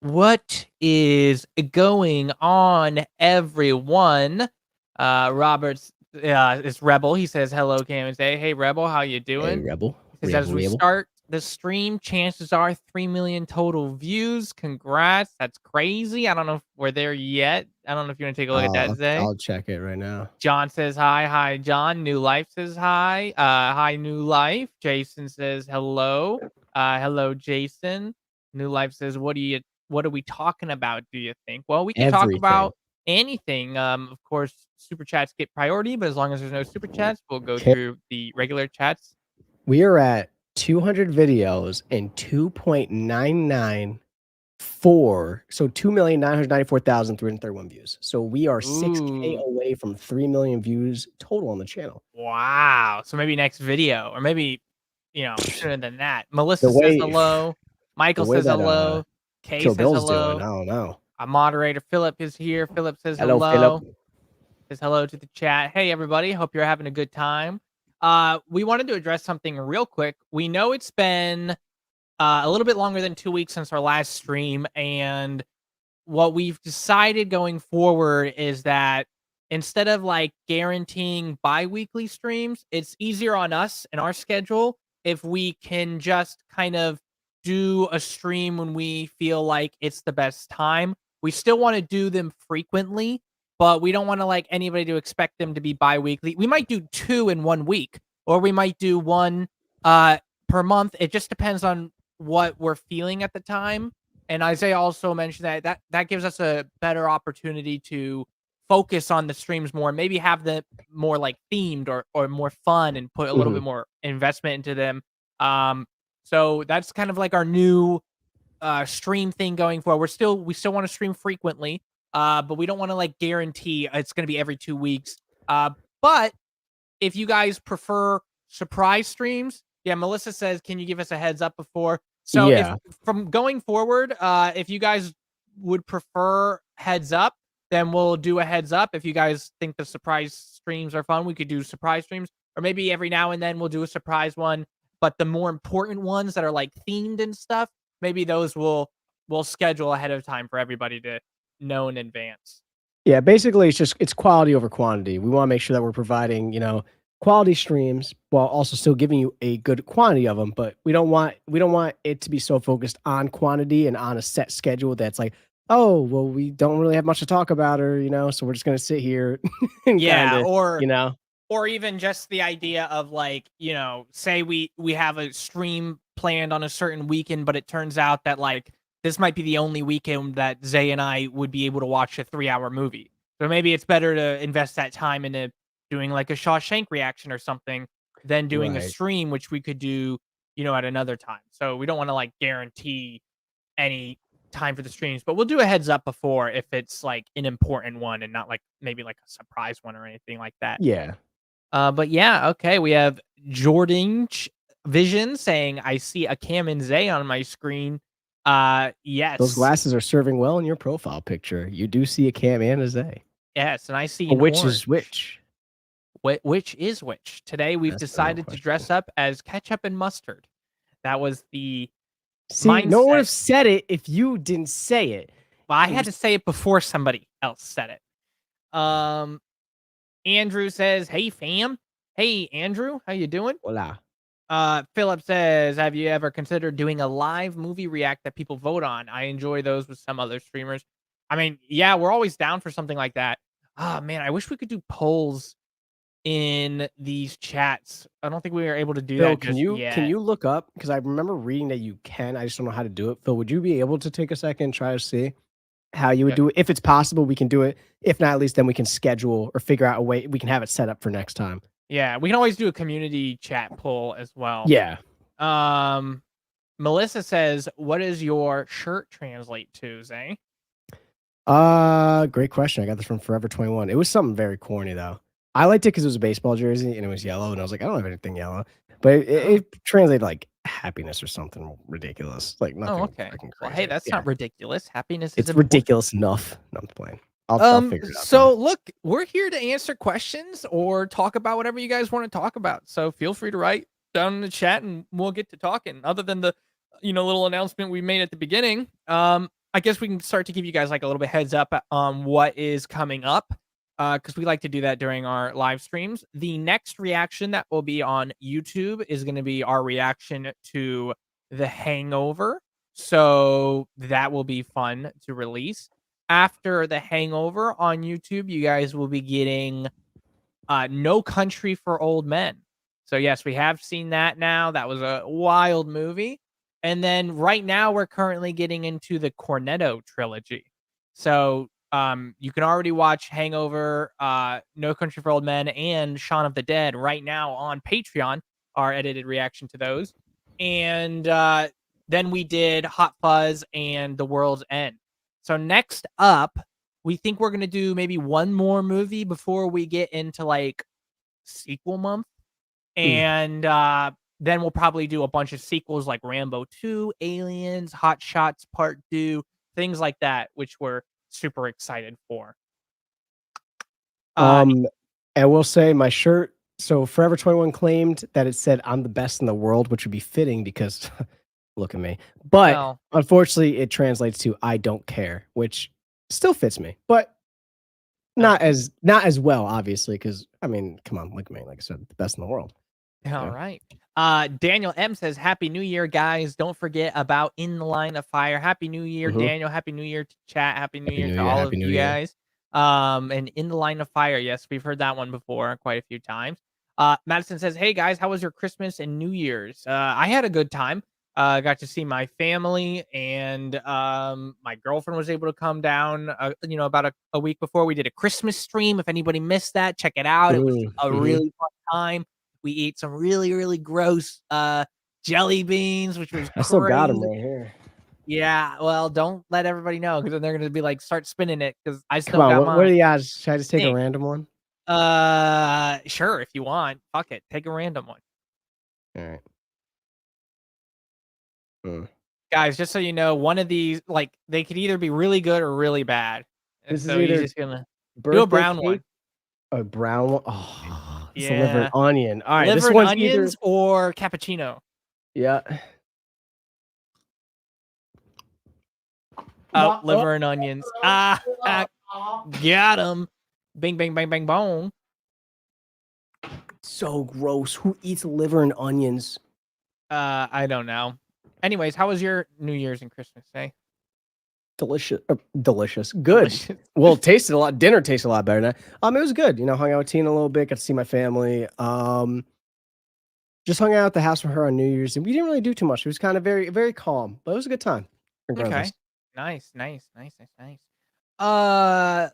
What is going on, everyone? Robert's is Rebel. He says, "Hello, Cam&Zay. Hey, Rebel, how you Hey, doing?" Rebel. He says, "As we Rebel. start the stream, chances are 3 million total views. Congrats! That's crazy. I don't know if we're there yet. I don't know if you want to take a look at that, Zay." I'll check it right now. John says hi. Hi, John. New Life says hi. Hi, New Life. Jason says hello. Hello, Jason. New Life says, what are we talking about, do you think? Well, we could talk Everything. about anything. Of course, super chats get priority, but as long as there's no super chats, we'll go Okay. through the regular chats. We are at 200 videos and 2.994. So 2,994,331 views. So we are 6K Ooh. away from 3 million views total on the channel. Wow. So maybe next video, or maybe, sooner than that. Melissa The says way hello. Michael says that hello. Kay Kill says Bill's doing, hello. I don't know. Our moderator Philip is here. Philip says Hello, Philip. hello. Says hello to the chat. Hey everybody, hope you're having a good time. We wanted to address something real quick. We know it's been a little bit longer than 2 weeks since our last stream, and what we've decided going forward is that instead of like guaranteeing bi-weekly streams, it's easier on us and our schedule if we can just kind of do a stream when we feel like it's the best time. We still want to do them frequently, but we don't want to like anybody to expect them to be bi-weekly. We might do 2 in 1 week, or we might do 1 per month. It just depends on what we're feeling at the time. And Isaiah also mentioned that gives us a better opportunity to focus on the streams more, maybe have them more like themed or more fun, and put a little bit more investment into them. So that's kind of like our new stream thing going forward. We still want to stream frequently, but we don't want to like guarantee it's going to be every 2 weeks. But if you guys prefer surprise streams, yeah, Melissa says, can you give us a heads up before? So if Yeah. from going forward, if you guys would prefer heads up, then we'll do a heads up. If you guys think the surprise streams are fun, we could do surprise streams, or maybe every now and then we'll do a surprise one. But the more important ones that are like themed and stuff, maybe those we'll schedule ahead of time for everybody to know in advance. Yeah, basically it's quality over quantity. We wanna make sure that we're providing, quality streams while also still giving you a good quantity of them, but we don't want it to be so focused on quantity and on a set schedule that's like, "Oh, well, we don't really have much to talk about or, so we're just gonna sit here and Yeah, kinda, you know?" or even just the idea of like, say we have a stream planned on a certain weekend, but it turns out that like this might be the only weekend that Zay and I would be able to watch a 3-hour movie. So maybe it's better to invest that time into doing like a Shawshank reaction or something than doing a Right. stream, which we could do, at another time. So we don't want to like guarantee any time for the streams, but we'll do a heads up before if it's like an important one and not like maybe like a surprise one or anything like that. Yeah. But yeah, okay. We have Jordan Vision saying, "I see a Cam&Zay on my screen." Those Yes, glasses are serving well in your profile picture. You do see a Cam and a Zay. yes, and I see But an which is orange. which? Which is which? Today we've That's the real decided to question. dress up as ketchup and mustard. That was the See, no one would mindset. have said it if you didn't say it. Well, I It had was to say it before somebody else said it. Andrew says, "Hey fam, hey Andrew, how you doing?" voila. Philip says, "Have you ever considered doing a live movie react that people vote on? I enjoy those with some other streamers." I mean, yeah, we're always down for something like that. Oh man, I wish we could do polls in these chats. I don't think we were able to do Phil, that can just you yet. look up? Because I remember reading that you can. I just don't know how to do it. Phil, would you be able to take a second, try to see how you would Yeah, do it? If it's possible, we can do it. If not, at least then we can schedule or figure out a way we can have it set up for next time. yeah, we can always do a community chat poll as well. Yeah. Um, Melissa says, "What does your shirt translate to, Zay?" Great question. I got this from Forever 21. It was something very corny though. I liked it because it was a baseball jersey and it was yellow, and I was like, I don't have anything yellow. But Oh, it translated like happiness or something ridiculous. Like oh, nothing okay. freaking Well, hey, crazy. that's Yeah. not ridiculous. Happiness is It's important. ridiculous enough. No, I'm playing. I'll figure it out though. So look, we're here to answer questions or talk about whatever you guys want to talk about. So feel free to write down in the chat and we'll get to talking. Other than the, little announcement we made at the beginning. I guess we can start to give you guys like a little bit heads up on what is coming up, because we like to do that during our live streams. The next reaction that will be on YouTube is going to be our reaction to The Hangover. So that will be fun to release. After The Hangover on YouTube, you guys will be getting No Country for Old Men. So yes, we have seen that now. That was a wild movie. And then right now we're currently getting into the Cornetto trilogy. So you can already watch Hangover, No Country for Old Men, and Shaun of the Dead right now on Patreon, our edited reaction to those. And then we did Hot Fuzz and The World's End. So next up, we think we're gonna do maybe one more movie before we get into like sequel month. And then we'll probably do a bunch of sequels like Rambo 2, Aliens, Hot Shots Part 2, things like that, which we're super excited for. And we'll say my shirt. So Forever 21 claimed that it said I'm the best in the world, which would be fitting because look at me. But Well, unfortunately, it translates to I don't care, which still fits me, but not as well, obviously, because I mean, come on, look at me. Like I said, the best in the world. all Yeah. right. Daniel M says, Happy New Year, guys. Don't forget about In the Line of Fire. Happy New Year, Daniel. Happy New Year to chat. Happy New Year to all of Happy New you Year. guys. And In the Line of Fire. Yes, we've heard that one before quite a few times. Madison says, Hey guys, how was your Christmas and New Year's? I had a good time. Got to see my family, and my girlfriend was able to come down, about a week before. We did a Christmas stream. If anybody missed that, check it out. It was a really fun time. We ate some really, really gross jelly beans, which was I still got them crazy. right here. Yeah, well, don't let everybody know, because then they're gonna be like, start spinning it, because I still Come on, got what mine. are the odds? Should I just take a random one? Sure, if you want. Fuck it. Take a random one. All right. Guys, just so you know, one of these, like, they could either be really good or really bad. And This is so he's either just gonna do a birthday brown cake, one. a brown one. Oh, it's a liver and Yeah. onion. All right, this Liver and one's either onions or cappuccino. yeah. Oh, liver and onions. Got him. Bing, bang, bang, bang, boom. So gross. Who eats liver and onions? I don't know. Anyways, how was your New Year's and Christmas Day? Delicious. Delicious. Good. Delicious. Well, it tasted a lot. Dinner tasted a lot better now. It was good. Hung out with Tina a little bit, got to see my family. Just hung out at the house with her on New Year's, and we didn't really do too much. It was kind of very, very calm, but it was a good time. Regardless. Okay. Nice.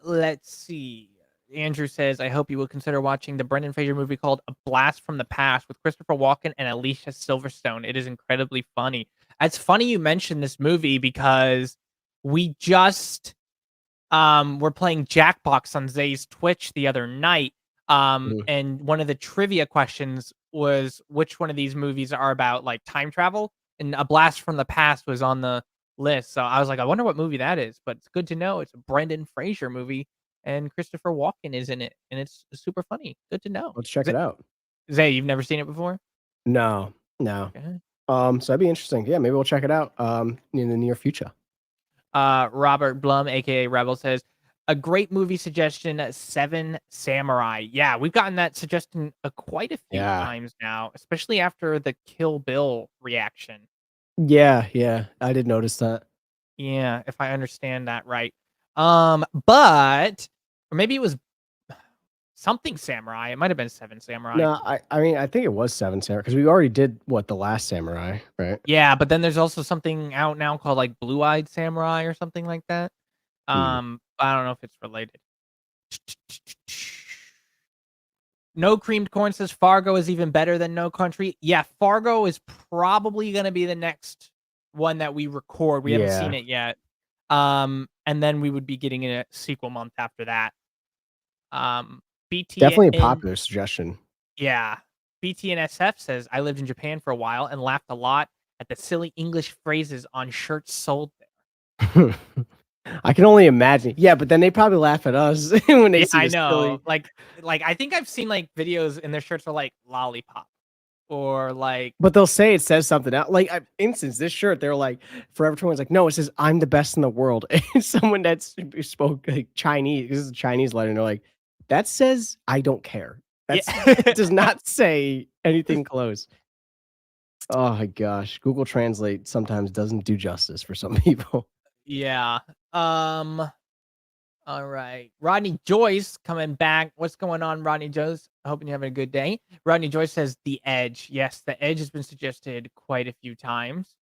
Let's see. Andrew says, I hope you will consider watching the Brendan Fraser movie called A Blast from the Past with Christopher Walken and Alicia Silverstone. It is incredibly funny. It's funny you mentioned this movie because we just were playing Jackbox on Zay's Twitch the other night. And one of the trivia questions was which one of these movies are about like time travel, and A Blast from the Past was on the list. So I was like, I wonder what movie that is, but it's good to know it's a Brendan Fraser movie and Christopher Walken is in it, and it's super funny. Good to know. Let's check it out. Zay, you've never seen it before? No. Okay. So that'd be interesting. Yeah, maybe we'll check it out in the near future. Robert Blum, aka Rebel, says a great movie suggestion, Seven Samurai. Yeah, we've gotten that suggestion quite a few times now, especially after the Kill Bill reaction. Yeah, I did notice that. Yeah, if I understand that right. But or maybe it was something Samurai. It might have been Seven Samurai. No, I mean I think it was Seven Samurai because we already did The Last Samurai, right? Yeah, but then there's also something out now called like Blue Eyed Samurai or something like that. I don't know if it's related. No Creamed Corn says Fargo is even better than No Country. Yeah, Fargo is probably going to be the next one that we record. We haven't seen it yet. And then we would be getting a sequel month after that. BT Definitely a popular suggestion. Yeah. BTNSF says, I lived in Japan for a while and laughed a lot at the silly English phrases on shirts sold there. I can only imagine. Yeah, but then they probably laugh at us when they see I this know. silly... Like I think I've seen like videos and their shirts are like lollipop or like But they'll say it says something else. Like, instance, this shirt, they're like, Forever 21's like, no, it says, I'm the best in the world. And someone that's spoke like Chinese, this is a Chinese letter, and they're like, that says, I don't care. yeah. That's, it does not say anything close. Oh my gosh. Google Translate sometimes doesn't do justice for some people. Yeah. Um all right. Rodney Joyce coming back. What's going on, Rodney Joyce? Hoping you're having a good day. Rodney Joyce says The Edge. Yes, The Edge has been suggested quite a few times.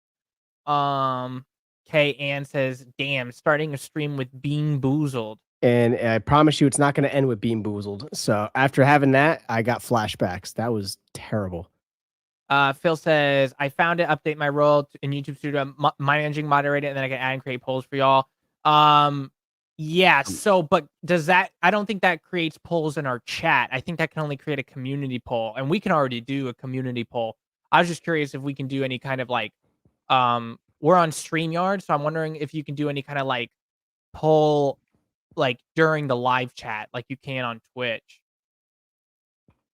Um Kay Ann says, damn, starting a stream with Bean Boozled. And I promise you, it's not going to end with Bean Boozled. So after having that, I got flashbacks. That was terrible. Phil says, I found it, update my role in YouTube Studio, managing, moderate it, and then I can add and create polls for y'all. Yeah, so, but does that, I don't think that creates polls in our chat. I think that can only create a community poll, and we can already do a community poll. I was just curious if we can do any kind of like, we're on StreamYard, so I'm wondering if you can do any kind of like poll like during the live chat, like you can on Twitch.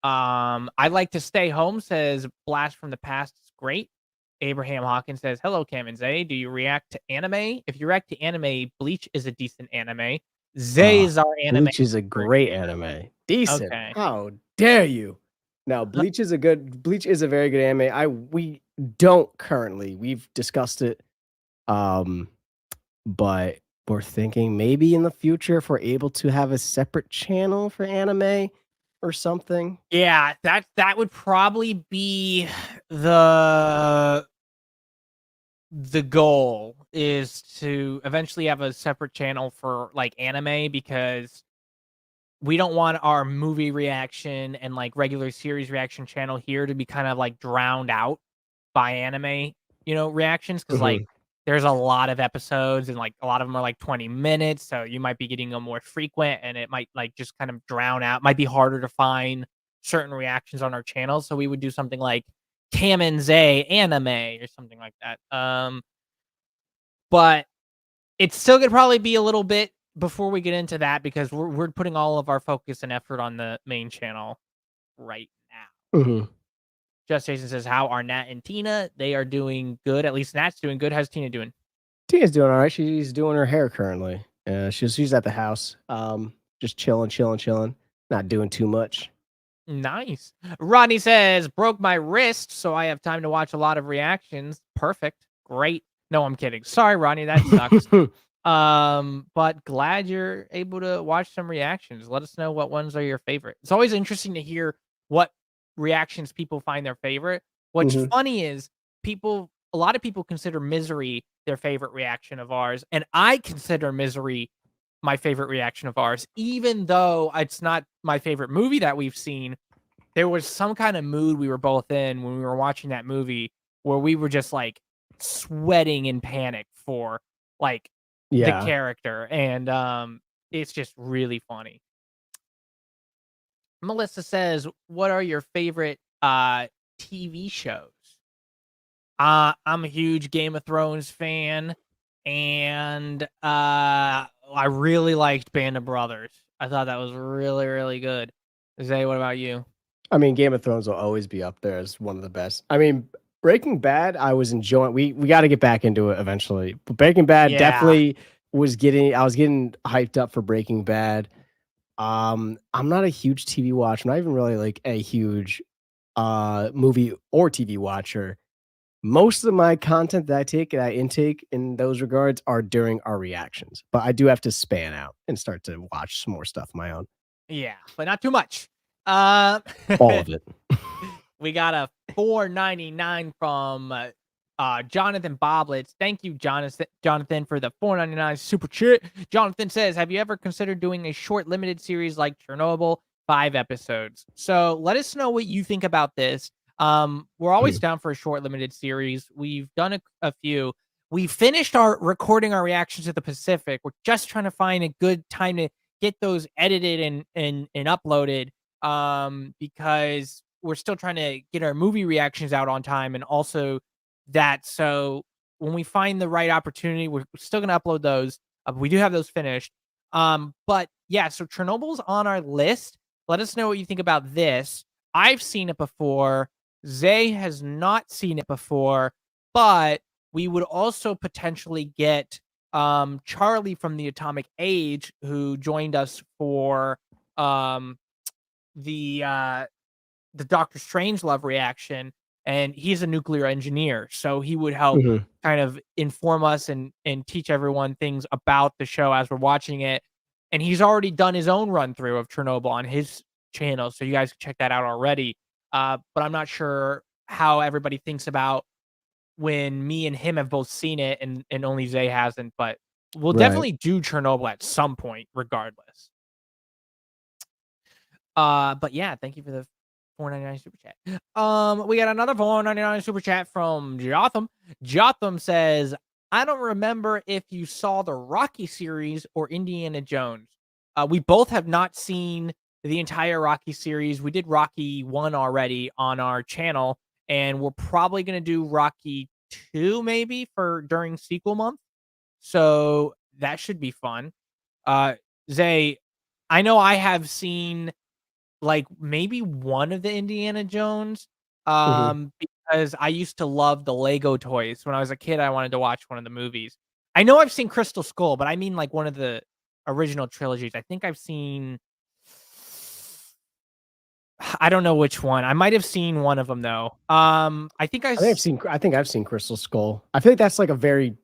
I like to stay home, says Blast from the Past is great. Abraham Hawkins says, hello, Cam&Zay. Do you react to anime? If you react to anime, Bleach is a decent anime. Zay is our anime. Bleach is a great anime. Decent. Okay. How dare you? No, Bleach is a very good anime. We don't currently. We've discussed it. But we're thinking maybe in the future if we're able to have a separate channel for anime or something. Yeah, that would probably be the goal, is to eventually have a separate channel for like anime, because we don't want our movie reaction and like regular series reaction channel here to be kind of like drowned out by anime, reactions. Cause like there's a lot of episodes and like a lot of them are like 20 minutes. So you might be getting them more frequent and it might like just kind of drown out. Might be harder to find certain reactions on our channel. So we would do something like Cam&Zay anime or something like that. But it's still gonna probably be a little bit before we get into that, because we're putting all of our focus and effort on the main channel right now. Just Jason says, how are Nat and Tina? They are doing good. At least Nat's doing good. How's Tina doing? Tina's doing all right. She's doing her hair currently. She's at the house. Just chilling. Not doing too much. Nice. Rodney says, broke my wrist, so I have time to watch a lot of reactions. Perfect. Great. No, I'm kidding. Sorry, Rodney. That sucks. But glad you're able to watch some reactions. Let us know what ones are your favorite. It's always interesting to hear what reactions people find their favorite. What's funny is a lot of people consider Misery their favorite reaction of ours, and I consider Misery my favorite reaction of ours, even though it's not my favorite movie that we've seen. There was some kind of mood we were both in when we were watching that movie where we were just like sweating in panic for like the character, and it's just really funny. Melissa says, what are your favorite TV shows? I'm a huge Game of Thrones fan, and I really liked Band of Brothers. I thought that was really, really good. Zay, what about you? I mean, Game of Thrones will always be up there as one of the best. I mean, Breaking Bad, I was enjoying. We got to get back into it eventually. But Breaking Bad definitely I was getting hyped up for Breaking Bad. I'm not a huge TV watcher. I'm not even really like a huge movie or TV watcher. Most of my content that I intake in those regards are during our reactions. But I do have to span out and start to watch some more stuff of my own. Yeah, but not too much. All of it. We got a $4.99 from Jonathan Boblets. Thank you, Jonathan, for the $4.99 super chat. Jonathan says, have you ever considered doing a short limited series like Chernobyl, 5 episodes? So let us know what you think about this. We're always down for a short limited series. We've done a few. We finished recording our reactions to the Pacific. We're just trying to find a good time to get those edited and uploaded, because we're still trying to get our movie reactions out on time, and also that. So when we find the right opportunity, we're still going to upload those. We do have those finished. But yeah, so Chernobyl's on our list. Let us know what you think about this. I've seen it before. Zay has not seen it before, but we would also potentially get Charlie from the Atomic Age, who joined us for um, the Doctor Strangelove reaction, and he's a nuclear engineer, so he would help Mhm. kind of inform us and teach everyone things about the show as we're watching it. And he's already done his own run through of Chernobyl on his channel, so you guys can check that out already. But I'm not sure how everybody thinks about when me and him have both seen it and only Zay hasn't. But we'll Right. definitely do Chernobyl at some point, regardless. But yeah, thank you for the 4.99 super chat. We got another 4.99 super chat from Jotham. Jotham says, "I don't remember if you saw the Rocky series or Indiana Jones. We both have not seen the entire Rocky series. We did Rocky 1 already on our channel, and we're probably gonna do Rocky 2 maybe for during sequel month. So that should be fun. Uh, Zay, I know I have seen like, maybe one of the Indiana Jones, Mhm. because I used to love the Lego toys. When I was a kid, I wanted to watch one of the movies. I know I've seen Crystal Skull, but I mean, like, one of the original trilogies. I think I've seen I don't know which one. I might have seen one of them though. I think I've seen Crystal Skull. I feel like that's like a very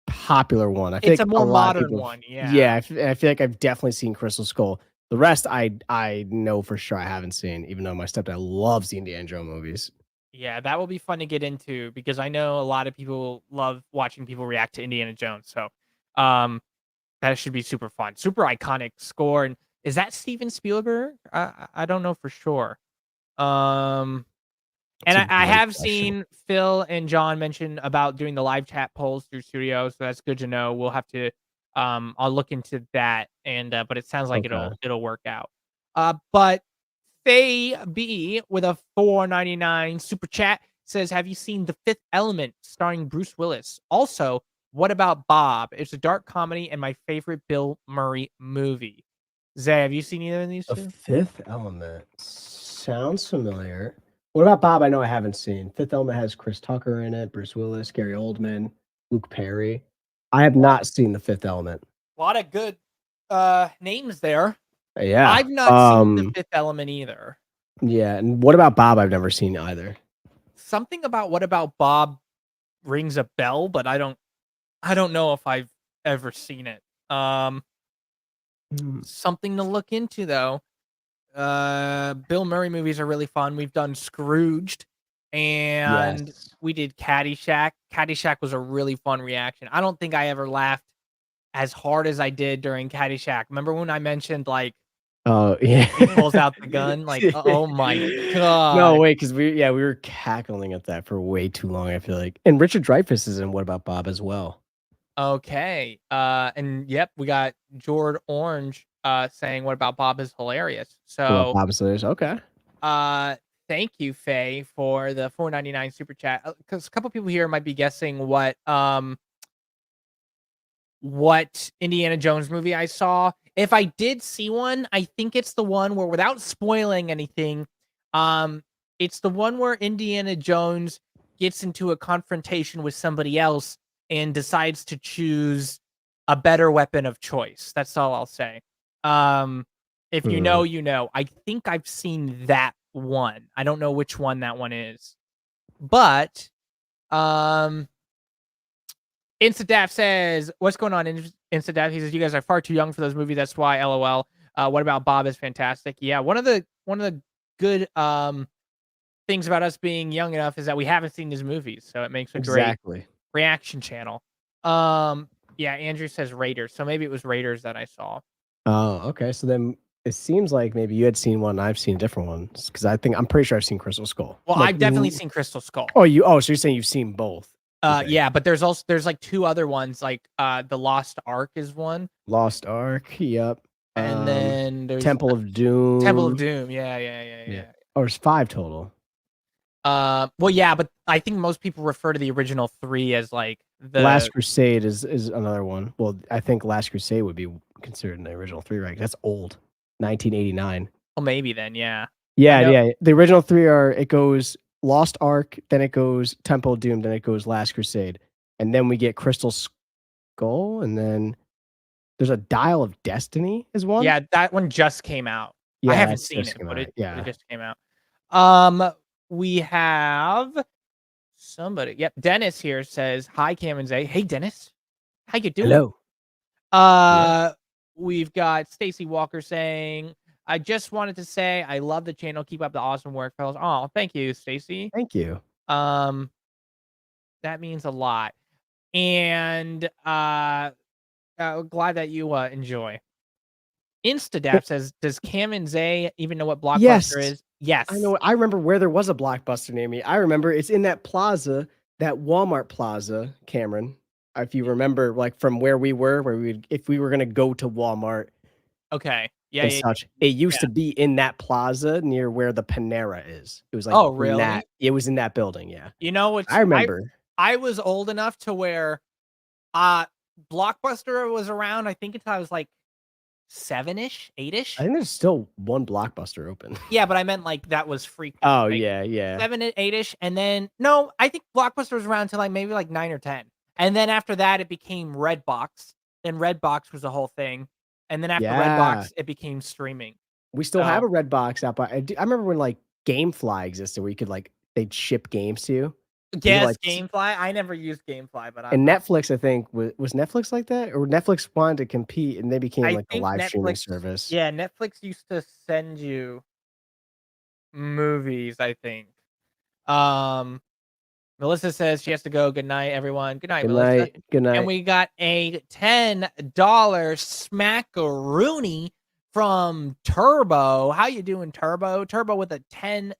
popular one. I feel It's a like a more lot of modern people one, yeah. yeah, I feel like I've definitely seen Crystal Skull. The rest I know for sure I haven't seen, even though my stepdad loves the Indiana Jones movies. Yeah, that will be fun to get into because I know a lot of people love watching people react to Indiana Jones, so, um that should be super fun. Super iconic score, and is that Steven Spielberg? I don't know for sure. Um, That's and a I great have question. seen Phil and John mention about doing the live chat polls through Studio, so that's good to know. We'll have to, I'll look into that, and but it sounds like Okay. it'll work out. But Faye B with a 4.99 super chat says, "Have you seen The Fifth Element starring Bruce Willis? Also, what about Bob? It's a dark comedy and my favorite Bill Murray movie." Zay, have you seen either of these The two? Fifth Element sounds familiar. What about Bob? I know I haven't seen. Fifth Element has Chris Tucker in it, Bruce Willis, Gary Oldman, Luke Perry. I have Lot not seen The Fifth Element. lot of good names there. Yeah. I've not seen The Fifth Element either. Yeah, and what about Bob? I've never seen either. Something about What About Bob rings a bell, but I don't know if I've ever seen it. Mm, Something to look into though. Bill Murray movies are really fun. We've done Scrooged, and yes. we did Caddyshack. Caddyshack was a really fun reaction. I don't think I ever laughed as hard as I did during Caddyshack. Remember when I mentioned, like, Oh, yeah. he pulls out the gun? Like, oh my No, god. wait, because we were cackling at that for way too long, I feel like. And Richard Dreyfuss is in What About Bob as well. Okay. And yep, we got Jord Orange saying What About Bob is hilarious. What About So Bob is hilarious. Okay. Uh, thank you, Faye, for the 4.99 super chat. Because a couple people here might be guessing what Indiana Jones movie I saw. If I did see one, I think it's the one where, without spoiling anything, um, it's the one where Indiana Jones gets into a confrontation with somebody else and decides to choose a better weapon of choice. That's all I'll say. Um, if you Hmm. know, you know. I think I've seen that one. I don't know which one that one is, but um Instadaff says, "What's going on, Instadaff?" He says, "You guys are far too young for those movies. That's why, LOL. What about Bob is fantastic." Yeah, one of the good things about us being young enough is that we haven't seen these movies, so it makes a great Exactly. reaction channel. Um, yeah, Andrew says Raiders, so maybe it was Raiders that I saw. Oh, okay. So then it seems like maybe you had seen one and I've seen different ones because I'm pretty sure I've seen Crystal Skull. Well, Like, I've definitely seen Crystal Skull. so you're saying you've seen both. You think Yeah, but there's like two other ones, like The Lost Ark is one, Lost Ark? Yep. and then there's Temple of Temple of Doom. Doom. Yeah, yeah, yeah, Yeah. yeah. Or it's five total. Well, yeah, but I think most people refer to the original 3 as, like, Last the Crusade is another one. Well, I think Last Crusade would be considered in the original three, right? That's old. 1989. well, maybe then, yeah. I Yeah, know yeah. The original three are it goes Lost Ark, then it goes Temple of Doom, then it goes Last Crusade, and then we get Crystal Skull, and then there's a Dial of Destiny is one. Yeah, that one just came out. I Yeah, haven't that's seen just it, came but out. it Yeah. just came out. We have somebody. Yep, Dennis here says, "Hi, Cam&Zay." Hey, Dennis, how you doing? Hello. Yeah. Uh, we've got Stacy Walker saying, "I just wanted to say I love the channel. Keep up the awesome work, fellas." Oh, thank you, Stacy. Thank you. Um, that means a lot, and glad that you enjoy. Instadap says, "Does Cam&Zay even know what Blockbuster Yes. is?" Yes. I know. I remember where there was a Blockbuster near me. I remember it's in that plaza, that Walmart plaza, Cameron. If you remember, like from where we were, where we would, if we were gonna go to Walmart Okay. Yeah, and yeah, such, it used yeah. to be in that plaza near where the Panera is. It was like Oh, in that. really? It was in that building. Yeah, You know, it's I remember. I was old enough to where uh Blockbuster was around, I think until I was like 7-ish, I 8-ish. think there's still one Blockbuster open. Yeah, but I meant like that was frequent. Oh Like yeah, yeah, 7 and 8-ish, and then no, I think Blockbuster was around till like maybe like 9 or 10. And then after that it became Redbox. Then Redbox was the whole thing. And then after yeah. Redbox it became streaming. We still have So, a red box out, but I remember when like GameFly existed, where you could like they'd ship games to you. You could yes, like Gamefly. I never used Gamefly, but and Netflix, I think, was Netflix like that? Or Netflix wanted to compete and they became I like a think live streaming Netflix, service. yeah, Netflix used to send you movies, I think. Um, Melissa says she has to go. Good night, everyone. Good night, Good Melissa. night. Good And night. we got a $10 smackaroonie from Turbo. How you doing, Turbo? Turbo with a $10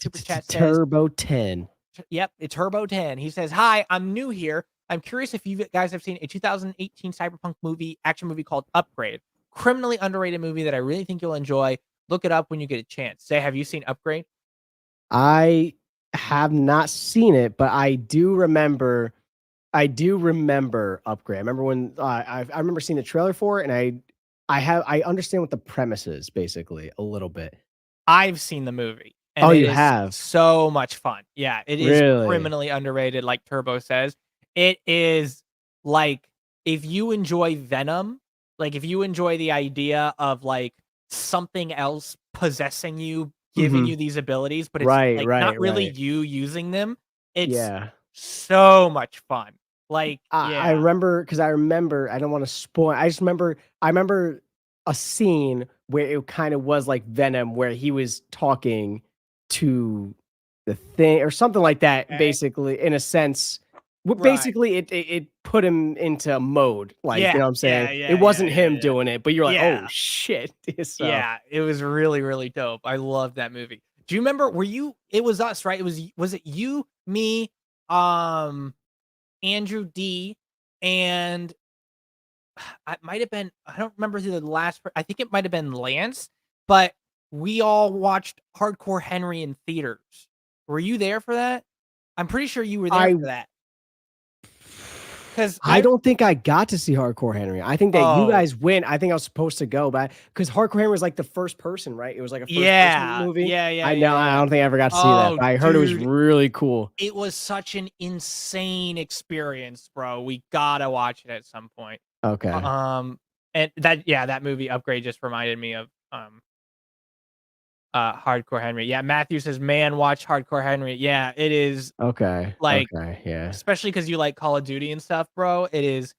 super chat says, Turbo 10. yep, it's Turbo 10. He says, "Hi, I'm new here. I'm curious if you guys have seen a 2018 cyberpunk action movie called Upgrade. Criminally underrated movie that I really think you'll enjoy. Look it up when you get a chance." Say, have you seen Upgrade? I have not seen it, but I do remember Upgrade. I remember when I remember seeing the trailer for it, and I understand what the premise is basically a little bit. I've seen the movie, and Oh, it you is have? so much fun. Yeah, it is Really? criminally underrated, like Turbo says. It is like if you enjoy Venom, like if you enjoy the idea of like something else possessing you, giving Mhm. you these abilities, but it's Right, like not right, really right. you using them. It's Yeah. so much fun. Like, I yeah. remember because I remember I don't wanna spoil I remember a scene where it kinda was like Venom, where he was talking to the thing or something like that, Okay. basically, in a sense. Right. Basically, it put him into mode, like, you Yeah. know what I'm saying? Yeah. It Yeah. Yeah. wasn't Yeah. him Yeah. doing it, but you're like, "Oh, Yeah. shit." So Yeah, it was really, really dope. I love that movie. Do you remember it was us, right? Was it you, me, um, Andrew D, and I might have been I don't remember who the I think it might have been Lance, but we all watched Hardcore Henry in theaters. Were you there for that? I'm pretty sure you were there I for that. 'Cause I don't think I got to see Hardcore Henry. I think that you oh, guys went. I think I was supposed to go, but because Hardcore Henry was like the first person, right? It was like a first person yeah. movie. Yeah, yeah, I know. yeah, I yeah. don't think I ever got to see that, Oh, but I heard it was dude. really cool. It was such an insane experience, bro. We gotta watch it at some point. Okay. Um, and that movie Upgrade just reminded me of Hardcore Henry. Yeah, Matthew says, "Man, watch Hardcore Henry." Yeah, it is Okay. like, Okay. Yeah. especially because you like Call of Duty and stuff, bro. It is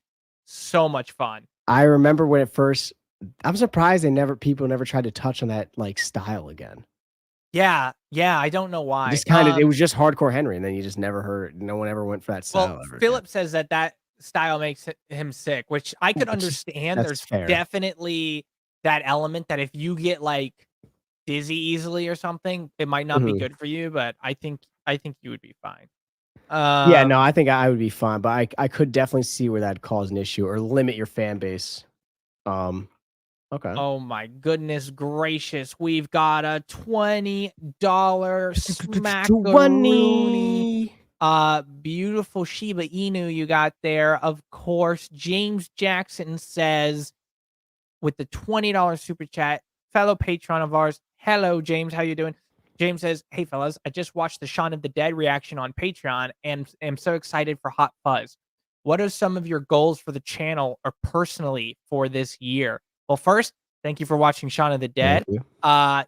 so much fun. I remember when it first. I'm surprised people never tried to touch on that like style again. Yeah, yeah. I don't know why. It was just Hardcore Henry, and then you just never heard. No one ever went for that Well, style ever again. Philip says that style makes him sick, which I could Which is understand. that's There's fair. definitely that element that if you get like dizzy easily or something, it might not be Mhm. good for you, but I think you would be fine. Yeah, no, Um, I think I would be fine, but I could definitely see where that'd cause an issue or limit your fan base. Um, okay. oh my goodness gracious, we've got a $20 smackaroony. 20. Beautiful Shiba Inu you got there. Of course, James Jackson says with the $20 super chat, fellow patron of ours. Hello, James. How you doing? James says, "Hey fellas, I just watched the Shaun of the Dead reaction on Patreon and am so excited for Hot Fuzz. What are some of your goals for the channel or personally for this year?" Well, first, thank you for watching Shaun of the Thank Dead. you.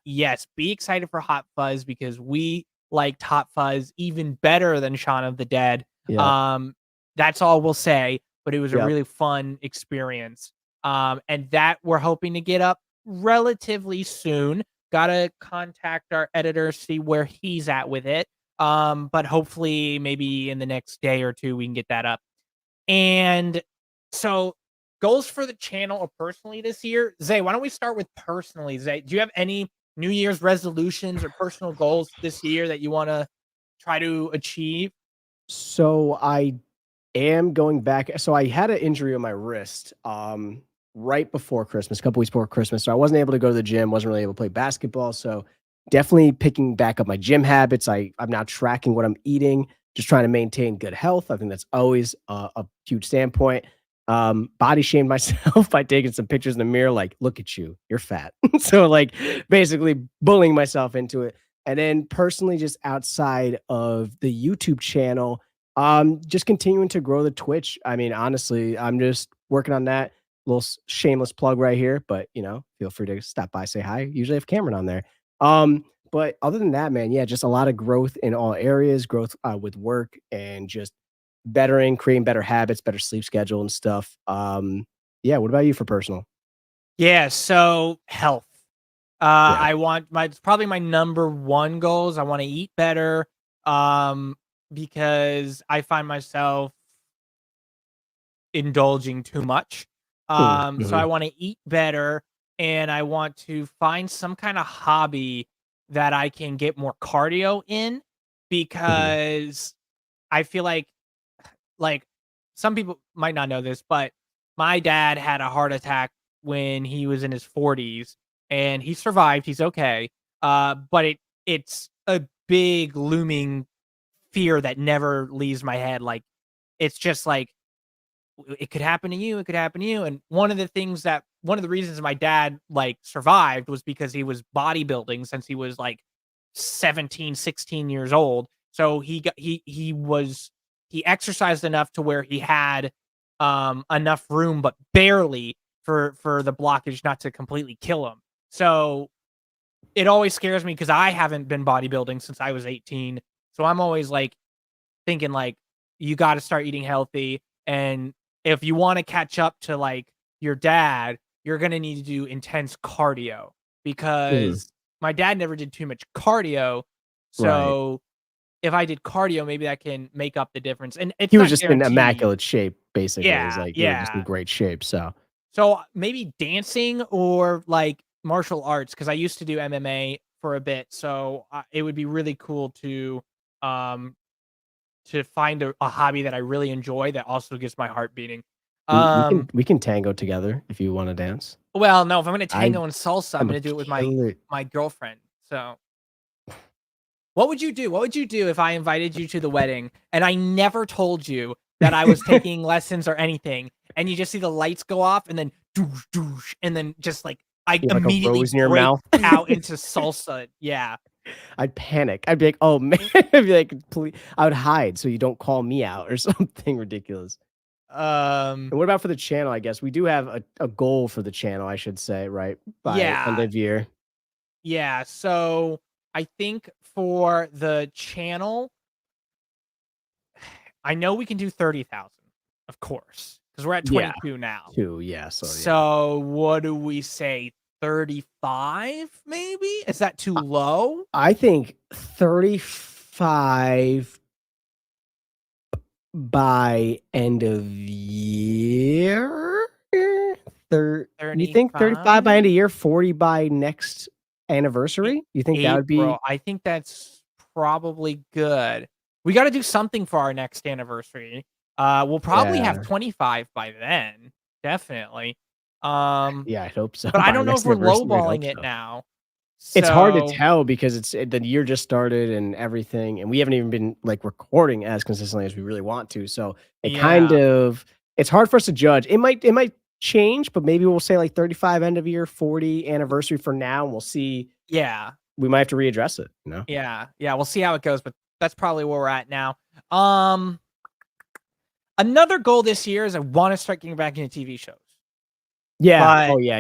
Yes, be excited for Hot Fuzz because we liked Hot Fuzz even better than Shaun of the Dead. Yep. Um, that's all we'll say, but it was a Yep. really fun experience. And that we're hoping to get up relatively soon. Gotta contact our editor, see where he's at with it. But hopefully maybe in the next day or two we can get that up. And so goals for the channel or personally this year, Zay, why don't we start with personally? Zay, do you have any New Year's resolutions or personal goals this year that you want to try to achieve? So I am going back. So I had an injury on my wrist right before Christmas, a couple weeks before Christmas. So I wasn't able to go to the gym, wasn't really able to play basketball. So definitely picking back up my gym habits. I'm now tracking what I'm eating, just trying to maintain good health. I think that's always a huge standpoint. Body shamed myself by taking some pictures in the mirror, like, look at you, you're fat. So like basically bullying myself into it. And then personally, just outside of the YouTube channel, just continuing to grow the Twitch. I mean, honestly, I'm just working on that. Little shameless plug right here, but feel free to stop by, say hi. Usually have Cameron on there. But other than that, man, yeah, just a lot of growth in all areas, growth with work and just creating better habits, better sleep schedule and stuff. Yeah, what about you for personal? Yeah, so health. Yeah. I want my it's probably my number one goals. I want to eat better. Um, because I find myself indulging too much. So I Mm-hmm. want to eat better and I want to find some kind of hobby that I can get more cardio in Hmm. because I feel like some people might not know this, but my dad had a heart attack when he was in his 40s and he survived. He's okay. But it's a big looming fear that never leaves my head. Like it's just like it could happen to you, it could happen to you. And one of the reasons my dad like survived was because he was bodybuilding since he was like 17, 16 years old. So he exercised enough to where he had enough room, but barely for the blockage not to completely kill him. So it always scares me because I haven't been bodybuilding since I was 18. So I'm always like thinking like you got to start eating healthy, and if you want to catch up to like your dad, you're going to need to do intense cardio Hmm. because my dad never did too much cardio. Right. So if I did cardio, maybe that can make up the difference. And it's He was not just in guaranteed. immaculate shape, basically. It's Yeah, like you were just in yeah. great shape. So So maybe dancing or like martial arts because I used to do MMA for a bit. So it would be really cool um to find a hobby that I really enjoy that also gets my heart beating. we can Um, we can tango together if you want to dance. well, no, if I'm gonna I tango and salsa, I'm am a gonna do it with killer. my girlfriend. So, what would you do? What would you do if I invited you to the wedding and I never told you that I was taking lessons or anything, and you just see the lights go off and then doosh doosh, and then just like I You have like a immediately rose in your break mouth. out into salsa. Yeah. I'd panic. I'd be like, "Oh man," I'd be like, "Please," I would hide so you don't call me out or something ridiculous. Um, And what about for the channel? I guess we do have a goal for the channel, I should say, right? By end yeah. of year. Yeah, so I think for the channel, I know we can do 30,000, of course, because we're at Yeah, 22 now. 2, yeah, so yeah. So what do we say? 35 maybe? Is that too I low? I think 35 by end of year? You think 35 by end 35? of year, 40 by next anniversary? You think that would April. be I think that's probably good. We got to do something for our next anniversary. We'll probably have yeah, 25 by then. Definitely. Um, yeah, I'd hope so. but I By our don't know if next we're anniversary, I'd hope lowballing it so. now. It's hard to So, tell because the year just started and everything, and we haven't even been, like, recording as consistently as we really want to, so yeah. it's hard for us to judge. It might change, but maybe we'll say, like, 35 end of year, 40 anniversary for now, and we'll see Yeah. we might have to readdress it, you know? Yeah, we'll see how it goes, but that's probably where we're at now. Another goal this year is I want to start getting back into TV shows. Yeah. But Oh, yeah.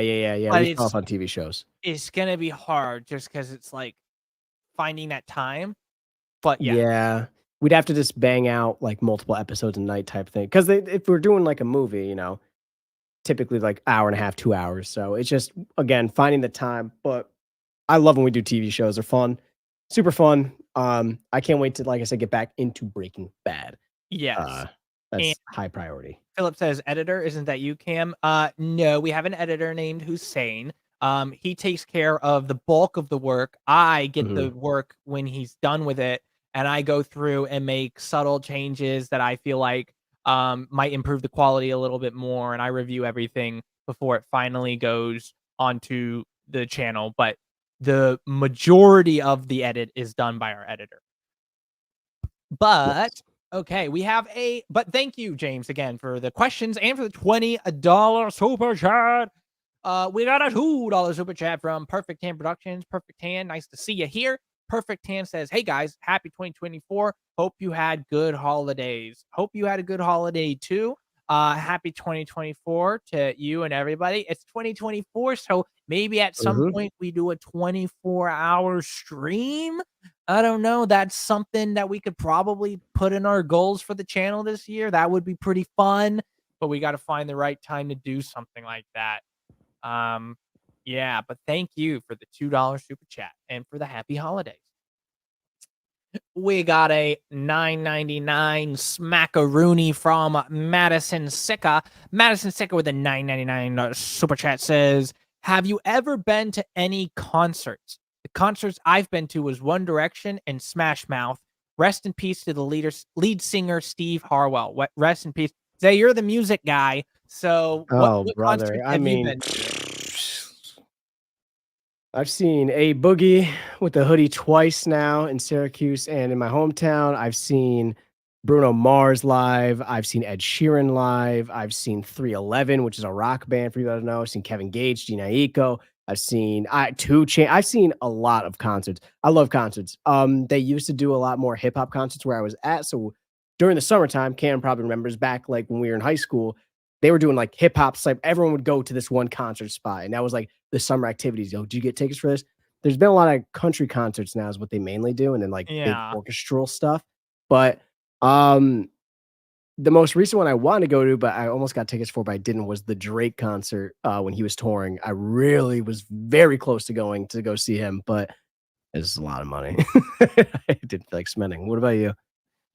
but We fell off on TV shows. it's gonna be hard just because it's, like, finding that time, but yeah. Yeah. We'd have to just bang out, like, multiple episodes a night type thing. Because if we're doing, like, a movie, you know, typically, like, hour and a half, 2 hours, so it's just, again, finding the time, but I love when we do TV shows, they're fun, super fun. I can't wait to, like I said, get back into Breaking Bad. Yes. Uh, And that's high priority. Philip says, "Editor, isn't that you, Cam?" No, we have an editor named Hussein. He takes care of the bulk of the work. I get the Mhm. work when he's done with it, and I go through and make subtle changes that I feel like might improve the quality a little bit more, and I review everything before it finally goes onto the channel. But the majority of the edit is done by our editor. But Yes. okay, but thank you, James, again for the questions and for the $20 super chat. We got a $2 super chat from Perfect Tan Productions. Perfect Tan, nice to see you here. Perfect Tan says, "Hey guys, happy 2024. Hope you had good holidays. Hope you had a good holiday too. Happy 2024 to you and everybody. It's 2024, so maybe at some Mhm. point we do a 24-hour stream. I don't know. That's something that we could probably put in our goals for the channel this year. That would be pretty fun, but we got to find the right time to do something like that. Um, yeah, but thank you for the $2 super chat and for the happy holidays. We got a $9.99 smackaroony from Madison Sicka. Madison Sicka with a $9.99 super chat says, "Have you ever been to any concerts? The concerts I've been to was One Direction and Smash Mouth. Rest in peace to the lead singer Steve Harwell. Rest in peace." Zay, you're the music guy. So Oh, what brother. concerts I have you mean, been to? I've seen A Boogie with the hoodie twice now in Syracuse and in my hometown. I've seen Bruno Mars live. I've seen Ed Sheeran live. I've seen 311, which is a rock band for you that don't know. I've seen Kevin Gage, Gina Eco. I've seen Two Chain. I've seen a lot of concerts. I love concerts. They used to do a lot more hip hop concerts where I was at. So during the summertime, Cam probably remembers back like when we were in high school, they were doing like hip hop. Like everyone would go to this one concert spot, and that was like the summer activities. Yo, do you get tickets for this? There's been a lot of country concerts now, is what they mainly do, and then like big Yeah. orchestral stuff. But um, the most recent one I wanted to go to, but I almost got tickets for, but I didn't, was the Drake concert when he was touring. I really was very close to going to go see him, but it's a lot of money. I didn't feel like spending. What about you?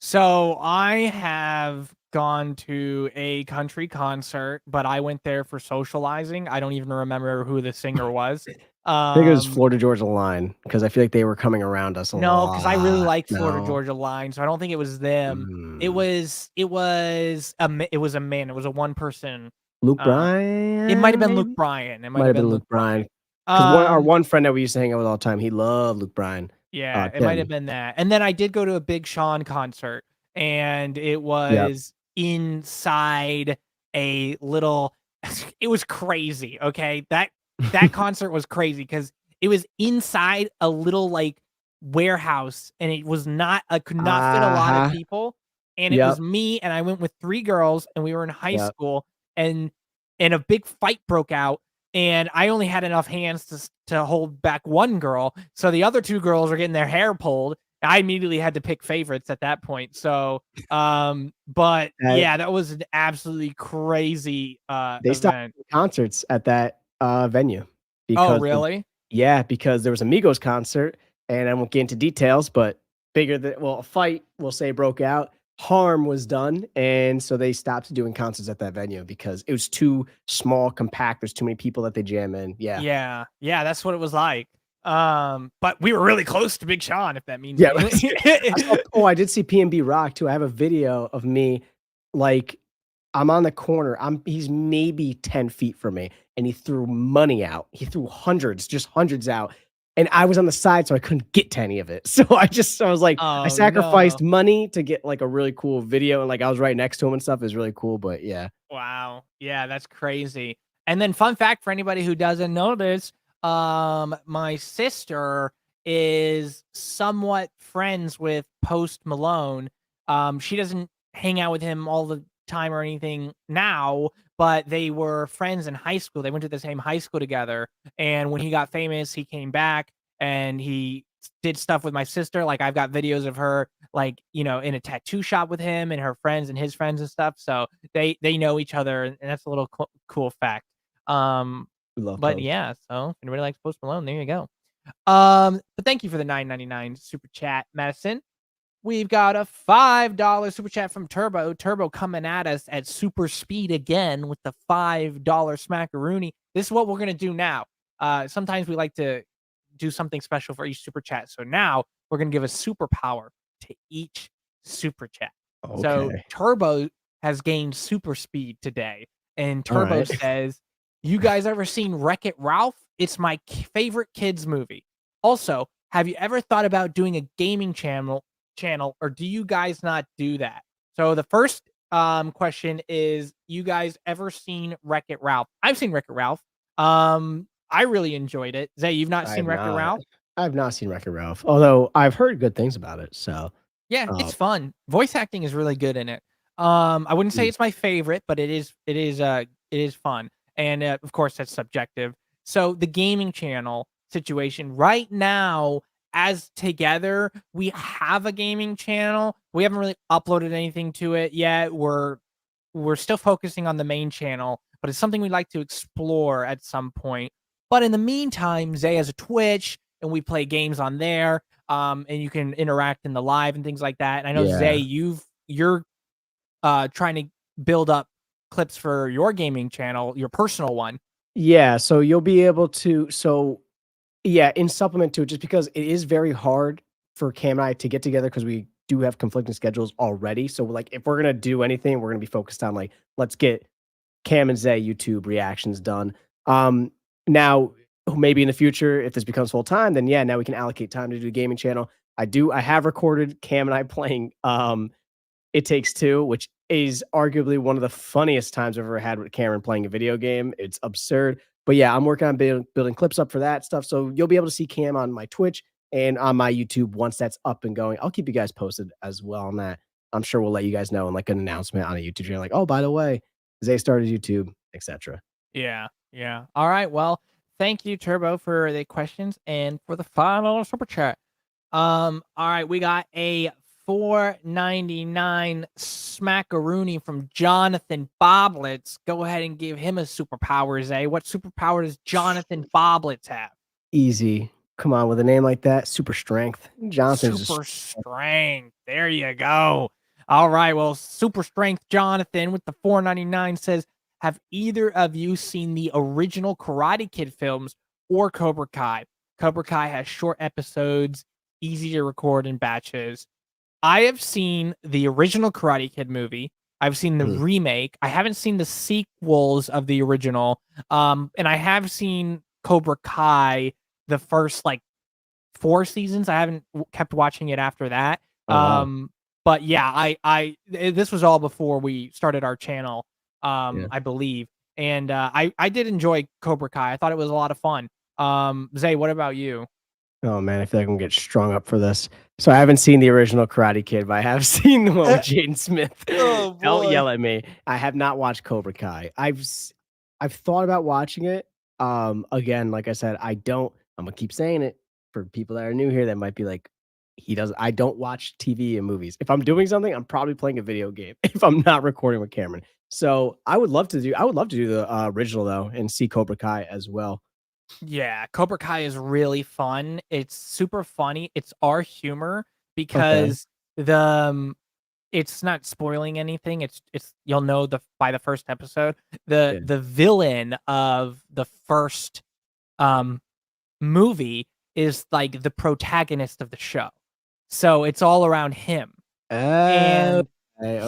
So I have gone to a country concert, but I went there for socializing. I don't even remember who the singer was. I think it was Um, Florida Georgia Line because I feel like they were coming around us a no, because I really lot. like Florida No. Georgia Line, so I don't think it was them. It Mm. was it was a man. It was a one person. Luke Uh, it might have Bryan, been Luke maybe? Bryan. It might Might have have been been Luke Luke Bryan. Bryan. 'Cause our Um, one friend that we used to hang out with all the time, he loved Luke Bryan. Yeah, it might have Tim. been that. And then I did go to a Big Sean concert, and it Yep. was inside a little it was crazy, okay? That concert was crazy because it was inside a little, like, warehouse, and it was not could not fit a lot of Uh-huh. people, and it was Yep, me, and I went with 3 girls, and we were in high yep. school, and a big fight broke out, and I only had enough hands to hold back one girl, so the other 2 girls are getting their hair pulled. I immediately had to pick favorites at that point. So, but That yeah, that was an absolutely crazy they stopped event. concerts at that, venue Oh, because of really? yeah, because there was a Migos concert, and I won't get into details, but figure that well, a fight, we'll say, broke out, harm was done, and so they stopped doing concerts at that venue because it was too small, compact, there's too many people that they jam in, yeah. Yeah, yeah, that's what it was like. But we were really close to Big Sean, if that means Yeah, anything. I did see PNB Rock too. I have a video of me, like, I'm on the corner. He's maybe 10 feet from me, and he threw money out. He threw hundreds, just hundreds out. And I was on the side, so I couldn't get to any of it. So I was like, I Oh, sacrificed no. money to get like a really cool video, and like I was right next to him and stuff. It was really cool. But yeah. Wow. Yeah, that's crazy. And then fun fact for anybody who doesn't know this, my sister is somewhat friends with Post Malone. She doesn't hang out with him all the time or anything now, but they were friends in high school. They went to the same high school together. And when he got famous, he came back and he did stuff with my sister. Like I've got videos of her, like, in a tattoo shop with him and her friends and his friends and stuff. So they know each other, and that's a little cool fact. We love But Post. yeah, so if anybody likes Post Malone, there you go. But thank you for the 9.99 super chat, Madison. We've got a $5 super chat from Turbo. Turbo coming at us at super speed again with the $5 smackaroonie. This is what we're gonna do now. Sometimes we like to do something special for each super chat. So now we're gonna give a superpower to each super chat. So Okay. Turbo has gained super speed today, and All Turbo right. says, "You guys ever seen Wreck-It Ralph? It's my favorite kids movie. Also, have you ever thought about doing a gaming channel, or do you guys not do that?" So the first question is, you guys ever seen Wreck-It Ralph? I've seen Wreck-It Ralph. I really enjoyed it. Zay, you've not I seen have Wreck-It not. Ralph? I've not seen Wreck-It Ralph, although I've heard good things about it. So, Yeah, uh, it's fun. Voice acting is really good in it. I wouldn't say mm, it's my favorite, but it is fun. And of course that's subjective. So the gaming channel situation right now, as together, we have a gaming channel. We haven't really uploaded anything to it yet. We're still focusing on the main channel, but it's something we'd like to explore at some point. But in the meantime, Zay has a Twitch and we play games on there. And you can interact in the live and things like that. And I know Zay, yeah, you're trying to build up clips for your gaming channel, your personal one. yeah. So you'll be able to. So yeah, in supplement to it, just because it is very hard for Cam and I to get together because we do have conflicting schedules already. So like, if we're gonna do anything, we're gonna be focused on like, let's get Cam&Zay YouTube reactions done. Now maybe in the future, if this becomes full time, then yeah, now we can allocate time to do the gaming channel. I have recorded Cam and I playing It Takes Two, which is arguably one of the funniest times I've ever had with Cameron playing a video game. It's absurd. But yeah, I'm working on building clips up for that stuff. So you'll be able to see Cam on my Twitch and on my YouTube once that's up and going. I'll keep you guys posted as well on that. I'm sure we'll let you guys know in like an announcement on a YouTube channel, like, oh, by the way, Zay started YouTube, etc. Yeah, yeah. All right. Well, thank you, Turbo, for the questions and for the $5 super chat. All right, we got a 4.99 smackaroonie from Jonathan Boblets. Go ahead and give him a superpower, Zay. What superpower does Jonathan Boblets have? Easy. Come on, with a name like that, super strength. Jonathan's just Super strength. There you go. All right. Well, super strength Jonathan with the 4.99 says, have either of you seen the original Karate Kid films or Cobra Kai? Cobra Kai has short episodes, easy to record in batches. I have seen the original Karate Kid movie. I've seen the mhm. remake. I haven't seen the sequels of the original. And I have seen Cobra Kai, the first like 4 seasons. I haven't kept watching it after that. Oh wow. But yeah, this was all before we started our channel, Yeah. I believe. And I did enjoy Cobra Kai. I thought it was a lot of fun. Zay, what about you? Oh man, I feel like I'm gonna get strung up for this. So I haven't seen the original Karate Kid, but I have seen the one with Jaden Smith. Oh Don't boy. yell at me. I have not watched Cobra Kai. I've thought about watching it. Again, like I said, I don't. I'm gonna keep saying it for people that are new here that might be like, he doesn't. I don't watch TV and movies. If I'm doing something, I'm probably playing a video game. If I'm not recording with Cameron, so I would love to do. I would love to do the original though and see Cobra Kai as well. Yeah, Cobra Kai is really fun. It's super funny. It's our humor Okay. because the it's not spoiling anything. It's you'll know by the first episode. The Yeah. the villain of the first um movie is like the protagonist of the show. So it's all around him. Oh, And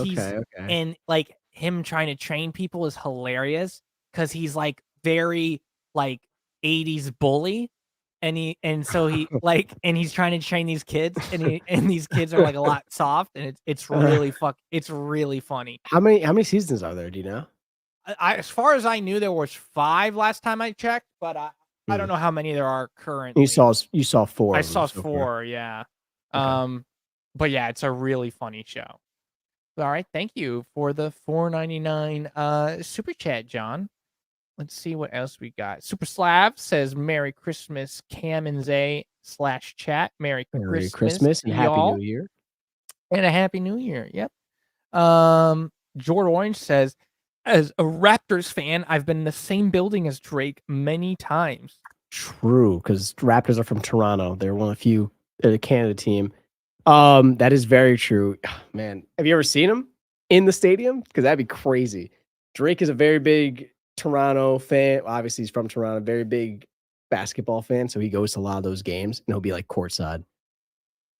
he's okay, okay. and like him trying to train people is hilarious because he's like very like 80s bully. And he's trying to train these kids and these kids are like a lot soft and Uh, it's really funny. how many seasons are there, do you know? As far as I knew there was 5 last time I checked, but I don't know how many there are You currently. saw 4 I of them saw so far. 4, yeah. Okay. But yeah, it's a really funny show. All right, thank you for the 4.99 super chat, John. Let's see what else we got. Super Slav says Merry Christmas, Cam&Zay /chat. Merry Merry Christmas Christmas to and Happy New y'all Year. and a Happy New Year. Yep. Jord Orange says, as a Raptors fan, I've been in the same building as Drake many times. True, because Raptors are from Toronto. They're one of the few. They're the Canada team. That is very true. Man, have you ever seen him in the stadium? Because that'd be crazy. Drake is a very big Toronto fan. Well, obviously, he's from Toronto. Very big basketball fan, so he goes to a lot of those games, and he'll be like courtside.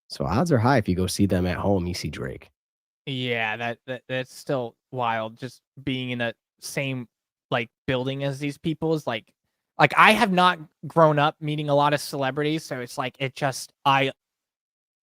So odds are high if you go see them at home, you see Drake. Yeah, that's still wild. Just being in the same like building as these people is like I have not grown up meeting a lot of celebrities, so it's like it just I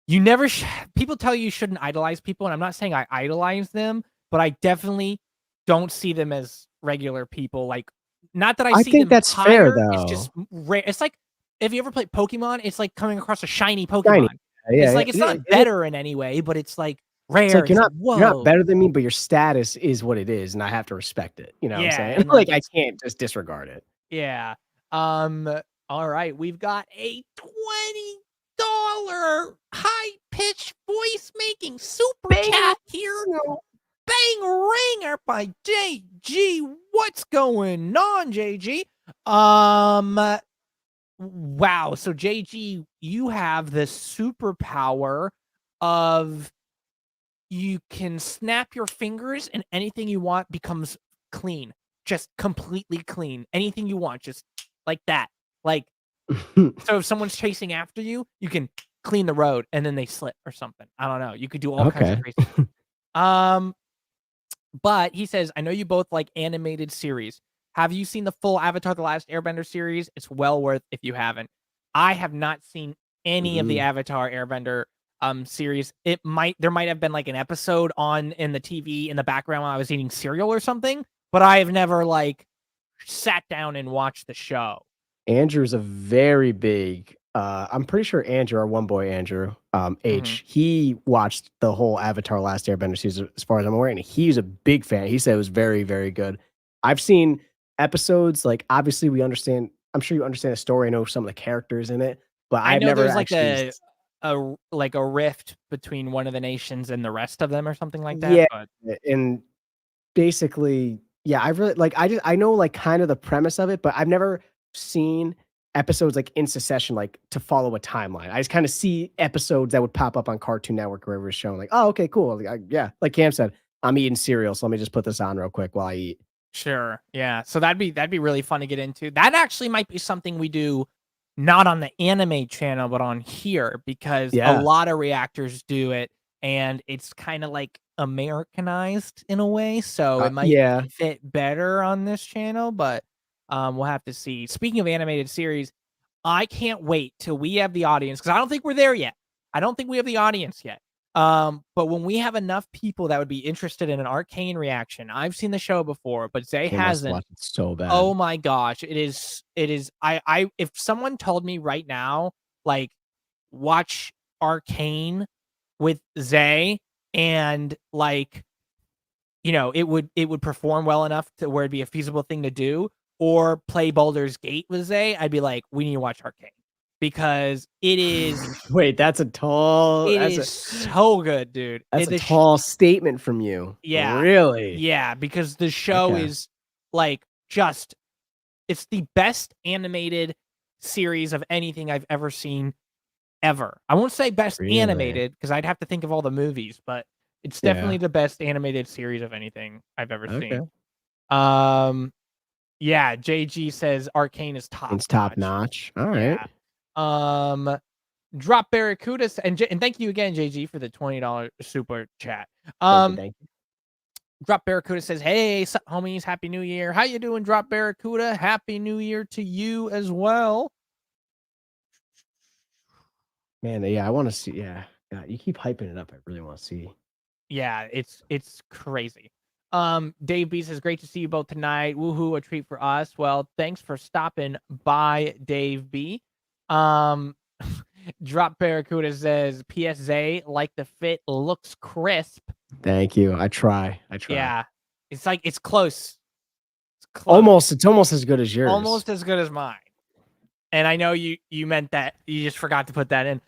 you never people tell you shouldn't idolize people, and I'm not saying I idolize them, but I definitely don't see them as regular people. Like, not that I I see think them that's fair, higher. It's just though. rare. It's like if you ever played Pokemon, it's like coming across a shiny Shiny. Pokemon. Yeah, It's yeah. like it's not better in any way, but it's like It's rare. like It's like you're not whoa, better than me, but your status is what it is, and I have to respect it. You know what I'm yeah, saying? and Like like I it's can't just disregard it. yeah. Um. All right, we've got a $20 high pitched voice making super Bing. chat here. Bang ringer by JG. What's going on, JG? Wow. So JG, you have the superpower of you can snap your fingers and anything you want becomes clean. Just completely clean. Anything you want, just like that. Like, so if someone's chasing after you, you can clean the road and then they slip or something. I don't know. You could do all kinds of Okay. crazy stuff. Um, But he says, I know you both like animated series. Have you seen the full Avatar: The Last Airbender series? It's well worth if you haven't. I have not seen any of the Mm. Avatar Airbender series. There might have been like an episode on in the TV in the background while I was eating cereal or something, but I have never like sat down and watched the show. Andrew's a very big I'm pretty sure Andrew, our one boy Andrew, Mhm. H, he watched the whole Avatar Last Airbender season as far as I'm aware, and he's a big fan. He said it was very, very good. I've seen episodes, like obviously we understand I'm sure you understand the story, I know some of the characters in it, but I I've know never there's like actually a rift between one of the nations and the rest of them or something like that, yeah, but and basically, yeah, I really like I know like kind of the premise of it, but I've never seen episodes like in succession, like to follow a timeline. I just kind of see episodes that would pop up on Cartoon Network or wherever it's shown. Like, oh, okay, cool. Like, yeah, like Cam said, I'm eating cereal, so let me just put this on real quick while I eat. sure. Yeah. So that'd be really fun to get into. That actually might be something we do not on the anime channel, but on here because a Yeah, lot of reactors do it and it's kind of like Americanized in a way. So it might yeah. fit better on this channel, but we'll have to see. Speaking of animated series, I can't wait till we have the audience because I don't think we're there yet. I don't think we have the audience yet. But when we have enough people that would be interested in an Arcane reaction, I've seen the show before, but Zay Cam wants to hasn't. watch it so bad. Oh my gosh, it is if someone told me right now, like, watch Arcane with Zay and like, it would perform well enough to where it'd be a feasible thing to do, or play Baldur's Gate with Zay, I'd be like, we need to watch Arcane because Wait, it is so good, dude. that's a tall statement from you. Yeah. Really? Yeah, because the show Okay. is like just it's the best animated series of anything I've ever seen ever. I won't say best Really? animated because I'd have to think of all the movies, but it's definitely Yeah. the best animated series of anything I've ever Okay. seen. Um, yeah, JG says Arcane is top It's top notch. notch. All right. Yeah. Um, Drop Barracuda and thank you again, JG, for the $20 super chat. Thank you. Um, Thank you. Drop Barracuda says, "Hey, sup, homies, happy New Year. How you doing, Drop Barracuda? Happy New Year to you as well." Man, yeah, I wanna see yeah. Yeah, you keep hyping it up, I really wanna see. Yeah, it's crazy. Dave B says, great to see you both tonight. Woohoo, a treat for us. Well, thanks for stopping by, Dave B. Drop Barracuda says, PSA, like the fit, looks crisp. Thank you. I try. Yeah. It's like, it's close. It's close. It's almost as good as yours. Almost as good as mine. And I know you meant that. You just forgot to put that in.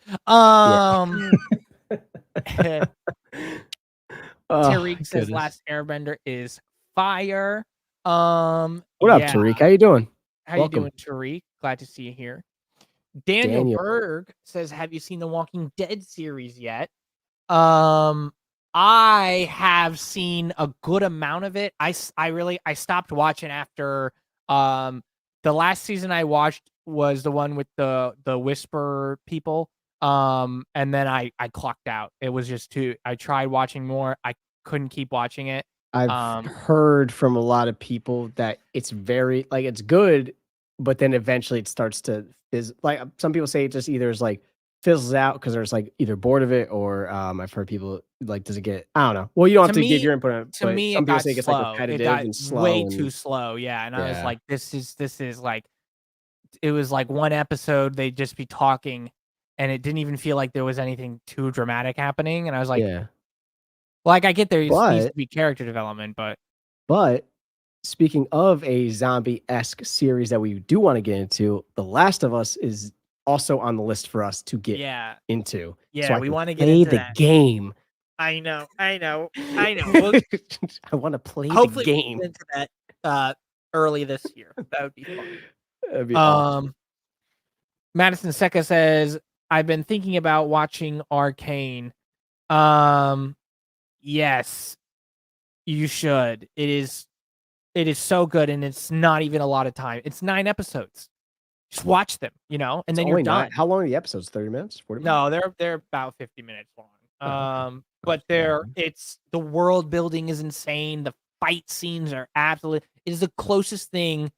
Tariq says Last Airbender is fire. What up, Tariq? How you doing? How you doing, Tariq? Glad to see you here. Daniel Berg says, have you seen the Walking Dead series yet? I have seen a good amount of it. I stopped watching after the last season I watched was the one with the Whisper people. And then I clocked out. It was just I tried watching more. I couldn't keep watching it. I've heard from a lot of people that it's very it's good, but then eventually it starts to like some people say it just either is like fizzles out because there's like either bored of it or I've heard people like does it get I don't know. Well, you don't have to give your input on it. To me, some it people got say it gets slow. like repetitive and slow. Way too slow. Yeah, and I was like, this is like it was like one episode they'd just be talking, and it didn't even feel like there was anything too dramatic happening. And I was like, like I get there needs to be character development, but speaking of a zombie-esque series that we do want to get into, The Last of Us is also on the list for us to get into. Yeah, so we want to get into the game. I know. We'll, I want to play hopefully the game. We'll get into that early this year. That would be fun. That'd be awesome. Madison Seca says, I've been thinking about watching Arcane. Yes, you should. It is so good, and it's not even a lot of time. It's 9 episodes. Just watch them, and then you're done. How long are the episodes? 30 minutes? 40 minutes? No, they're about 50 minutes long. But it's the world building is insane. The fight scenes are absolutely. It is the closest thing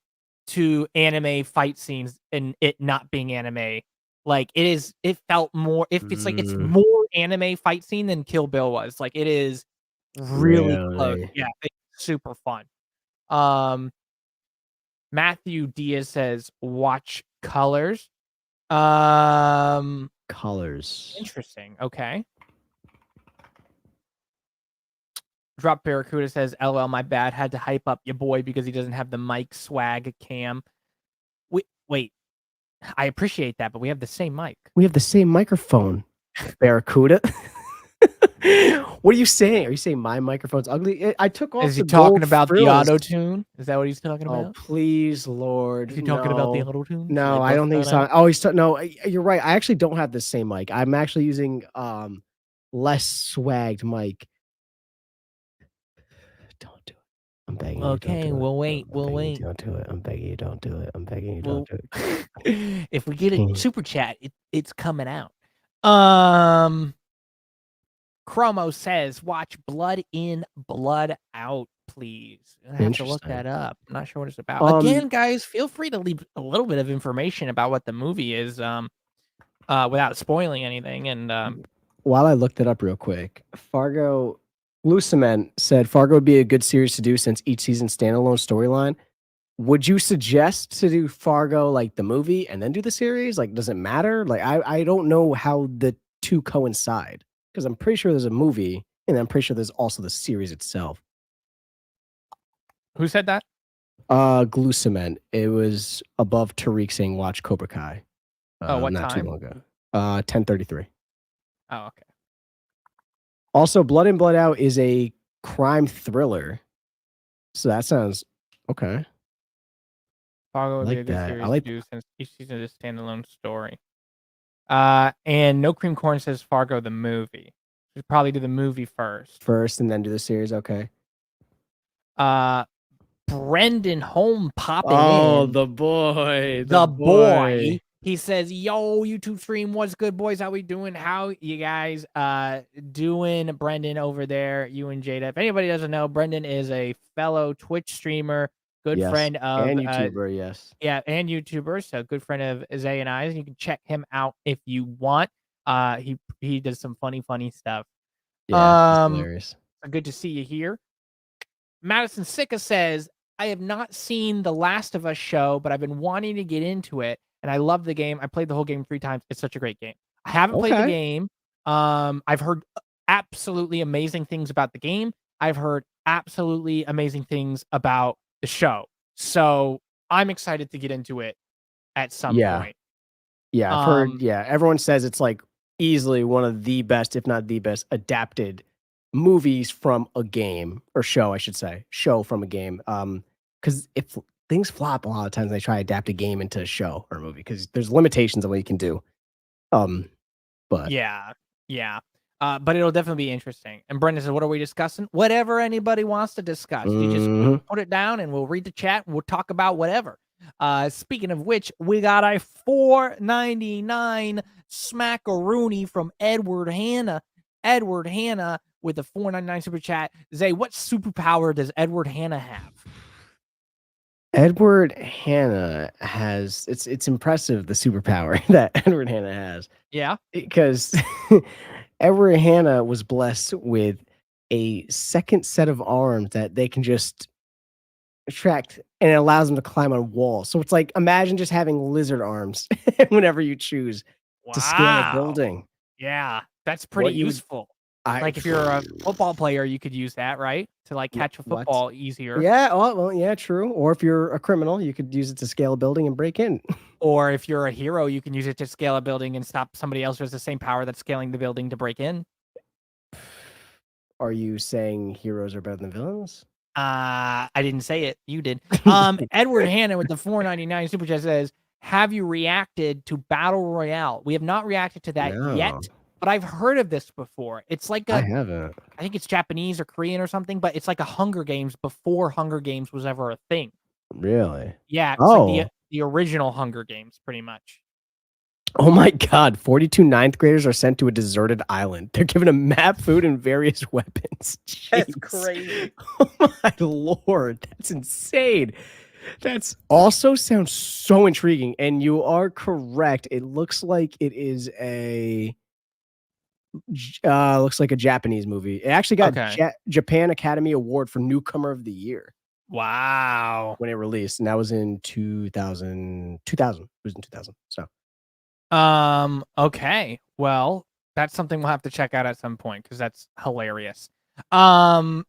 to anime fight scenes and it not being anime. Like it is. It felt more. It's like it's more anime fight scene than Kill Bill was. Like it is really close. Yeah, it's super fun. Matthew Diaz says, watch Colors. Colors. Interesting. Okay. Drop Barracuda says, LL, my bad. Had to hype up your boy because he doesn't have the mic swag cam. Wait. I appreciate that, but we have the same mic. We have the same microphone, Barracuda. What are you saying? Are you saying my microphone's ugly? I took off. Is he talking about the auto tune? Is that what he's talking about? Oh, please, Lord. Is he talking about the auto tune? No, I don't think so. Oh, no, you're right. I actually don't have the same mic. I'm actually using less swagged mic. Don't do it. I'm begging you. Okay, we'll wait. We'll wait. Don't do it. I'm begging you. Don't do it. I'm begging you. Don't do it. If we get a super chat, it's coming out. Chromo says, watch Blood In, Blood Out, please. I have to look that up. I'm not sure what it's about. Again, guys, feel free to leave a little bit of information about what the movie is without spoiling anything. And while I looked it up real quick, Fargo Lucement said Fargo would be a good series to do since each season's standalone storyline. Would you suggest to do Fargo like the movie and then do the series? Like, does it matter? Like, I don't know how the two coincide. Because I'm pretty sure there's a movie, and I'm pretty sure there's also the series itself. Who said that? Glucement. It was above Tariq saying watch Cobra Kai. What not time? Too long ago. 10:33. Oh, okay. Also, Blood In, Blood Out is a crime thriller. So that sounds okay. Fargo would be a good series to do since each season is a standalone story. And No Cream Corn says Fargo the movie. Should probably do the movie first and then do the series. Okay. Brendan Holm popping in. Oh, the boy. The boy. He says, yo, YouTube stream, what's good, boys? How we doing? How you guys doing? Brendan over there, you and Jada. If anybody doesn't know, Brendan is a fellow Twitch streamer, good friend of and YouTuber, yes. Yeah, and YouTuber, so good friend of Zay and I's. You can check him out if you want. He does some funny stuff. Yeah, hilarious. Good to see you here. Madison Sicka says, I have not seen the Last of Us show, but I've been wanting to get into it, and I love the game. I played the whole game 3 times. It's such a great game. I haven't played the Okay. game. I've heard absolutely amazing things about the game. I've heard absolutely amazing things about the show. So I'm excited to get into it at some Yeah. point. Yeah, I've heard Um, yeah, everyone says it's, like, easily one of the best, if not the best, adapted movies from a game or show, I should say. Show from a game, because if things flop a lot of times, they try to adapt a game into a show or a movie because there's limitations on what you can do. Um, but yeah, yeah. But it'll definitely be interesting. And Brendan says, "What are we discussing? Whatever anybody wants to discuss. You just mhm. put it down, and we'll read the chat. And we'll talk about whatever." Speaking of which, we got a 4.99 smackaroonie from Edward Hanna. Edward Hanna with the 4.99 super chat. Zay, what superpower does Edward Hanna have? Edward Hanna has it's impressive the superpower that Edward Hanna has. Yeah. Because Edward Hanna was blessed with a second set of arms that they can just retract, and it allows them to climb on walls. So it's like, imagine just having lizard arms whenever you choose to scale a Wow. building. Yeah, that's pretty What you would useful. I Like if you're a football player, you could use that, right? To like catch a what? football easier. Yeah, well, yeah, true. Or if you're a criminal, you could use it to scale a building and break in. Or if you're a hero, you can use it to scale a building and stop somebody else who has the same power that's scaling the building to break in. Are you saying heroes are better than villains? I didn't say it. You did. Edward Hanna with the 4.99 super chat says, "Have you reacted to Battle Royale? We have not reacted to that yet, No, but I've heard of this before. It's like I a haven't. I think it's Japanese or Korean or something, but it's like a Hunger Games before Hunger Games was ever a thing. Really? Yeah, it's like Oh. the original Hunger Games, pretty much. Oh my god, 42 ninth graders are sent to a deserted island. They're given a map, food, and various weapons. That's Jeez. crazy. Oh my lord, that's insane. That's also sounds so intriguing, and you are correct. It looks like it is looks like a Japanese movie. It actually got Okay. Japan Academy Award for Newcomer of the Year Wow. when it released, and that was in 2000. 2000. It was in 2000, so Okay. Well, that's something we'll have to check out at some point because that's hilarious. Um,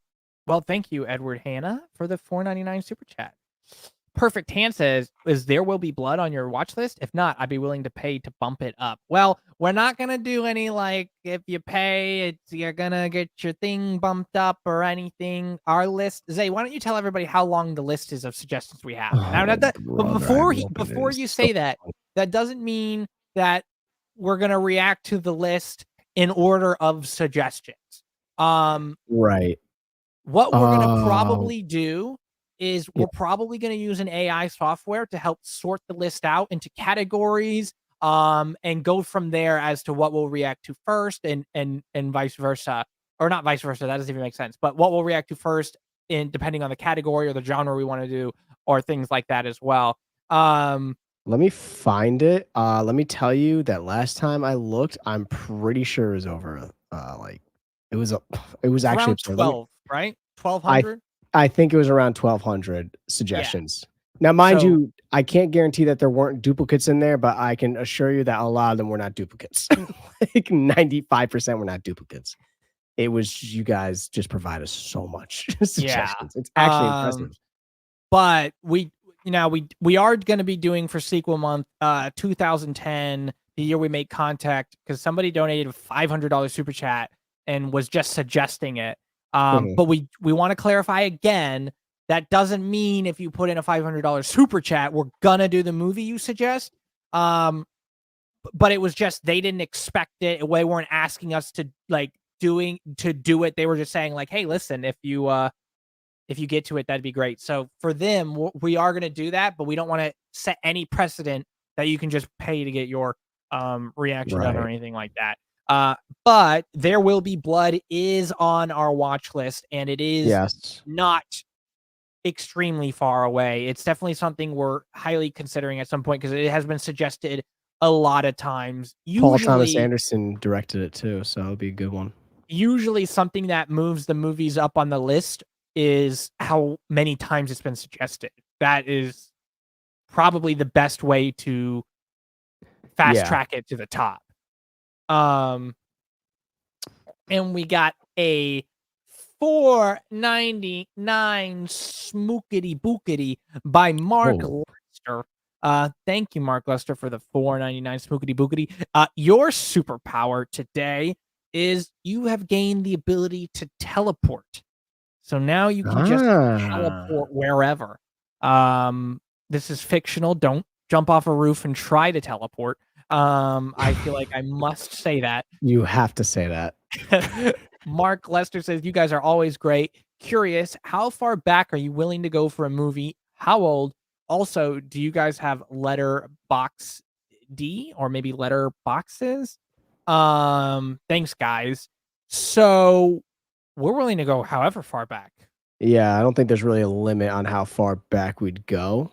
well, thank you, Edward Hanna, for the 4.99 super chat. Perfect Hand says, "Is There Will Be Blood on your watch list? If not, I'd be willing to pay to bump it up." Well, we're not gonna do any like if you pay, it's you're gonna get your thing bumped up or anything. Our list, Zay, why don't you tell everybody how long the list is of suggestions we have? Now, oh, not that, but brother, I hope it before is you so say that, that doesn't mean that we're gonna react to the list in order of suggestions. Um, right. what we're gonna Oh, probably do is yeah, we're probably gonna use an AI software to help sort the list out into categories, and go from there as to what we'll react to first and vice versa. Or not vice versa, that doesn't even make sense, but what we'll react to first in depending on the category or the genre we wanna do or things like that as well. Um, let me find it. Let me tell you that last time I looked, I'm pretty sure it was over, like, it was a it was it's actually around absurd. Let me 12, right? I 1,200? I think it was around 1,200 Yeah. suggestions. Now, mind So you, I can't guarantee that there weren't duplicates in there, but I can assure you that a lot of them were not duplicates. Like 95% were not duplicates. It was you guys just provide us so much yeah. suggestions. It's actually Um impressive. But we are gonna be doing for sequel month, 2010, the year we made contact, because somebody donated a $500 super chat and was just suggesting it. Mhm. But we wanna clarify again, that doesn't mean if you put in a $500 super chat, we're gonna do the movie you suggest. Um, but it was just they didn't expect it. They weren't asking us to, like, do it. They were just saying, like, "Hey, listen, if you get to it, that'd be great." So for them, we are going to do that, but we don't want to set any precedent that you can just pay to get your reaction done or Right. anything like that. Uh, but There Will Be Blood is on our watch list, and it is Yes. not extremely far away. It's definitely something we're highly considering at some point because it has been suggested a lot of times. Paul Thomas Anderson directed it too, so it'll be a good one. Usually something that moves the movies up on the list is how many times it's been suggested. That is probably the best way to fast track it to the top. And we got a $4.99 smookity bookity by Mark Lester. Thank you, Mark Lester, for the $4.99 smookity bookity. Your superpower today is you have gained the ability to teleport. So now you can just teleport wherever. This is fictional. Don't jump off a roof and try to teleport. I feel like I must say that. You have to say that. Mark Lester says, you guys are always great. Curious, how far back are you willing to go for a movie? How old? Also, do you guys have letterbox D or maybe letter boxes? Thanks, guys. So we're willing to go however far back. Yeah, I don't think there's really a limit on how far back we'd go.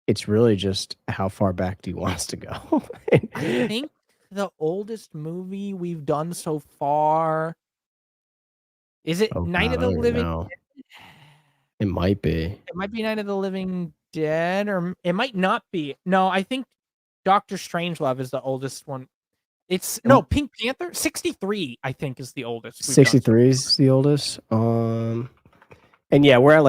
It's really just how far back do you want us to go? I think the oldest movie we've done so far is it Night of the Living Dead? It might be. It might be Night of the Living Dead, or it might not be. No, I think Doctor Strangelove is the oldest one. It's no Pink Panther. 63, I think, is the oldest. 63 is the oldest. And yeah, we're at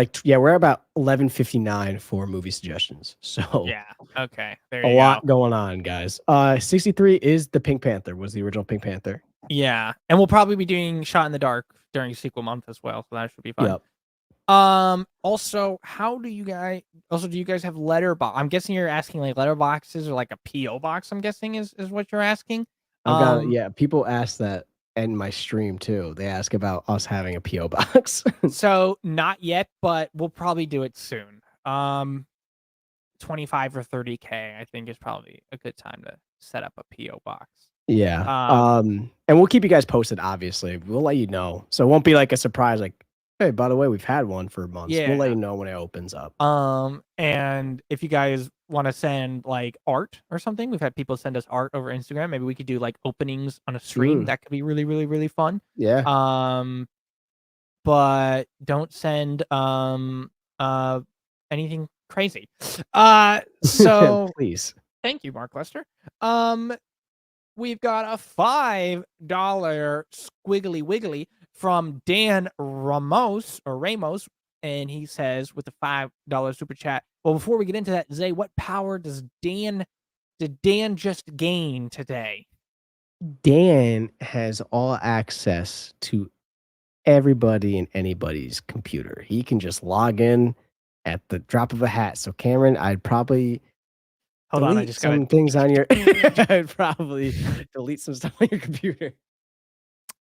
about 11:59 for movie suggestions. So yeah, okay, there you go. A lot going on, guys. 63 is the Pink Panther. Was the original Pink Panther? Yeah, and we'll probably be doing Shot in the Dark during sequel month as well, so that should be fun. Yep. Also, do you guys have letterbox? I'm guessing you're asking like letterboxes or like a PO box. I'm guessing is what you're asking. People ask that in my stream too. They ask about us having a PO box. So not yet, but we'll probably do it soon. 25 or 30K, I think, is probably a good time to set up a PO box. Yeah. And we'll keep you guys posted. Obviously, we'll let you know. So it won't be like a surprise. Like, hey, by the way, we've had one for months. Yeah. We'll let you know when it opens up. And if you guys want to send like art or something, we've had people send us art over Instagram. Maybe we could do like openings on a stream. That could be really, really, really fun. Yeah. But don't send anything crazy. So please. Thank you, Mark Lester. We've got a $5 squiggly wiggly from Dan Ramos, and he says with the $5 super chat. Well, before we get into that, Zay, what power did Dan just gain today? Dan has all access to everybody and anybody's computer. He can just log in at the drop of a hat. So Cameron, I'd probably delete some things on your I'd probably delete some stuff on your computer.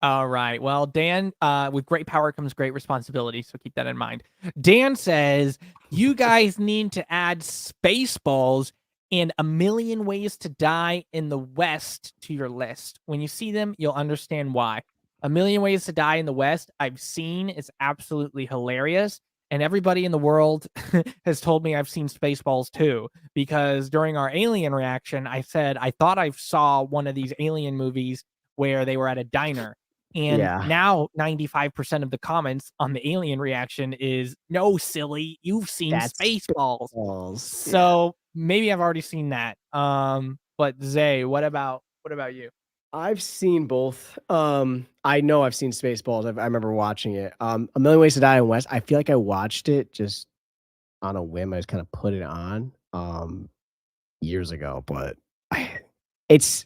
All right. Well, Dan, with great power comes great responsibility, so keep that in mind. Dan says, you guys need to add Spaceballs and A Million Ways to Die in the West to your list. When you see them, you'll understand why. A Million Ways to Die in the West, I've seen. It's absolutely hilarious. And everybody in the world has told me I've seen Spaceballs too, because during our Alien reaction, I said I thought I saw one of these Alien movies where they were at a diner. And now 95% of the comments on the Alien reaction is, no, silly, you've seen Spaceballs. So maybe I've already seen that. But Zay, what about you? I've seen both. I know I've seen Spaceballs. I remember watching it. A Million Ways to Die in West. I feel like I watched it just on a whim. I just kind of put it on years ago, but it's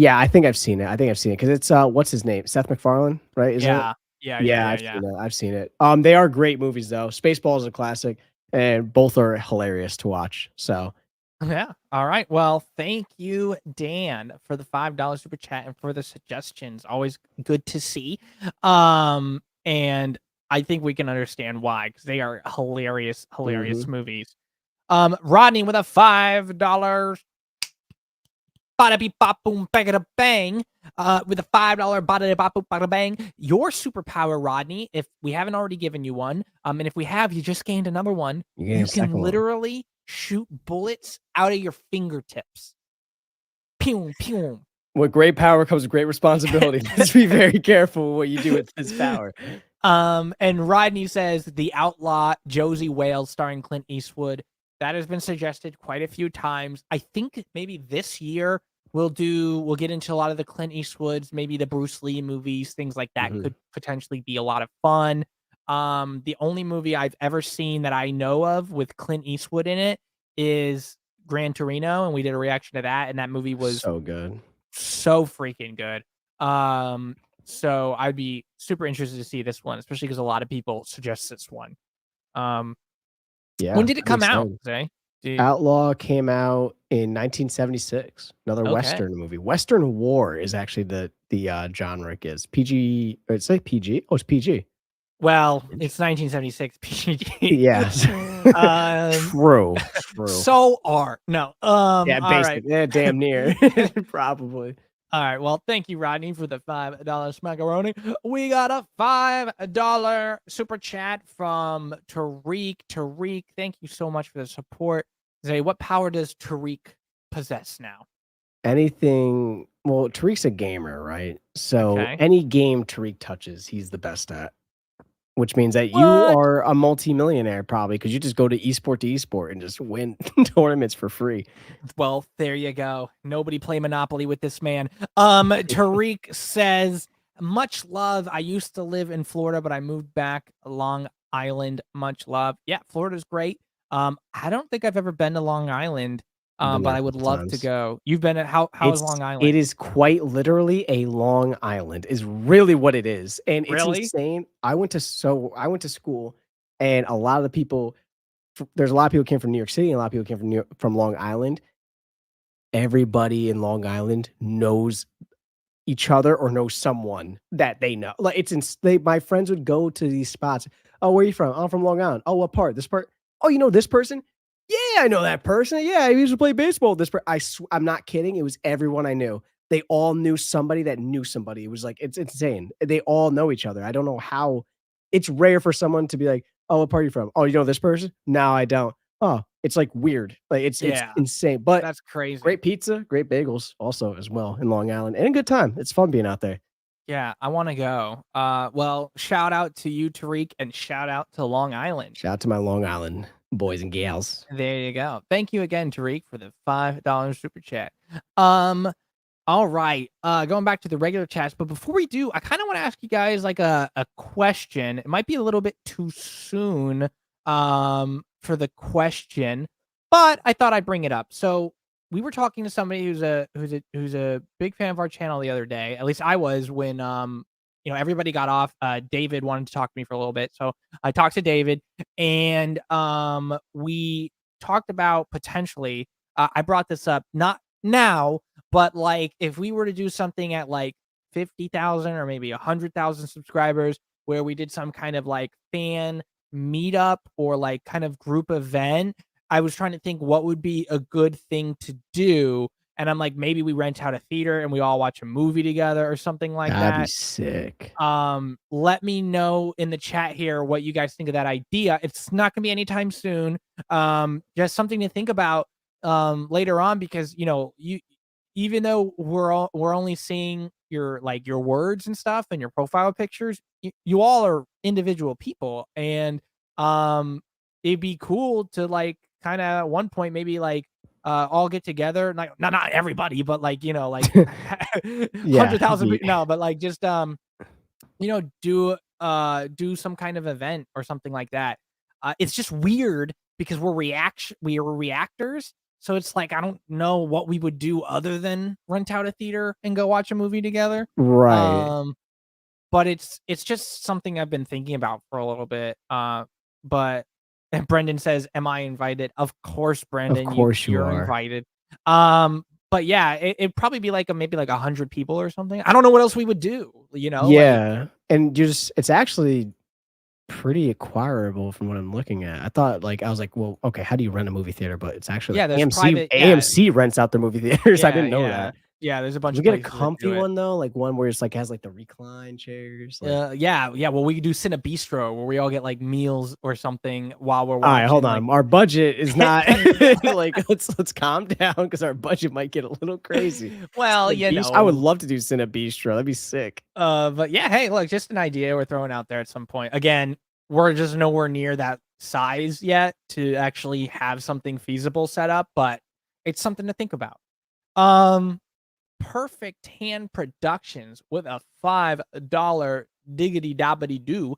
I think I've seen it. Because it's what's his name? Seth MacFarlane, right? Isn't it? Yeah. I've seen it. They are great movies though. Spaceballs is a classic, and both are hilarious to watch. So yeah. All right. Well, thank you, Dan, for the $5 super chat and for the suggestions. Always good to see. And I think we can understand why, because they are hilarious movies. Rodney with a $5 bada beep bop boom bada bang. With a $5 bada bop boom bada bang. Your superpower, Rodney, if we haven't already given you one, and if we have, you just gained another one. You can literally shoot bullets out of your fingertips. Pew, pew. With great power comes great responsibility. Let's be very careful what you do with this power. And Rodney says The Outlaw, Josie Wales starring Clint Eastwood. That has been suggested quite a few times. I think maybe this year we'll get into a lot of the Clint Eastwoods, maybe the Bruce Lee movies, things like that Mhm. could potentially be a lot of fun. The only movie I've ever seen that I know of with Clint Eastwood in it is Gran Torino, and we did a reaction to that, and that movie was So good. so freaking good. So I'd be super interested to see this one, especially because a lot of people suggest this one. Um, when Yeah, did it I'm come out, excited. Zay? Outlaw came out in 1976. Another Okay. Western movie. Western war is actually the genre it is. PG, or it's like PG? Oh, it's PG. Well, Int it's 1976 PG. Yes. um, True, true. so are no. Yeah, All right. basic. Yeah, damn near. Probably. All right. Well, thank you, Rodney, for the $5 macaroni. We got a $5 super chat from Tariq. Tariq, thank you so much for the support. Zay, what power does Tariq possess now? Anything well, Tariq's a gamer, right? So Okay. any game Tariq touches, he's the best at. Which means that you What? are a multimillionaire probably because you just go to esport and just win tournaments for free. Well, there you go. Nobody play Monopoly with this man. Tariq says, much love. I used to live in Florida, but I moved back Long Island. Much love. Yeah, Florida's great. I don't think I've ever been to Long Island, I've been there but a I would couple love to times. go. You've been at how is Long It Island? is quite literally a Long Island is really what it is, and it's Really? insane. I went to school, and a lot of the people there's a lot of people came from New York City, and a lot of people came from from Long Island. Everybody in Long Island knows each other or know someone that they know. Like, it's ins they my friends would go to these spots. "Oh, where are you from?" "I'm from Long Island." "Oh, what part?" "This part." "Oh, you know this person?" "Yeah, I know that person. Yeah, I used to play baseball with this per" I'm not kidding, it was everyone I knew. They all knew somebody that knew somebody. It was like it's insane. They all know each other. I don't know how it's rare for someone to be like, "Oh, what part are you from?" "Oh, you know this person?" "No, I don't." "Oh," it's, like, weird. Like, it's Yeah, insane, but that's crazy. great pizza, great bagels also as well in Long Island, and a good time. It's fun being out there. Yeah, I want to go. Well, shout out to you, Tariq, and shout out to Long Island. Shout out to my Long Island boys and gals. There you go. Thank you again, Tariq, for the $5 super chat. Um, all right. Going back to the regular chats, but before we do, I kind of want to ask you guys like a question. It might be a little bit too soon for the question, but I thought I'd bring it up. So we were talking to somebody who's a big fan of our channel the other day. At least I was when everybody got off. David wanted to talk to me for a little bit. So I talked to David and we talked about potentially I brought this up not now, but like if we were to do something at like 50,000 or maybe 100,000 subscribers where we did some kind of like fan meetup or like kind of group event, I was trying to think what would be a good thing to do. And I'm like, maybe we rent out a theater and we all watch a movie together or something like That'd be that. sick. Let me know in the chat here what you guys think of that idea. It's not gonna be anytime soon. Just something to think about later on because you even though we're only seeing your words and stuff and your profile pictures, you all are individual people and it'd be cool to like kind of at one point maybe like all get together, like not everybody, but like like Yeah, 100,000 the no, but like just do some kind of event or something like that. It's just weird because we are reactors, so it's like I don't know what we would do other than rent out a theater and go watch a movie together. right. Um, but it's just something I've been thinking about for a little bit. But and Brendan says, "Am I invited?" Of course, Of Brendan, course you you're are. invited. But yeah, it'd probably be like maybe like 100 people or something. I don't know what else we would do. Like Yeah, and you just it's actually pretty acquirable from what I'm looking at. I thought, like I was like, "Well, okay, how do you rent a movie theater?" But it's actually like yeah, there's AMC private. Yeah, AMC rents out their movie theaters. I yeah, didn't know yeah. that. Yeah, there's a bunch We of get a places that comfy do it. one though, like one where it's like has like the recline chairs. Like, Yeah. Well, we could do Cine Bistro where we all get like meals or something while we're all right, hold watching. Like, on. Our budget is not like let's calm down because our budget might get a little crazy. well, I would love to do Cine Bistro. That'd be sick. But yeah, hey, look, just an idea we're throwing out there at some point. Again, we're just nowhere near that size yet to actually have something feasible set up, but it's something to think about. Perfect Hand Productions with a $5 diggity dabbity doo.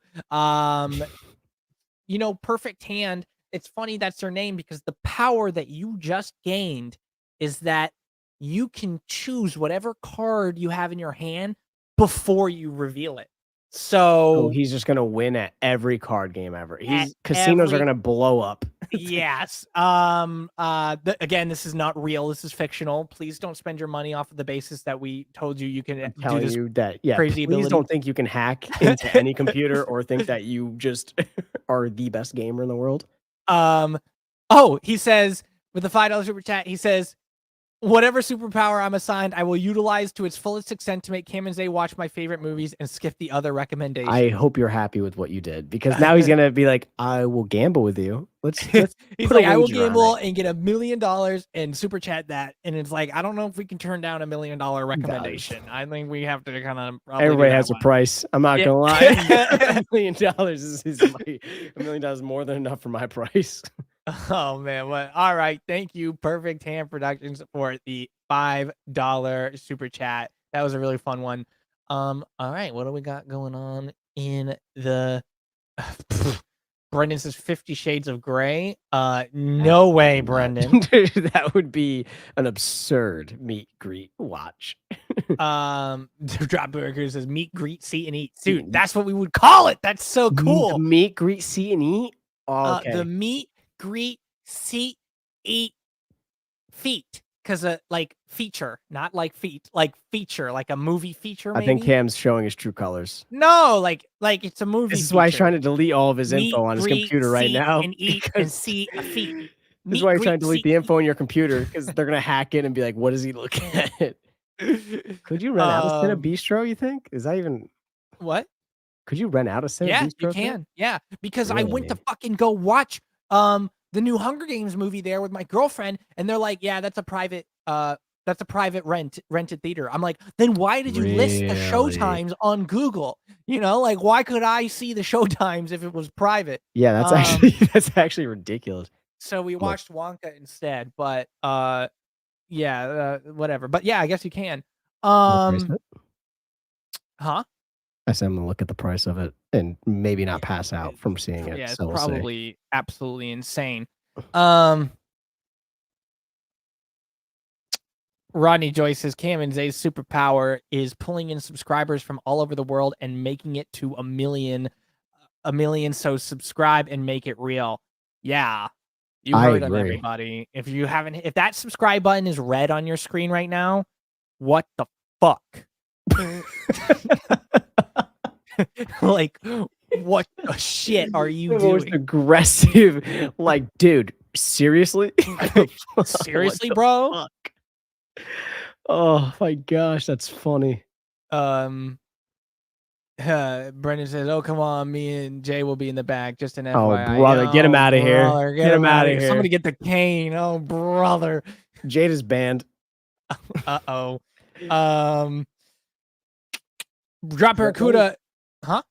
Perfect Hand, it's funny that's their name because the power that you just gained is that you can choose whatever card you have in your hand before you reveal it. So So he's just gonna win at every card game ever. at Casinos are every gonna blow up. yes. Again, this is not real. This is fictional. Please don't spend your money off of the basis that we told you you can I'm do telling this you that, yeah, crazy please ability. don't think you can hack into any computer or think that you just are the best gamer in the world. He says with the $5 super chat, he says, whatever superpower I'm assigned, I will utilize to its fullest extent to make Cam&Zay watch my favorite movies and skip the other recommendations. I hope you're happy with what you did because now he's gonna be like, I will gamble with you. Let's he's like, I will gamble and get $1 million and super chat that. And it's like, I don't know if we can turn down $1 million recommendation. I think we have to kind of everybody has a price. I'm not gonna lie. $1 million is $1 million more than enough for my price. Oh man, what? All right, thank you, Perfect Hand Productions, for the $5 super chat. That was a really fun one. All right, what do we got going on in the? Brendan says 50 Shades of Grey. No way, Brendan. That would be an absurd meet greet watch. Drop Burger says meet greet, see and eat. Dude, that's what we would call it. That's so cool. Meet greet, see and eat. Oh, okay. The meet greet, see, eat, feet, because like feature, not like feet, like feature, like a movie feature. Maybe? I think Cam's showing his true colors. No, like it's a movie. This is why he's trying to delete all of his info on his computer right now. And eat and see a feet. This is why he's trying to delete the info on your computer because they're gonna hack it and be like, "What does he look at?" Could you rent out a Cine Bistro? You think is that even what? Could you rent out a Cine Bistro? Yeah, you can. Yeah, because I went to fucking go watch the new Hunger Games movie there with my girlfriend, and they're like, "Yeah, that's a private rented theater." I'm like, then why did you list the show times on Google? Like why could I see the show times if it was private? Yeah, that's actually ridiculous. So we watched Wonka instead, but whatever. But yeah, I guess you can. Huh? I said I'm gonna look at the price of it and maybe not pass out from seeing it. Yeah, it's so probably absolutely insane. Rodney Joyce says Cam&Zay's superpower is pulling in subscribers from all over the world and making it to a million. So subscribe and make it real. Yeah, you heard him, everybody. If that subscribe button is red on your screen right now, what the fuck? Like, what the shit are you doing? Most aggressive, like, dude, seriously? Seriously, bro? Fuck? Oh my gosh, that's funny. Brendan says, "Oh, come on, me and Jay will be in the back." Just an FYI. Oh, brother, get him out of here. Get him out of here. Somebody get the cane. Oh, brother. Jade is banned. Uh-oh. Drop Barracuda. Huh?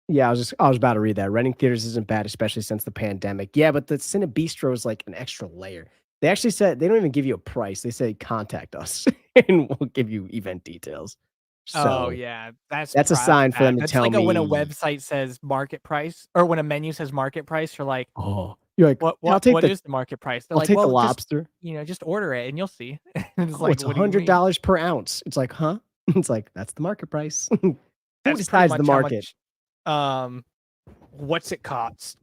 Yeah, I was about to read that. Renting theaters isn't bad, especially since the pandemic. Yeah, but the Cine Bistro is like an extra layer. They actually said they don't even give you a price. They say contact us and we'll give you event details. So yeah, that's a sign for them to tell me. When a website says market price or when a menu says market price, you're like, you're like, what is the market price? They're I'll like, take the lobster. Just order it and you'll see. It's like $100 per ounce. It's like, huh? It's like that's the market price. Who decides the market? What's it cost?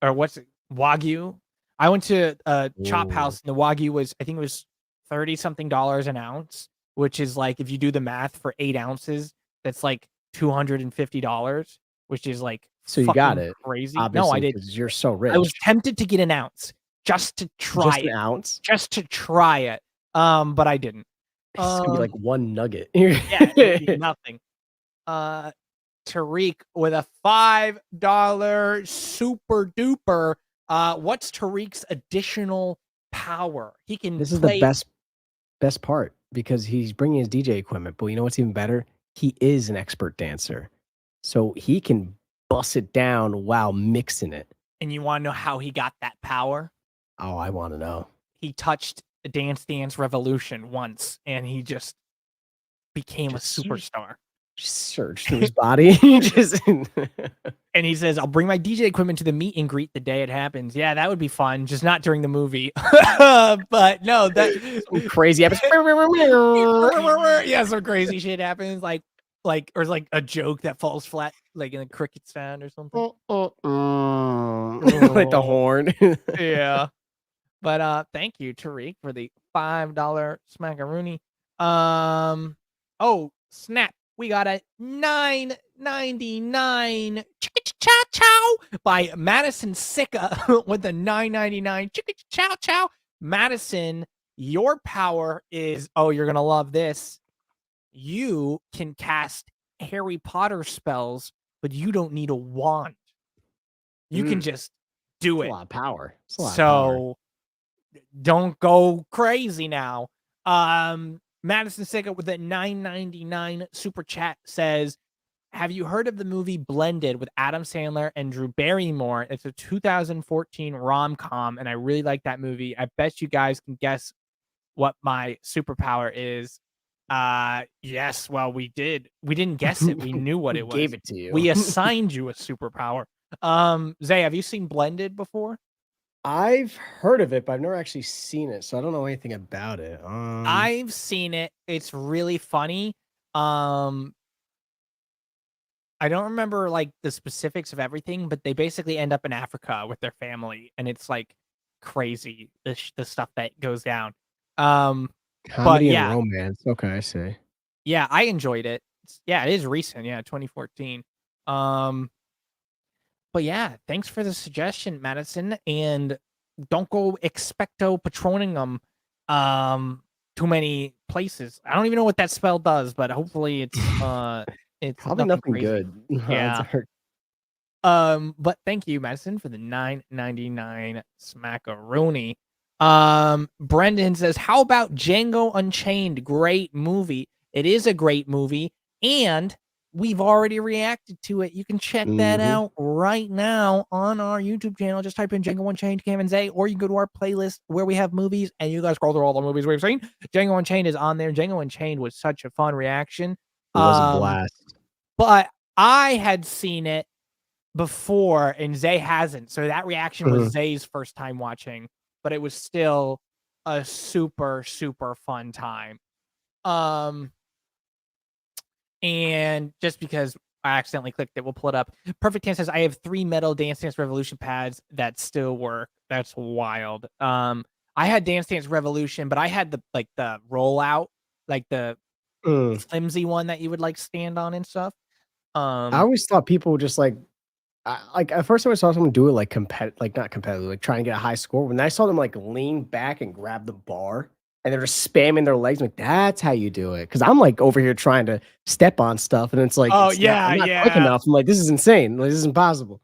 Or what's it? Wagyu? I went to a chop house and the Wagyu was, I think it was $30-something an ounce, which is like, if you do the math for 8 ounces, that's like $250, which is like, so you got it crazy. Obviously, no, I did. You're so rich. I was tempted to get an ounce just to try it. An ounce? Just to try it. But I didn't. It's gonna be like one nugget. Yeah, it'd be nothing. Tariq with a $5 super duper. What's Tariq's additional power? He can This is the play. best part because he's bringing his DJ equipment, but you know what's even better? He is an expert dancer. So he can bust it down while mixing it. And you want to know how he got that power? Oh, I want to know. He touched a Dance Dance Revolution once, and he just became a superstar. Just surged through his body. And he says, "I'll bring my DJ equipment to the meet and greet the day it happens." Yeah, that would be fun, just not during the movie. But no, that some crazy episode. Yeah, some crazy shit happens, like or like a joke that falls flat, like in a cricket sound or something. Like the horn. Yeah. But thank you, Tariq, for the $5 smackaroonie. Oh, snap. We got a $9.99 chow chow by Madison Sicka with the $9.99 chow chow. Madison, your power is, oh, you're gonna love this. You can cast Harry Potter spells, but you don't need a wand. You can just do it. A lot of power. It's a lot of power. Don't go crazy now. Madison Sicka with a $9.99 super chat says, have you heard of the movie Blended with Adam Sandler and Drew Barrymore? It's a 2014 rom-com, and I really like that movie. I bet you guys can guess what my superpower is. Yes, well, we did. We didn't guess it. We knew what it was. Gave it to you. We assigned you a superpower. Zay, have you seen Blended before? I've heard of it, but I've never actually seen it, so I don't know anything about it. I've seen it. It's really funny. I don't remember like the specifics of everything, but they basically end up in Africa with their family, and it's like crazy the stuff that goes down. Comedy and romance. Okay, I see. Yeah, I enjoyed it. Yeah, it is recent. Yeah, 2014. But yeah, thanks for the suggestion, Madison. And don't go expecto patroning them too many places. I don't even know what that spell does, but hopefully it's probably nothing crazy. good. Yeah. But thank you, Madison, for the $9.99 smackaroonie. Brendan says, how about Django Unchained? Great movie. It is a great movie, and we've already reacted to it. You can check that out right now on our YouTube channel. Just type in Django Unchained, Cam&Zay, or you can go to our playlist where we have movies, and you guys scroll through all the movies we've seen. Django Unchained is on there. Django Unchained was such a fun reaction. It was a blast. But I had seen it before, and Zay hasn't. So that reaction was Zay's first time watching, but it was still a super, super fun time. And just because I accidentally clicked it, we'll pull it up. Perfect 10 says, I have 3 metal Dance Dance Revolution pads that still work. That's wild. I had Dance Dance Revolution, but I had the rollout, like the flimsy one that you would like stand on and stuff. I always thought people just like at first time I saw someone do it like not competitive, like trying to get a high score. When I saw them like lean back and grab the bar and they're just spamming their legs, I'm like, that's how you do it. Because I'm like over here trying to step on stuff, and it's like, oh it's yeah, not quick enough. I'm like, this is insane. Like, this is impossible.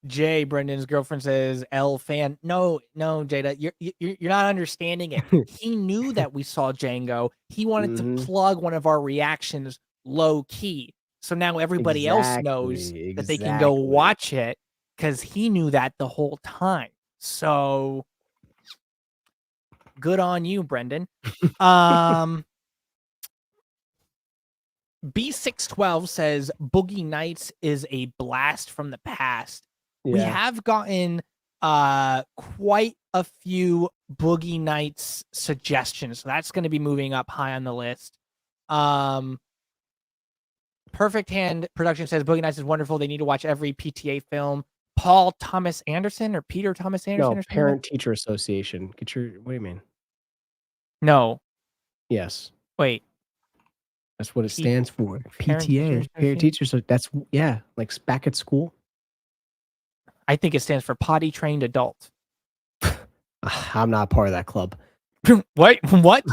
Jay, Brendan's girlfriend, says, L fan. No, Jada, you're not understanding it. He knew that we saw Django. He wanted to plug one of our reactions low key. So now everybody else knows that they can go watch it because he knew that the whole time. So good on you, Brendan. B612 says Boogie Nights is a blast from the past. Yeah. We have gotten quite a few Boogie Nights suggestions. So that's going to be moving up high on the list. Perfect Hand Production says Boogie Nights is wonderful. They need to watch every PTA film. Paul Thomas Anderson or Peter Thomas Anderson? No, Parent Teacher Association. What do you mean? No. Yes. Wait. That's what it stands for. PTA. Parent Teacher. So that's, yeah, like back at school. I think it stands for Potty Trained Adult. I'm not part of that club. What? What?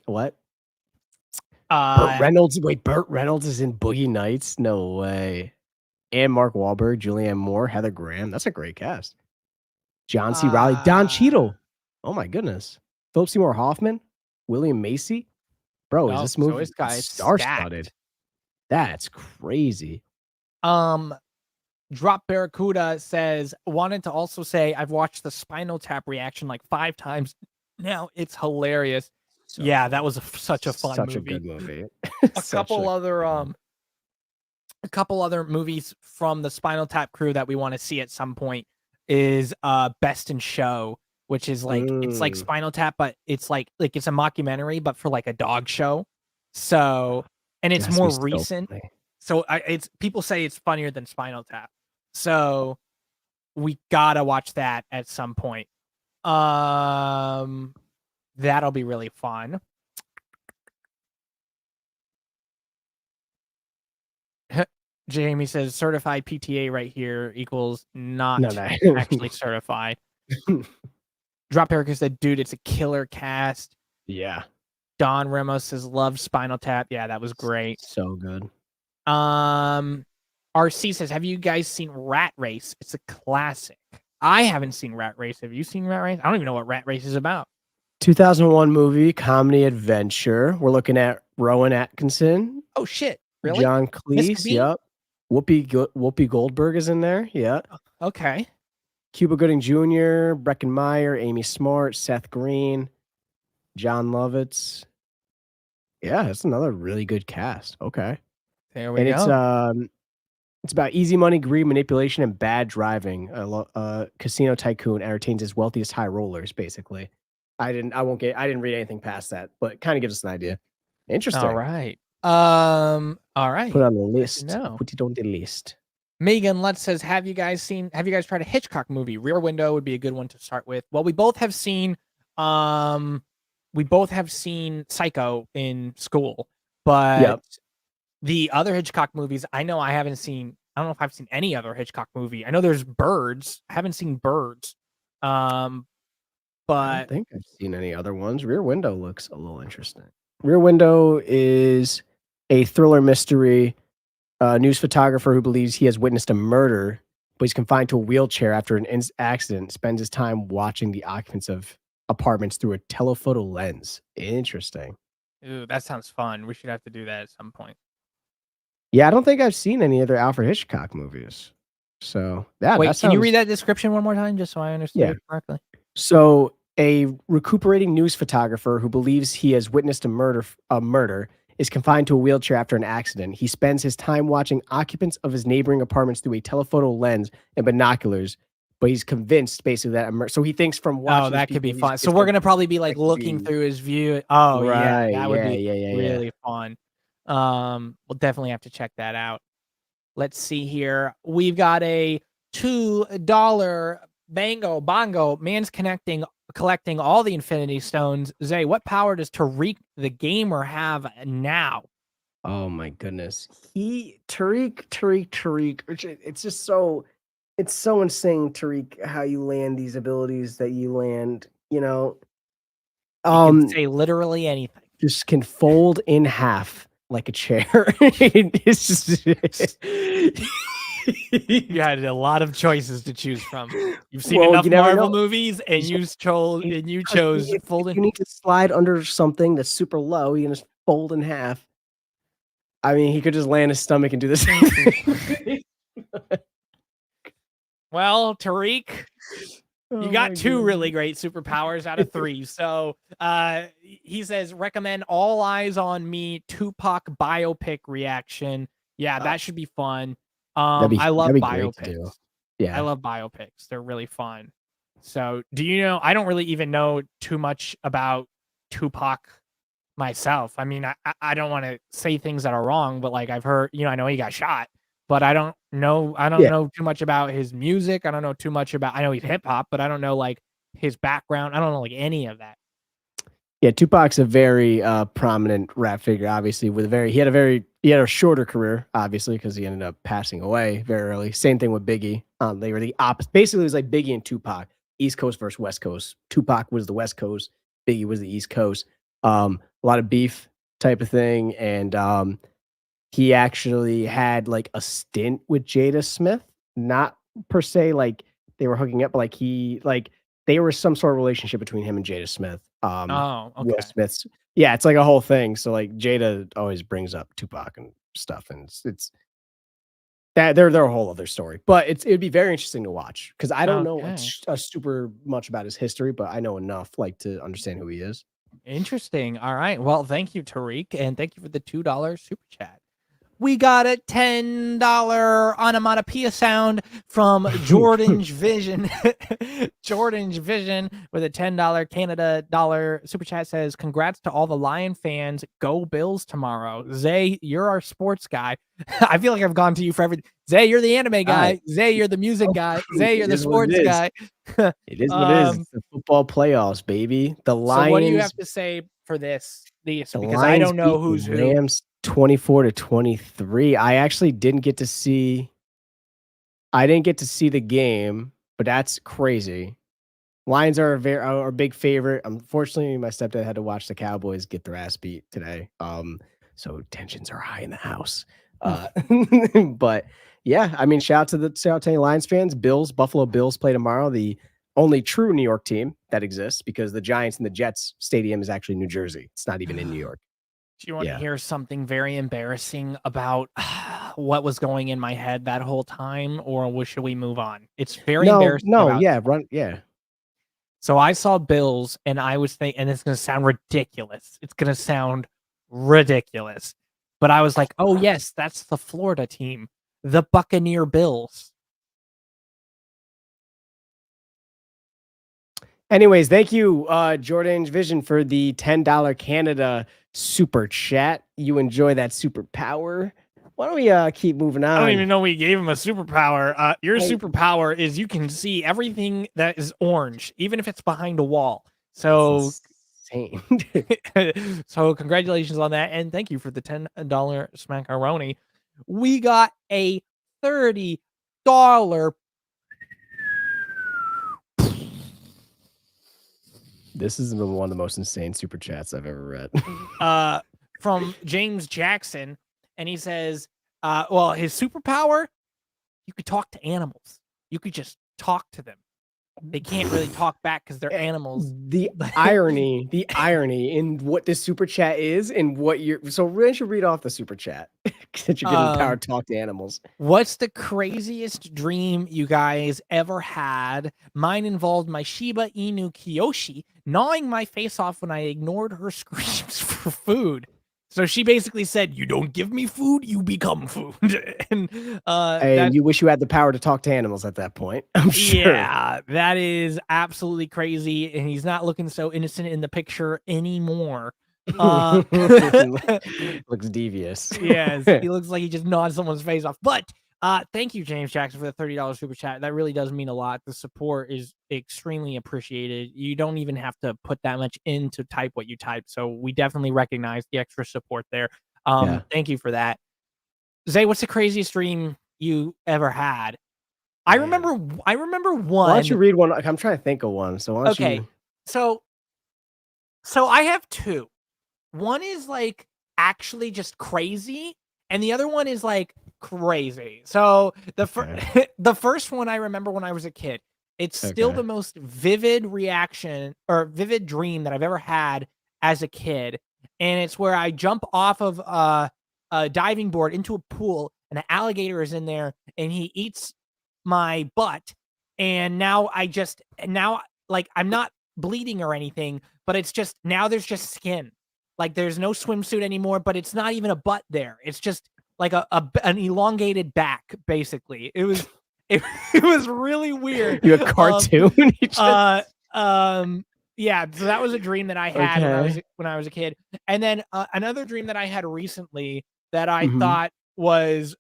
What? Burt Uh, Reynolds. Wait, Burt Reynolds is in Boogie Nights? No way. And Mark Wahlberg, Julianne Moore, Heather Graham. That's a great cast. John C. Reilly, Don Cheadle. Oh my goodness. Philip Seymour Hoffman, William Macy. Bro, is oh, this so movie this guy's star-studded? stacked. That's crazy. Drop Barracuda says, wanted to also say I've watched the Spinal Tap reaction like 5 times now. It's hilarious. So yeah, good. that was such a fun Such movie. a good movie. A couple other movies from the Spinal Tap crew that we want to see at some point is Best in Show, which is like it's like Spinal Tap, but it's like it's a mockumentary, but for like a dog show. So and it's more recent. So it's people say it's funnier than Spinal Tap. So we gotta watch that at some point. That'll be really fun. Jamie says certified PTA right here equals not actually certified. Drop Erica said, dude, it's a killer cast. Yeah. Don Ramos says love Spinal Tap. Yeah, that was great. So good. RC says, have you guys seen Rat Race? It's a classic. I haven't seen Rat Race. Have you seen Rat Race? I don't even know what Rat Race is about. 2001 movie, comedy adventure. We're looking at Rowan Atkinson. Oh shit! Really? John Cleese. Yep. Whoopi Goldberg is in there. Yeah. Okay. Cuba Gooding Jr., Breckin Meyer, Amy Smart, Seth Green, John Lovitz. Yeah, that's another really good cast. Okay. There we go. It's about easy money, greed, manipulation, and bad driving. A casino tycoon entertains his wealthiest high rollers, basically. I didn't read anything past that, but it kind of gives us an idea. Interesting. All right. All right. Put it on the list. No. Put it on the list. Megan Lutz says, have you guys tried a Hitchcock movie? Rear Window would be a good one to start with. Well, we both have seen Psycho in school, but the other Hitchcock movies, I know I haven't seen. I don't know if I've seen any other Hitchcock movie. I know there's Birds. I haven't seen Birds. But I don't think I've seen any other ones. Rear Window looks a little interesting. Rear Window is a thriller mystery. News photographer who believes he has witnessed a murder, but he's confined to a wheelchair after an accident, spends his time watching the occupants of apartments through a telephoto lens. Interesting. Ooh, that sounds fun. We should have to do that at some point. Yeah, I don't think I've seen any other Alfred Hitchcock movies. So, yeah. Wait, can you read that description one more time just so I understand it correctly? So, a recuperating news photographer who believes he has witnessed a murder is confined to a wheelchair after an accident. He spends his time watching occupants of his neighboring apartments through a telephoto lens and binoculars, but he's convinced basically that so he thinks from watching. Oh, that could be fun. So we're gonna probably be like looking through his view. Oh, right. Yeah, that would be really fun. We'll definitely have to check that out. Let's see here. We've got a $2 bongo. Man's collecting all the Infinity Stones. Zay, what power does Tariq the gamer have now? Oh my goodness. Tariq. It's just so insane, Tariq, how you land these abilities that you land, you know. You can say literally anything. Just can fold in half like a chair. It's just you had a lot of choices to choose from. You've seen enough Marvel movies, and you chose folding. You need to slide under something that's super low. You can just fold in half. I mean, he could just lay on his stomach and do the same thing. Well, Tariq, you got 2 really great superpowers out of 3. So he says, recommend All Eyes on Me Tupac biopic reaction. Yeah, that should be fun. I love biopics. Yeah, I love biopics. They're really fun. So do you know, I don't really even know too much about Tupac myself. I mean, I don't want to say things that are wrong, but like I've heard, I know he got shot, but I don't know too much about his music. I don't know too much about, I know he's hip hop, but I don't know like his background. I don't know like any of that. Yeah, Tupac's a very prominent rap figure, obviously, he had a shorter career, obviously, because he ended up passing away very early. Same thing with Biggie. They were the opposite. Basically, it was like Biggie and Tupac, East Coast versus West Coast. Tupac was the West Coast, Biggie was the East Coast. A lot of beef type of thing, and he actually had like a stint with Jada Smith, not per se like they were hooking up, but like they were some sort of relationship between him and Jada Smith. Oh, Will okay. Smith's, yeah, it's like a whole thing. So like Jada always brings up Tupac and stuff, and it's that they're a whole other story. But it'd be very interesting to watch because I don't know Okay. super much about his history, but I know enough like to understand who he is. Interesting. All right. Well, thank you, Tariq, and thank you for the $2 super chat. We got a $10 onomatopoeia sound from Jordan's Vision. Jordan's Vision with a $10 Canada dollar super chat says, "Congrats to all the Lion fans. Go Bills tomorrow." Zay, you're our sports guy. I feel like I've gone to you for everything. Zay, you're the anime guy. Right. Zay, you're the music guy. Zay, you're It the is what sports it is. guy. It is what it is. It's the football playoffs, baby. The So what do you Lions, have to say for this? These the because I Lions don't know beat who's the who. Rams 24-23. I actually didn't get to see. I didn't get to see the game, but that's crazy. Lions are a big favorite. Unfortunately, my stepdad had to watch the Cowboys get their ass beat today. So tensions are high in the house. But yeah, I mean, shout out to any Lions fans. Buffalo Bills play tomorrow. The only true New York team that exists because the Giants and the Jets stadium is actually New Jersey. It's not even in New York. Do you want to Yeah. hear something very embarrassing about what was going in my head that whole time, or should we move on? It's very embarrassing about. Yeah. So I saw Bills, and I was thinking, and it's going to sound ridiculous. It's going to sound ridiculous, but I was like, oh yes, that's the Florida team, the Buccaneer Bills. Anyways, thank you, Jordan's Vision, for the $10 Canada super chat. You enjoy that superpower. Why don't we keep moving on? I don't even know we gave him a superpower. Your superpower is you can see everything that is orange, even if it's behind a wall. So, insane. so congratulations on that, and thank you for the $10 smackaroni. We got a $30. This has been one of the most insane super chats I've ever read. From James Jackson, and he says, well, his superpower, you could talk to animals. You could just talk to them. They can't really talk back because they're animals. The irony in what this super chat is and what you're. So we should read off the super chat that you're getting the power to talk to animals. What's the craziest dream you guys ever had? Mine involved my Shiba Inu Kiyoshi gnawing my face off when I ignored her screams for food. So she basically said, "You don't give me food, you become food." And you wish you had the power to talk to animals at that point. I'm sure. Yeah, that is absolutely crazy. And he's not looking so innocent in the picture anymore. Looks devious. Yes, he looks like he just gnawed someone's face off. But thank you, James Jackson, for the $30 super chat. That really does mean a lot. The support is extremely appreciated. You don't even have to put that much in to type what you type. So we definitely recognize the extra support there. Thank you for that. Zay, what's the craziest dream you ever had? I remember one. Why don't you read one? I'm trying to think of one. So why don't you? So I have two. One is like actually just crazy, and the other one is like crazy. So the first one I remember when I was a kid. It's still the most vivid reaction or vivid dream that I've ever had as a kid, and it's where I jump off of a diving board into a pool, and an alligator is in there, and he eats my butt, and now like I'm not bleeding or anything, but it's just now there's just skin. Like there's no swimsuit anymore, but it's not even a butt there. It's just like an elongated back, basically. It was really weird. You a cartoon? Yeah, so that was a dream that I had when I was a kid. And then another dream that I had recently that I thought was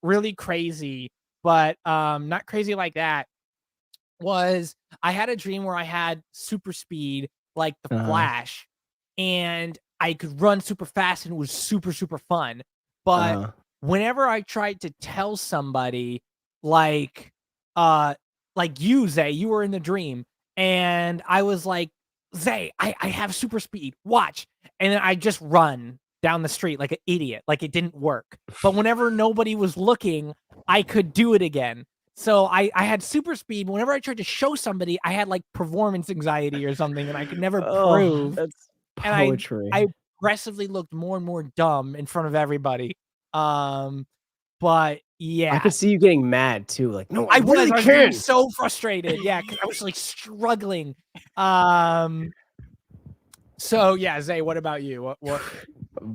really crazy, but not crazy like that, was I had a dream where I had super speed like the Flash, and I could run super fast, and it was super, super fun. But whenever I tried to tell somebody like like you, Zay, you were in the dream, and I was like, Zay, I have super speed. Watch. And then I just run down the street like an idiot, like it didn't work. But whenever nobody was looking, I could do it again. So I had super speed. Whenever I tried to show somebody, I had like performance anxiety or something, and I could never Oh, prove. that's And poetry. I progressively looked more and more dumb in front of everybody. But I yeah, could see you getting mad too. Like, no, I I really was getting can. so frustrated. Yeah, because I was like struggling. So yeah, Zay, what about you? What?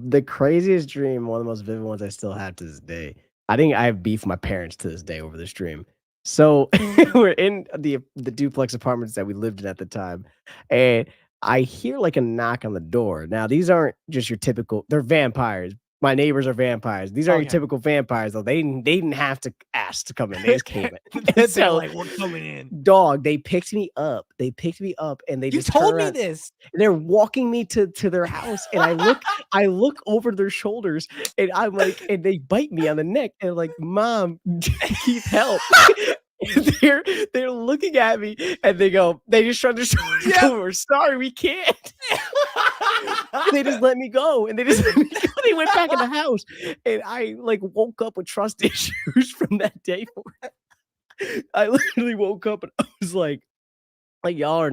The craziest dream, one of the most vivid ones I still have to this day. I think I have beef with my parents to this day over this dream. So we're in the duplex apartments that we lived in at the time, and I hear like a knock on the door. Now these aren't just your typical; they're vampires. My neighbors are vampires. These aren't your Okay. typical vampires though. They didn't have to ask to come in. They just came in. And They're so, like, we're coming in. dog, they picked me up. They picked me up, and they You just turn told me around. this. They're walking me to their house, and I look over their shoulders, and I'm like, and they bite me on the neck, and like, "Mom, Keith, help." And they're looking at me, and they just shrug their shoulders, Yep. go, "We're sorry, we can't." They just let me go, and they just let me go. They went back in the house, and I, like, woke up with trust issues from that day forward. I literally woke up, and I was like, y'all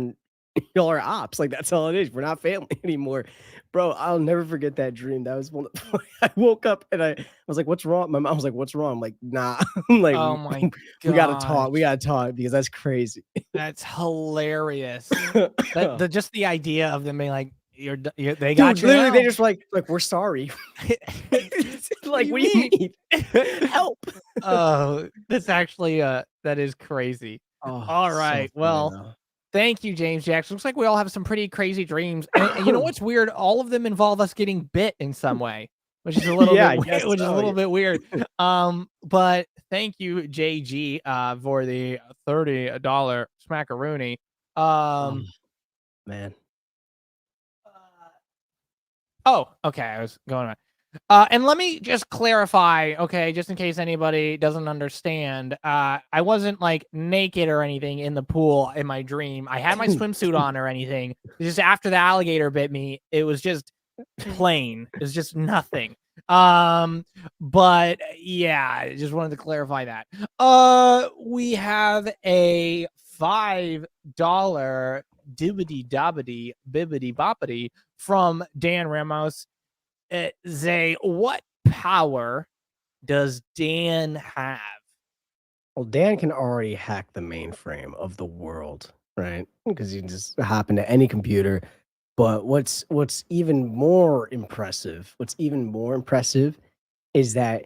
are ops. Like, that's all it is. We're not family anymore. Bro, I'll never forget that dream. That was one of I woke up and I was like, "What's wrong?" My mom was like, "What's wrong?" I'm like, "Nah." I'm like, Oh my we gotta talk. We gosh. gotta talk because that's crazy." That's hilarious. The just the idea of them being like, they got Dude, you literally, they now. just like, "We're sorry." What do Like, you what do you mean? mean? Help. Oh, that's actually that is crazy. Oh, All so right. funny Well, though. thank you, James Jackson. Looks like we all have some pretty crazy dreams. And you know what's weird? All of them involve us getting bit in some way, which is a little Yeah, bit I guess which is a so, little yeah. bit weird. But thank you, JG, for the $30 smackaroonie. Oh, Um man. oh, okay. I was going on. And let me just clarify, okay, just in case anybody doesn't understand. I wasn't like naked or anything in the pool in my dream. I had my swimsuit on or anything. It's just after the alligator bit me, it was just plain. It's just nothing. But yeah, I just wanted to clarify that. We have a $5 dibbity dobbity bibbity boppity from Dan Ramos. Zay, what power does Dan have? Well, Dan can already hack the mainframe of the world, right? Because you can just hop into any computer. But what's even more impressive is that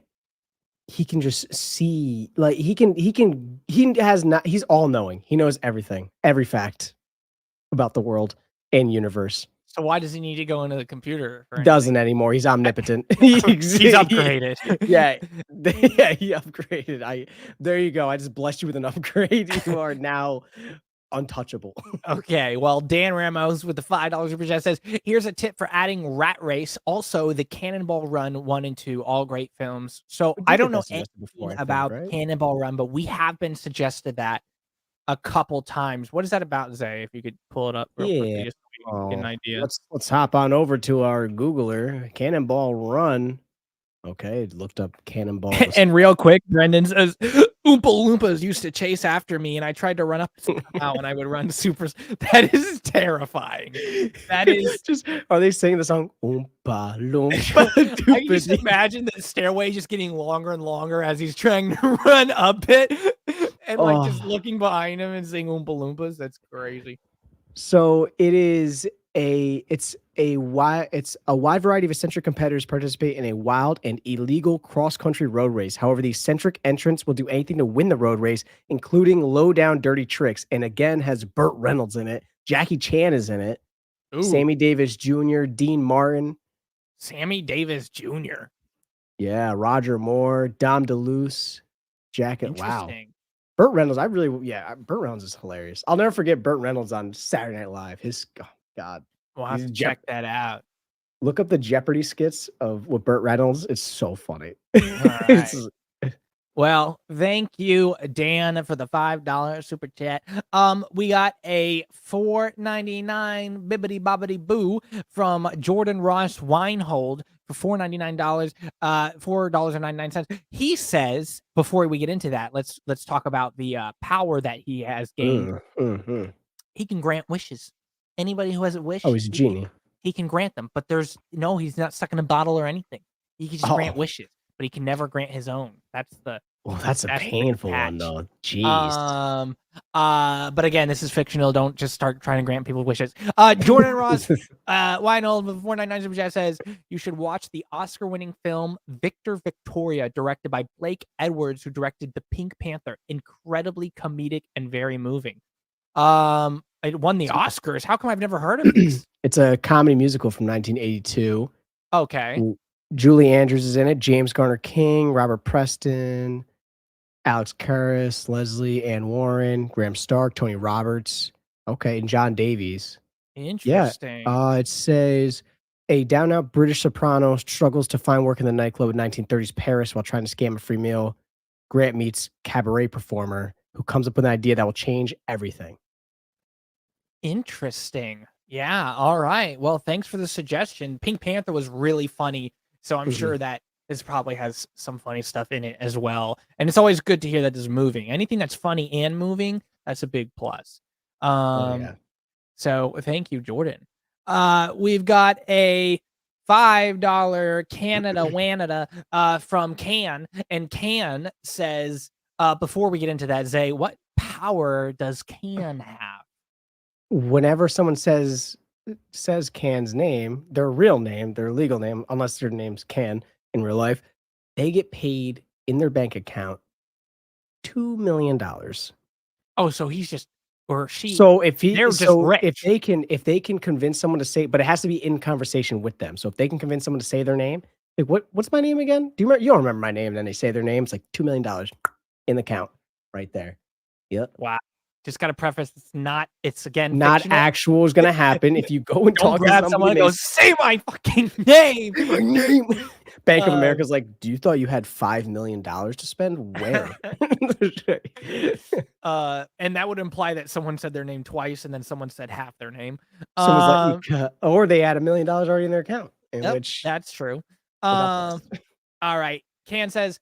he can just see, like he has not he's all knowing. He knows everything, every fact about the world and universe. So why does he need to go into the computer for Doesn't anything? anymore. He's omnipotent. He's upgraded. Yeah. Yeah, he upgraded. There you go. I just blessed you with an upgrade. You are now untouchable. Okay, well, Dan Ramos with the $5 super chat says, "Here's a tip for adding Rat Race, also the Cannonball Run 1 and 2, all great films." So We I did don't get know that suggested before, anything I think, about right? Cannonball Run, but we have been suggested that a couple times. What is that about, Zay? If you could pull it up real Yeah. quickly, just so we can get an Oh, idea. let's hop on over to our Googler. Cannonball Run. Okay, it looked up Cannonball the And real quick, Brendan says, Oompa Loompas used to chase after me, and I tried to run up and come out, and I would run super. That is terrifying. That is. just are they singing the song Oompa Loompa I can just Doopity? imagine the stairway just getting longer and longer as he's trying to run up it, and like just Oh, looking behind him and saying Oompa Loompas. That's crazy. so it's a wide variety of eccentric competitors participate in a wild and illegal cross-country road race. However, the eccentric entrants will do anything to win the road race, including low down dirty tricks. And again, has Burt Reynolds in it. Jackie Chan is in it. Ooh, Sammy Davis Jr., Dean Martin. Sammy Davis Jr. Yeah, Roger Moore, Dom DeLuise, Jacket. Wow. Interesting. Burt Reynolds, Burt Reynolds is hilarious. I'll never forget Burt Reynolds on Saturday Night Live. Oh god. We'll have These to Jep check that out. Look up the Jeopardy skits of with Burt Reynolds. It's so funny. All right. It's Well, thank you, Dan, for the $5 super chat. We got a $4.99 bibbity bobbity boo from Jordan Ross Winehold for $4.99, $4.99. He says, before we get into that, let's talk about the power that he has gained. Mhm. He can grant wishes. Anybody who has a wish, Oh, he's a genie. he can grant them. But he's not stuck in a bottle or anything. He can just grant Oh, wishes, but he can never grant his own. well, that's a That's the painful one catch. though. Jeez. But again, this is fictional. Don't just start trying to grant people wishes. Jordan Ross, Wineold with 499 Super Chat says you should watch the Oscar-winning film Victor Victoria, directed by Blake Edwards, who directed The Pink Panther. Incredibly comedic and very moving. It won the Oscars. How come I've never heard of this? It's a comedy musical from 1982. Okay. Julie Andrews is in it. James Garner King, Robert Preston, Alex Karras, Leslie Ann Warren, Graham Stark, Tony Roberts. Okay, and John Davies. Yeah. Interesting. It says a down-out British soprano struggles to find work in the nightclub in 1930s Paris while trying to scam a free meal. Grant meets cabaret performer who comes up with an idea that will change everything. Interesting. Yeah. All right. Well, thanks for the suggestion. Pink Panther was really funny, so I'm sure that this probably has some funny stuff in it as well. And it's always good to hear that this is moving. Anything that's funny and moving, that's a big plus. Oh yeah. So thank you, Jordan. We've got a $5 Canada Wanada from Can, and Can says, before we get into that, Zay, what power does Can have? Whenever someone says Can's name, their real name, their legal name, unless their name's Can in real life, they get paid in their bank account $2 million. Oh, so he's just or she So they're just rich. if they can convince someone to say, but it has to be in conversation with them. So if they can convince someone to say their name, like what's my name again? Do you remember? You don't remember my name? And then they say their name. It's like $2 million in the account right there. Yep. Wow. Just gotta preface it's again Not fictional. actual is gonna happen if you go and Don't talk to grab someone somebody. and go, say my fucking name. Say my name. Bank of America's like, do you thought you had $5 million to spend? Where? And that would imply that someone said their name twice and then someone said half their name. Someone's like, or they had $1 million already in their account. In Yep, which that's true. all Right. Can says,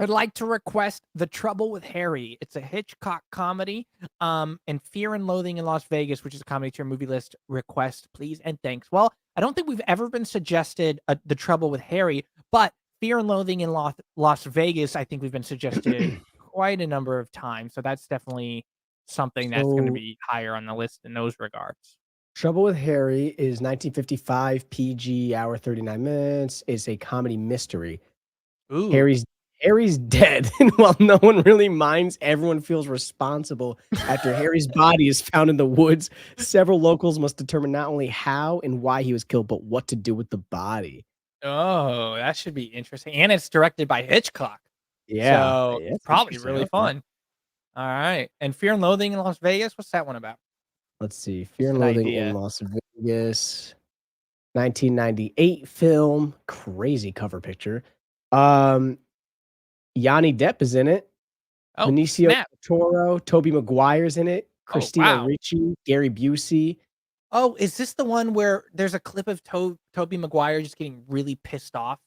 I'd like to request The Trouble with Harry. It's a Hitchcock comedy, and Fear and Loathing in Las Vegas, which is a comedy to your movie list. Request, please, and thanks. Well, I don't think we've ever been suggested The Trouble with Harry, but Fear and Loathing in Las Vegas, I think we've been suggested quite a number of times. So that's definitely something that's going to be higher on the list in those regards. Trouble with Harry is 1955 PG, hour 39 minutes. Is a comedy mystery. Ooh. Harry's dead, and while no one really minds, everyone feels responsible after Harry's body is found in the woods. Several locals must determine not only how and why he was killed, but what to do with the body. Oh, that should be interesting. And it's directed by Hitchcock. Yeah. So That's probably really okay. fun. All right. And Fear and Loathing in Las Vegas, what's that one about? Let's see. Fear and Loathing in Las Vegas. 1998 film. Crazy cover picture. Yanni Depp is in it. Oh, Benicio snap. Toro, Tobey Maguire's in it. Christina Ricci, Gary Busey. Oh, is this the one where there's a clip of Tobey Maguire just getting really pissed off?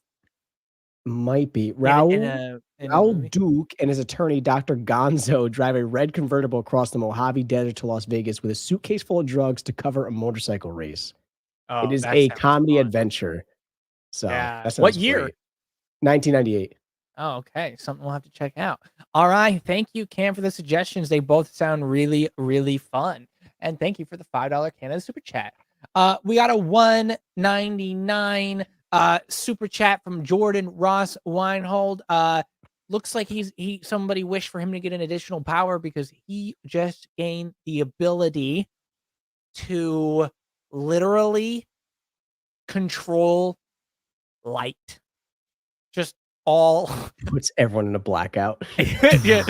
Might be. In Raul Duke and his attorney, Dr. Gonzo, drive a red convertible across the Mojave Desert to Las Vegas with a suitcase full of drugs to cover a motorcycle race. Oh, it is a comedy adventure. So that sounds what year? Great. 1998. Oh, okay. Something we'll have to check out. All right. Thank you, Cam, for the suggestions. They both sound really, really fun. And thank you for the $5 Canada Super Chat. We got a $1.99 Super Chat from Jordan Ross Winehold. Looks like somebody wished for him to get an additional power because he just gained the ability to literally control light. Just all puts everyone in a blackout. Yeah.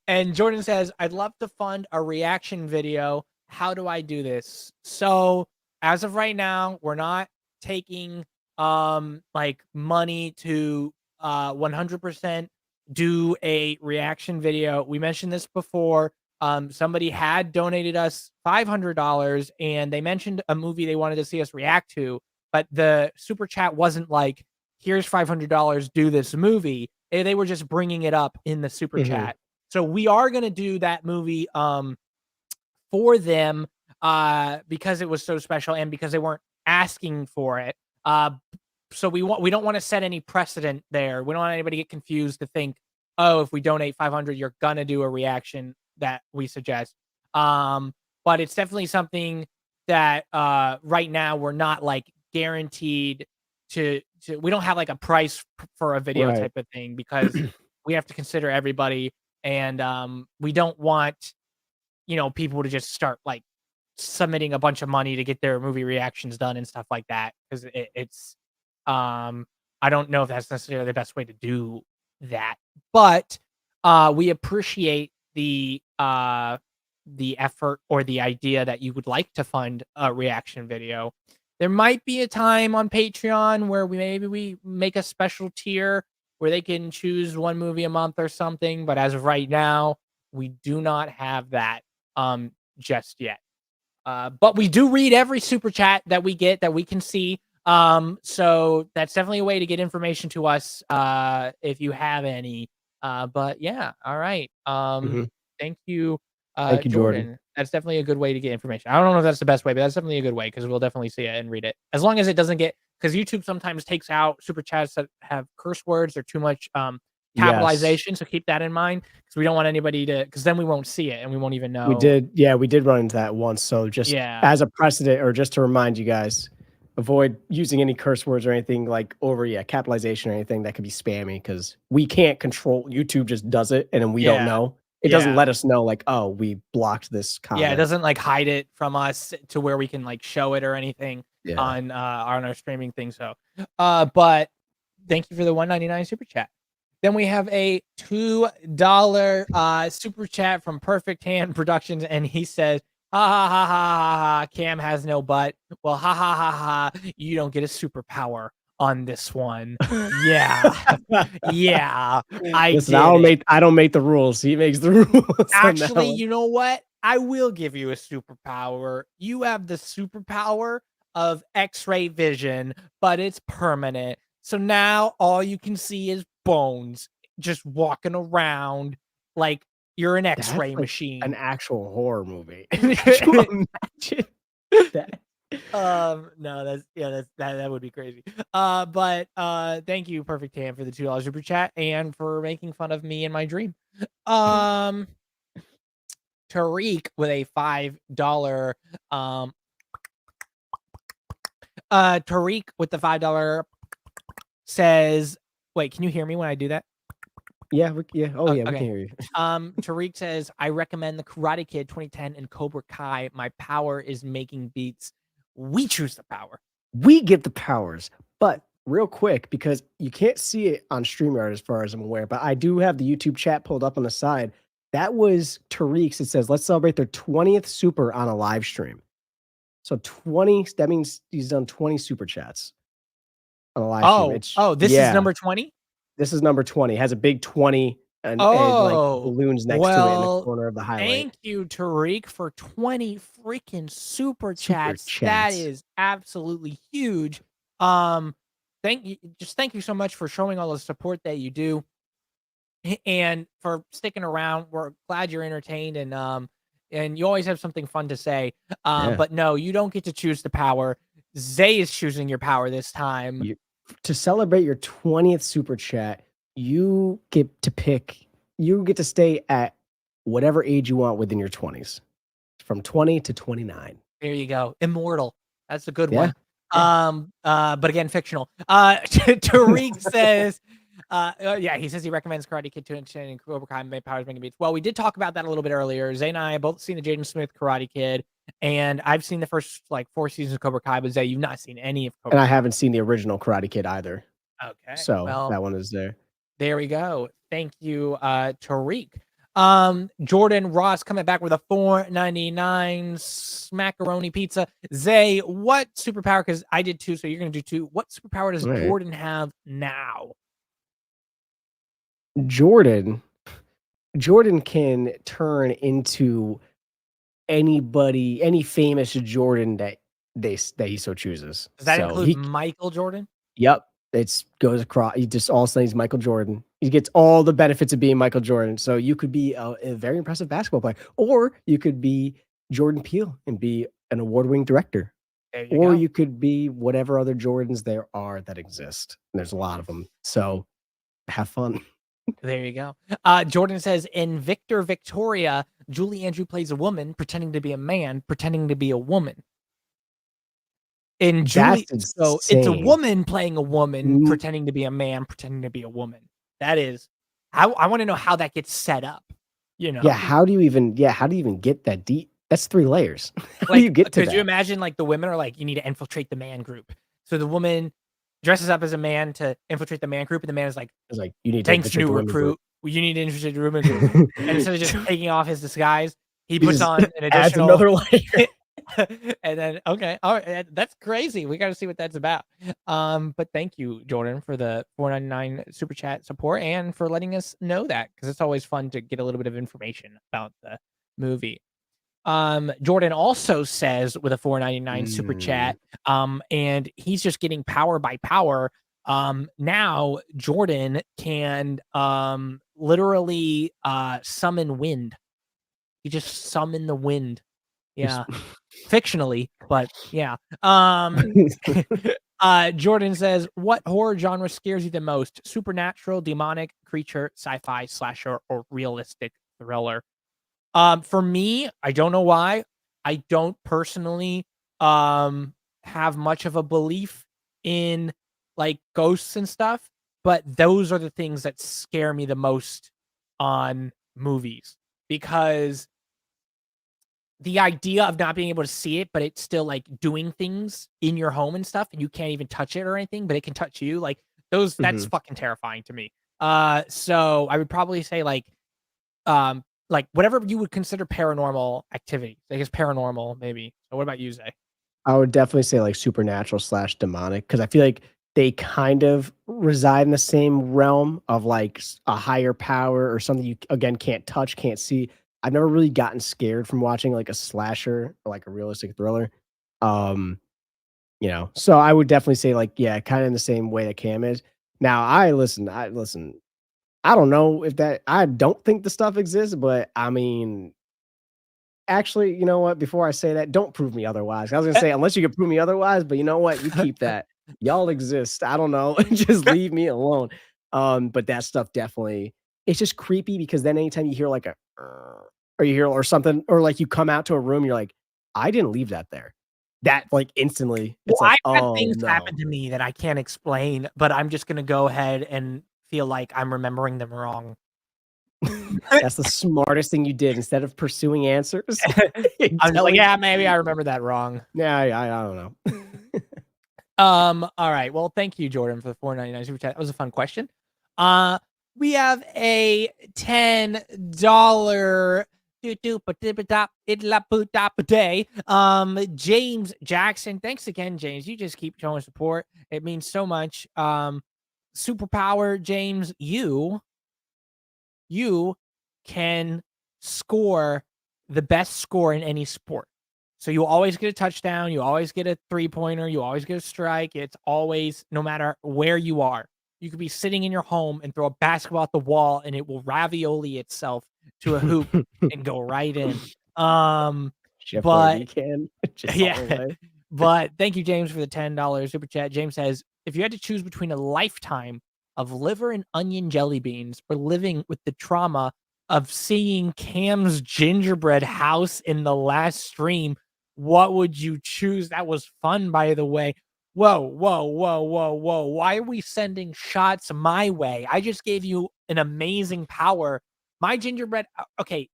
And Jordan says, I'd love to fund a reaction video. How do I do this? So as of right now, we're not taking like money to 100% do a reaction video. We mentioned this before. Somebody had donated us $500 and they mentioned a movie they wanted to see us react to, but the super chat wasn't like, here's $500, do this movie. They were just bringing it up in the super chat. So we are going to do that movie for them because it was so special and because they weren't asking for it. So we don't want to set any precedent there. We don't want anybody to get confused to think, oh, if we donate 500, you're gonna do a reaction that we suggest. But it's definitely something that right now we're not like guaranteed to. We don't have like a price for a video type of thing because we have to consider everybody, and we don't want people to just start like submitting a bunch of money to get their movie reactions done and stuff like that because it's I don't know if that's necessarily the best way to do that, but we appreciate the effort or the idea that you would like to fund a reaction video. There might be a time on Patreon where we make a special tier where they can choose one movie a month or something, but as of right now, we do not have that just yet. But we do read every super chat that we get that we can see. So that's definitely a way to get information to us if you have any. But yeah, all right. Thank you, Thank you, Jordan. That's definitely a good way to get information. I don't know if that's the best way, but that's definitely a good way because we'll definitely see it and read it. As long as it doesn't get because YouTube sometimes takes out super chats that have curse words or too much capitalization. So keep that in mind because we don't want anybody to because then we won't see it and we won't even know. We did run into that once. So just as a precedent or just to remind you guys, avoid using any curse words or anything like over capitalization or anything that could be spammy because we can't control. YouTube just does it and then we don't know. It doesn't let us know like, oh, we blocked this comment. Yeah, it doesn't like hide it from us to where we can like show it or anything on our streaming thing. So but thank you for the $1.99 super chat. Then we have a $2 super chat from Perfect Hand Productions, and he says, ha ha ha ha ha ha, Cam has no butt. Well, ha ha ha ha, you don't get a superpower on this one. Yeah. Yeah. Listen, I don't make the rules. He makes the rules. Actually, you know what? I will give you a superpower. You have the superpower of X-ray vision, but it's permanent. So now all you can see is bones just walking around like you're an X-ray machine. An actual horror movie. Could you imagine that? No, that would be crazy. But thank you, Perfect Ham, for the $2 super chat and for making fun of me and my dream. Tariq with a $5 Tariq with the $5 says, wait, can you hear me when I do that? Yeah. We can hear you. Tariq says, I recommend the Karate Kid 2010 and Cobra Kai. My power is making beats. We choose the power. We get the powers. But real quick, because you can't see it on StreamYard as far as I'm aware, but I do have the YouTube chat pulled up on the side. That was Tariq's. It says, let's celebrate their 20th super on a live stream. So 20, that means he's done 20 super chats on a live stream. This is number 20? This is number 20. It has a big 20 and like balloons next to it in the corner of the highlight. Thank you, Tariq, for 20 freaking super chats. That is absolutely huge. Thank you so much for showing all the support that you do and for sticking around. We're glad you're entertained and you always have something fun to say. But no, you don't get to choose the power. Zay is choosing your power this time. To celebrate your 20th super chat, you get to stay at whatever age you want within your 20s, from 20 to 29. There you go. Immortal. That's a good one. But again, fictional. Tariq says, he says he recommends Karate Kid 2 and Cobra Kai and Powers Making Beats. Well, we did talk about that a little bit earlier. Zay and I have both seen the Jaden Smith Karate Kid, and I've seen the first 4 seasons of Cobra Kai, but Zay, you've not seen any of Cobra Kai. And I haven't seen the original Karate Kid either. Okay. So that one is there. There we go. Thank you, Tariq. Jordan Ross coming back with a $4.99 smackaroni pizza. Zay, what superpower? Because I did 2, so you're gonna do 2. What superpower does Jordan have now? Jordan Jordan can turn into anybody, any famous Jordan that he so chooses. Does that So include he Michael Jordan? Yep, it's goes across. He just all of a sudden he's Michael Jordan. He gets all the benefits of being Michael Jordan. So you could be a very impressive basketball player, or you could be Jordan Peele and be an award-winning director, There you or go. you could be whatever other Jordans there are that exist. And there's a lot of them. So have fun. There you go. Jordan says in Victor Victoria, Julie Andrew plays a woman pretending to be a man, pretending to be a woman. In That's Julie, so it's a insane. woman playing a woman, Mm, pretending to be a man, pretending to be a woman. That is, I want to know how that gets set up. You yeah, know, how do you even get that deep? That's 3 layers. How do like, you get to could you that? imagine like the women are like, you need to infiltrate the man group. So the woman dresses up as a man to infiltrate the man group, and the man is like, It's like, you need to "Thanks, infiltrate new the women group. recruit. You need to infiltrate the women group." And instead of just taking off his disguise, he He puts just on an adds additional another layer. and then okay, all right, that's crazy. We got to see what that's about. But thank you, Jordan, for the 4.99 super chat support and for letting us know that because it's always fun to get a little bit of information about the movie. Jordan also says with a 4.99 super Mm, chat, and he's just getting power by power. Now Jordan can literally summon wind. He just summon the wind. just Yeah. Fictionally, but yeah. Jordan says, "What horror genre scares you the most? Supernatural, demonic, creature, sci-fi, slasher, or realistic thriller?" For me, I don't know why. I don't personally have much of a belief in like ghosts and stuff, but those are the things that scare me the most on movies because the idea of not being able to see it, but it's still like doing things in your home and stuff, and you can't even touch it or anything, but it can touch you. That's mhm. fucking terrifying to me. So I would probably say like whatever you would consider paranormal activity. I guess paranormal maybe. So what about you, Zay? I would definitely say, like, supernatural/demonic because I feel like they kind of reside in the same realm of, like, a higher power or something you, again, can't touch, can't see. I've never really gotten scared from watching, like, a slasher or, like, a realistic thriller. Um, so I would definitely say, like, yeah, kinda in the same way that Cam is. Now, I listen, I don't know if that I don't think the stuff exists, but, I mean, actually, you know what? Before I say that, don't prove me otherwise. I was gonna say, unless you can prove me otherwise, but you know what? You keep that. Y'all exist. I don't know. Just leave me alone. But that stuff definitely it's just creepy because then anytime you hear like a or you hear or something, or like you come out to a room, you're like, I didn't leave that there. That like instantly, Well, it's like, I've had oh things happen no. to me that I can't explain, but I'm just gonna go ahead and feel like I'm remembering them wrong. That's the smartest thing you did instead of pursuing answers. I'm just like, Telling yeah, maybe I remember that wrong. yeah, I don't know. All right. Well, thank you, Jordan, for the 4.99 super chat. That was a fun question. Uh, we have a $10 day. James Jackson. Thanks again, James. You just keep showing support. It means so much. Superpower, James, you can score the best score in any sport. So you always get a touchdown, you always get a three-pointer, you always get a strike. It's always no matter where you are. You could be sitting in your home and throw a basketball at the wall and it will ravioli itself to a hoop and go right in. Um, Shift wherever but you can, just all yeah, the way. but thank you, James, for the $10 super chat. James says, if you had to choose between a lifetime of liver and onion jelly beans or living with the trauma of seeing Cam's gingerbread house in the last stream, what would you choose? That was fun, by the way. Whoa, whoa, whoa, whoa, whoa. Why are we sending shots my way? I just gave you an amazing power. My gingerbread, okay,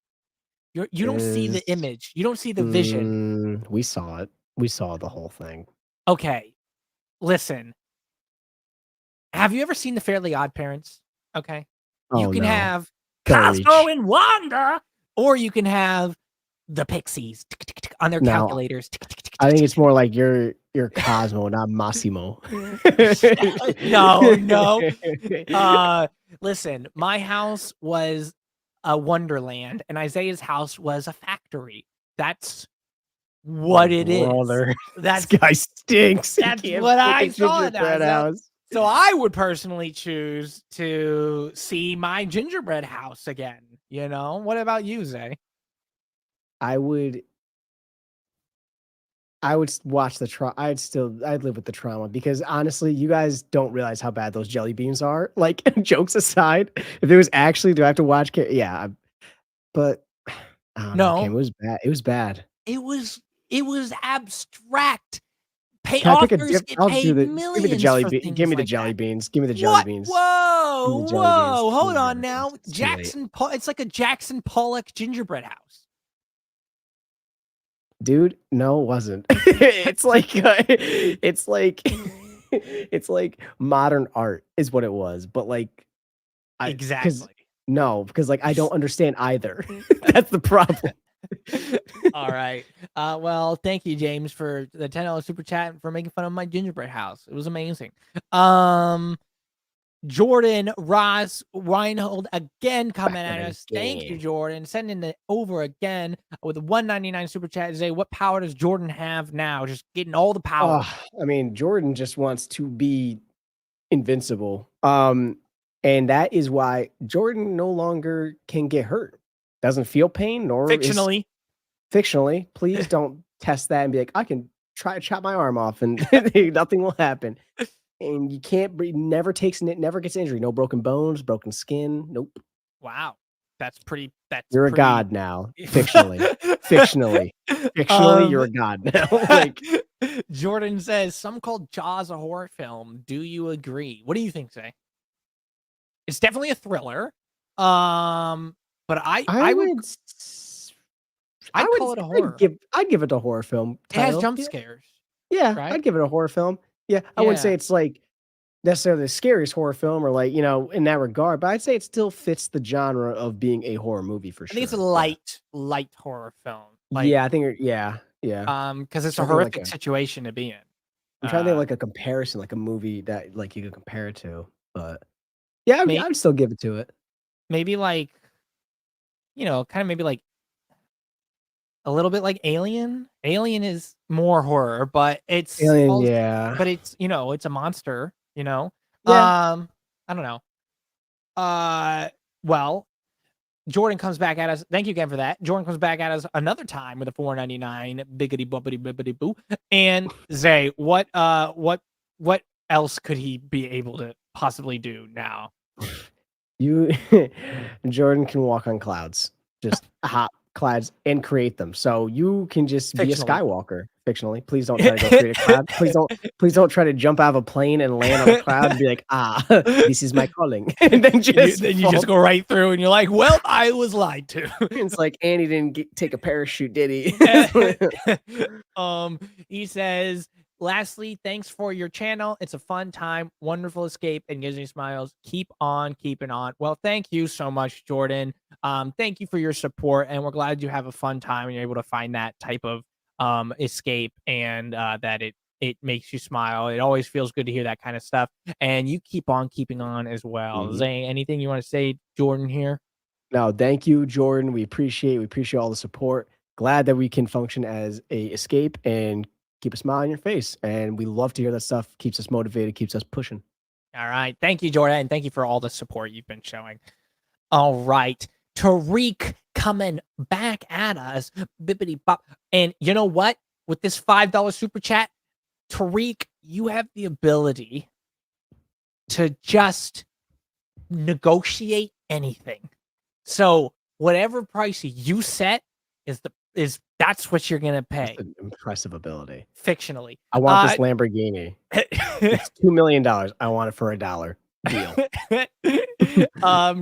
you don't see Is the image. You don't see the vision. we saw it. We saw the whole thing. Okay, listen. Have you ever seen the Fairly Odd Parents? Okay. You Oh, can no. have Don't Cosmo reach. and Wanda, or you can have the Pixies on their Now calculators. I think it's more like you're Cosmo, not Massimo. No. Listen, my house was a wonderland, and Isaiah's house was a factory. That's what it is. Brother, this That's guy stinks. He that's can't what pick I a saw it gingerbread as. house. So I would personally choose to see my gingerbread house again. You know, what about you, Zay? I would watch the trauma. I'd live with the trauma because honestly, you guys don't realize how bad those jelly beans are. Like, jokes aside, if it was actually, do I have to watch? Yeah, but I don't know, Cam. It No, was bad. It was bad. it was abstract. Can I pick a Authors get I'll do paid the give me the millions jelly for bean. Give things me the like jelly that. beans. Give me the jelly What? beans. Give me Whoa, the jelly beans. whoa! Give me Hold the on jelly now, beans. It's too late. It's like a Jackson Pollock gingerbread house. Dude, no, it wasn't. It's like it's like modern art is what it was, but like because Exactly. no, because like I don't understand either. That's the problem. All right. Well, thank you, James, for the $10 super chat and for making fun of my gingerbread house. It was amazing. Jordan Ross Reinhold again coming at us. Thank you, Jordan. Sending it over again with a $1.99 super chat. Say, what power does Jordan have now? Just getting all the power. I mean, Jordan just wants to be invincible. And that is why Jordan no longer can get hurt. Doesn't feel pain nor Fictionally. Fictionally. Please don't test that and be like, I can try to chop my arm off and nothing will happen. And you can't breathe, never gets injury. No broken bones, broken skin. Nope. Wow. You're a god now. Fictionally. Fictionally, you're a god now. Like, Jordan says, some called Jaws a horror film. Do you agree? What do you think, Zay? It's definitely a thriller. But I would call it a horror. I'd give it a horror film title. It has jump scares. Yeah, right? I'd give it a horror film. Yeah, I wouldn't say it's like necessarily the scariest horror film or like, in that regard, but I'd say it still fits the genre of being a horror movie for sure. I think it's a light horror film. Like, yeah, I think yeah. Because it's a horrific situation to be in. I'm trying to think like a comparison, like a movie that like you could compare it to. But yeah, I'd still give it to it. Maybe like, kind of maybe like a little bit like Alien. Alien is more horror, but it's Alien, yeah. But it's it's a monster. Yeah. I don't know. Well, Jordan comes back at us. Thank you again for that. Jordan comes back at us another time with a $4.99 biggity boppity bibbity boo. And Zay, what else could he be able to possibly do now? Jordan can walk on clouds, just hot clouds and create them. So you can just be a Skywalker fictionally. Please don't try to go create a cloud. Please don't try to jump out of a plane and land on a cloud and be like, this is my calling. And then you just go right through and you're like, well, I was lied to. It's like Andy didn't take a parachute, did he? He says, lastly, thanks for your channel. It's a fun time, wonderful escape, and gives me smiles. Keep on keeping on. Well, thank you so much, Jordan. Thank you for your support, and we're glad you have a fun time and you're able to find that type of escape and that it makes you smile. It always feels good to hear that kind of stuff. And you keep on keeping on as well. Zay, anything you want to say, Jordan, here? No, thank you, Jordan. We appreciate all the support. Glad that we can function as a escape and keep a smile on your face. And we love to hear that stuff. Keeps us motivated, keeps us pushing. All right. Thank you, Jordan. And thank you for all the support you've been showing. All right. Tariq coming back at us. Bippity bop. And you know what? With this $5 super chat, Tariq, you have the ability to just negotiate anything. So whatever price you set that's what you're gonna pay. That's an impressive ability. Fictionally. I want this Lamborghini. It's $2 million. I want it for $1. Deal.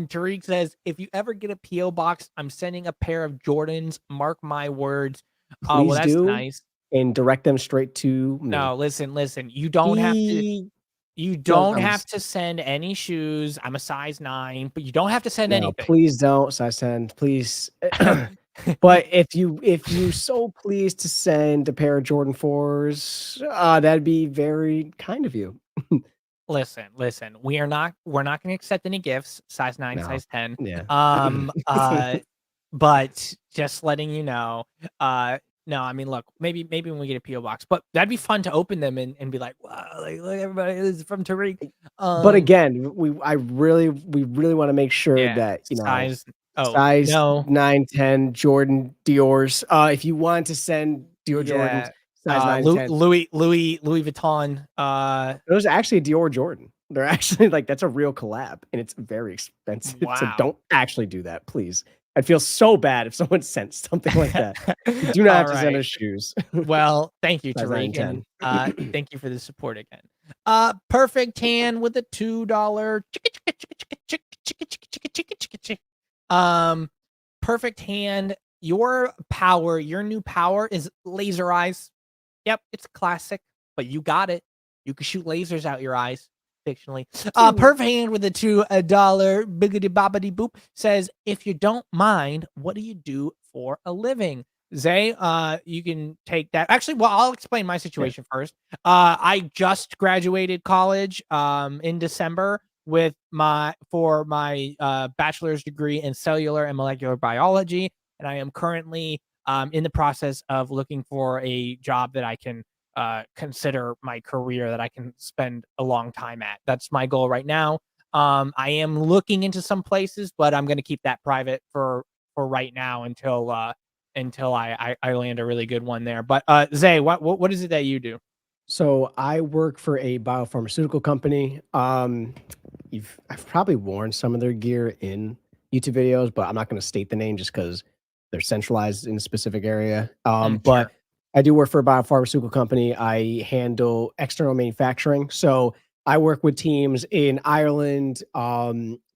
Tariq says, if you ever get a PO box, I'm sending a pair of Jordans. Mark my words. Please well, that's do, nice. And direct them straight to me. No, listen. You don't have to. You don't have to send any shoes. I'm a size 9, but you don't have to send anything. Please don't size 10. Please. But if you so please to send a pair of Jordan 4s, that'd be very kind of you. Listen, we're not gonna accept any gifts, size 9, No. size 10. Yeah. Um, uh, but just letting you know, no, I mean, look, maybe when we get a PO box, but that'd be fun to open them and be like, wow, like look, everybody, this is from Tariq. But Um, again, we really wanna make sure yeah, that, size. Oh size no, 9, 10 Jordan Dior's, if you want to send Dior Jordans, yeah, size 9 and 10, Louis Vuitton. those are actually a Dior Jordan. They're actually like, that's a real collab, and it's very expensive, so Wow. don't actually do that, please. I'd feel so bad if someone sent something like that. You do not All have to send right. us shoes. Well, thank you, Size 9 Tariq, and and 10. thank you for the support again. Perfect hand with a $2 um perfect hand. Your new power is laser eyes. Yep, it's classic, but you got it. You can shoot lasers out your eyes, fictionally. Pew. Perfect hand with a $2 biggity bobbity boop says, if you don't mind, what do you do for a living? Zay, you can take that. Actually, well, I'll explain my Yeah. situation first. I just graduated college in December with my bachelor's degree in cellular and molecular biology, and I am currently in the process of looking for a job that I can consider my career, that I can spend a long time at. That's my goal right now. I am looking into some places, but I'm going to keep that private for right now until I land a really good one there. But Zay, what is it that you do? So I work for a biopharmaceutical company. I've probably worn some of their gear in YouTube videos, but I'm not going to state the name just because they're centralized in a specific area. But Sure. I do work for a biopharmaceutical company. I handle external manufacturing. So I work with teams in Ireland,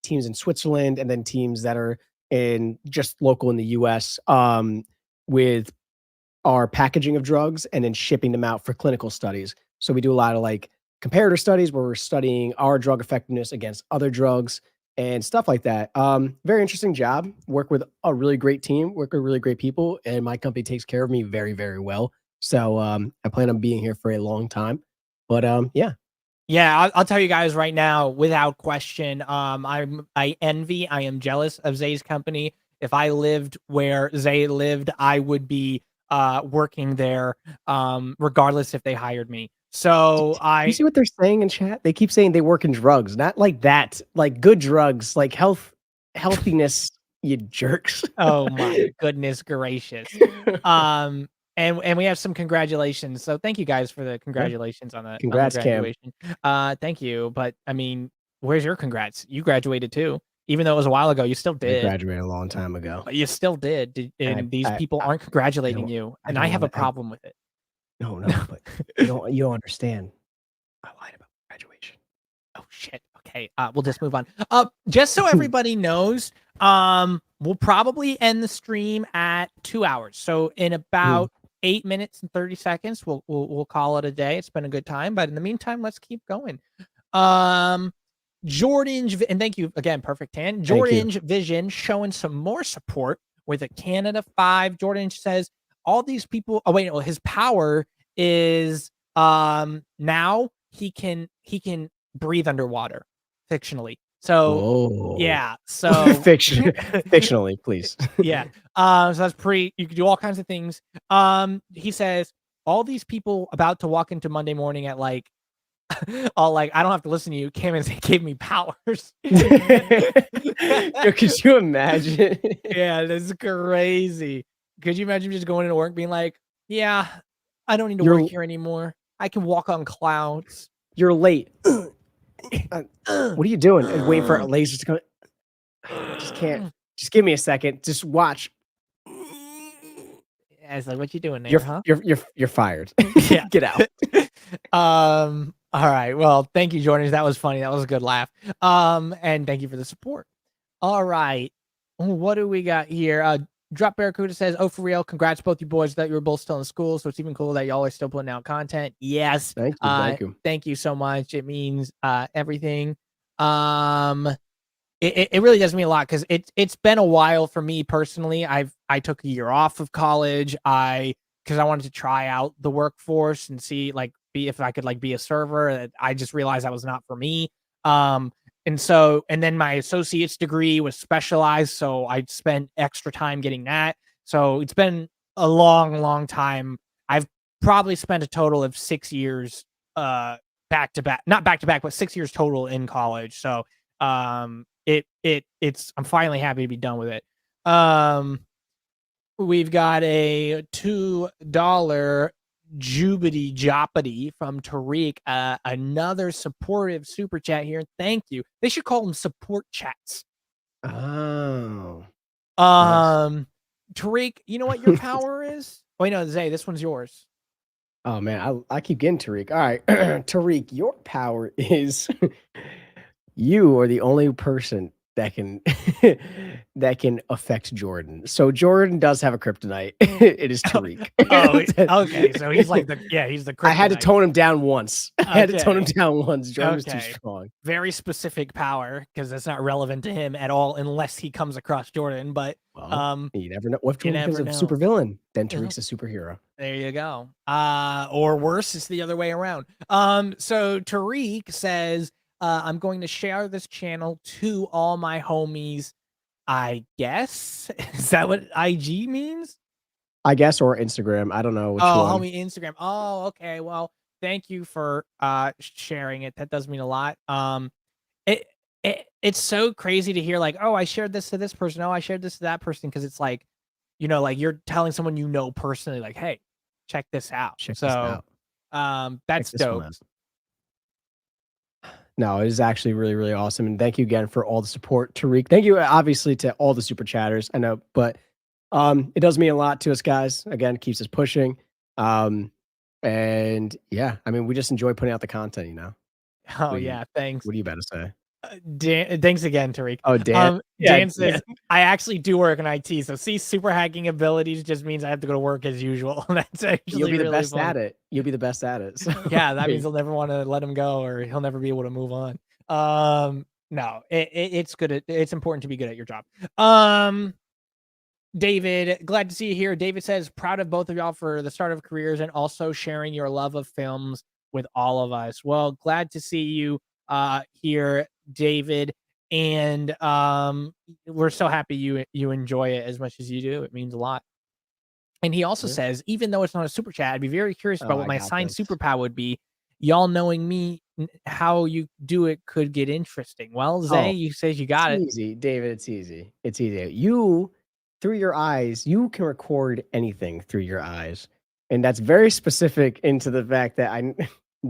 teams in Switzerland, and then teams that are in just local in the US, with our packaging of drugs and then shipping them out for clinical studies. So we do a lot of like comparator studies where we're studying our drug effectiveness against other drugs and stuff like that. Very interesting job. Work with a really great team, work with really great people, and my company takes care of me very, very well. So I plan on being here for a long time. But yeah. Yeah, I'll tell you guys right now, without question. I am jealous of Zay's company. If I lived where Zay lived, I would be working there, regardless if they hired me. So You see what they're saying in chat? They keep saying they work in drugs, not like that, like good drugs, like healthiness, you jerks. oh my goodness gracious. Um, and we have some congratulations. So thank you guys for the Yeah. congratulations on the Congrats, Cam. graduation. Thank you. But I mean, where's your congrats? You graduated too, even though it was a while ago. You still I did. graduated a long time ago. But you still did. I And these I people I aren't I congratulating don't you, I and I don't have a wanna problem with it. no, no, but you don't understand. I lied about graduation. Oh shit. Okay. We'll just move on. Just so everybody knows, we'll probably end the stream at 2 hours. So in Mhm. about 8 minutes and 30 seconds, we'll call it a day. It's been a good time, but in the meantime, let's keep going. Um, and thank you again, Perfect Tan. Thank you. Jordan's Vision showing some more support with a Canada 5. Jordan says all these people. Oh wait, no, his power is now he can breathe underwater fictionally. So Whoa. yeah, so Fictionally, please. yeah. So that's pretty. You can do all kinds of things. He says all these people about to walk into Monday morning at like all like, I don't have to listen to you. Cam&Zay gave me powers. Yo, could you imagine? Yeah, that's crazy. Could you imagine just going into work being like, yeah, I don't need to work You're here anymore. I can walk on clouds. you're late. What are you doing? Waiting for lasers to come. I just can't. Just give me a second. Just watch. I was like, what you doing there, huh? You're fired. Yeah. Get out. All right. Well, thank you, Jordan. That was funny. That was a good laugh. And thank you for the support. All right. What do we got here? Drop Barracuda says, "Oh, for real! Congrats, both you boys, that you were both still in school. So it's even cool that y'all are still putting out content." Yes. Thank you. Thank you. Thank you so much. It means everything. Um, it really does mean a lot because it's been a while for me personally. I took a year off of college. Because I wanted to try out the workforce and see like be if I could like be a server. I just realized that was not for me. Um, and then my associate's degree was specialized, so I spent extra time getting that. So it's been a long, long time. I've probably spent a total of 6 years back to back, not back to back, but 6 years total in college. So it's I'm finally happy to be done with it. We've got a $2 Jubity Joppity from Tariq. Another supportive super chat here. Thank you. They should call them support chats. Oh. Nice. Tariq, you know what your power is? Wait, no, Zay, this one's yours. Oh man, I keep getting Tariq. All right, Tariq, your power is you are the only person that can that can affect Jordan. So Jordan does have a kryptonite. It is Tariq. Okay. So he's like he's the kryptonite. I had to tone him down once. Jordan was too strong. Very specific power because that's not relevant to him at all unless he comes across Jordan. But you never know. What if Jordan becomes a supervillain? Then Tariq's a superhero. There you go. Or worse, it's the other way around. So Tariq says, I'm going to share this channel to all my homies. I guess is that what IG means? I guess, or Instagram. I don't know which one. Homie Instagram. Oh, okay. Well, thank you for sharing it. That does mean a lot. It's so crazy to hear like, oh, I shared this to this person. Oh, I shared this to that person because it's like, like you're telling someone personally, like, hey, check this out. Check this out. That's dope. No, it is actually really, really awesome. And thank you again for all the support, Tariq. Thank you, obviously, to all the super chatters. I know, but it does mean a lot to us, guys. Again, it keeps us pushing. And yeah, I mean, we just enjoy putting out the content, Oh, yeah, thanks. What are you about to say? Thanks again, Tariq. Oh, Dan. Dan says, I actually do work in IT, so super hacking abilities just means I have to go to work as usual. That's actually You'll be the really best funny. at it. You'll be the best at it. So. Yeah, that means they'll never want to let him go, or he'll never be able to move on. No, it's good. It's important to be good at your job. David, glad to see you here. David says, proud of both of y'all for the start of careers and also sharing your love of films with all of us. Well, glad to see you here, David. And we're so happy you enjoy it as much as you do. It means a lot. And he also says, even though it's not a super chat, I'd be very curious about what my assigned superpower would be. Y'all knowing me, how you do it could get interesting. Well, Zay, you says you got it. It's easy, David. It's easy. It's easy. You, through your eyes, you can record anything through your eyes. And that's very specific into the fact that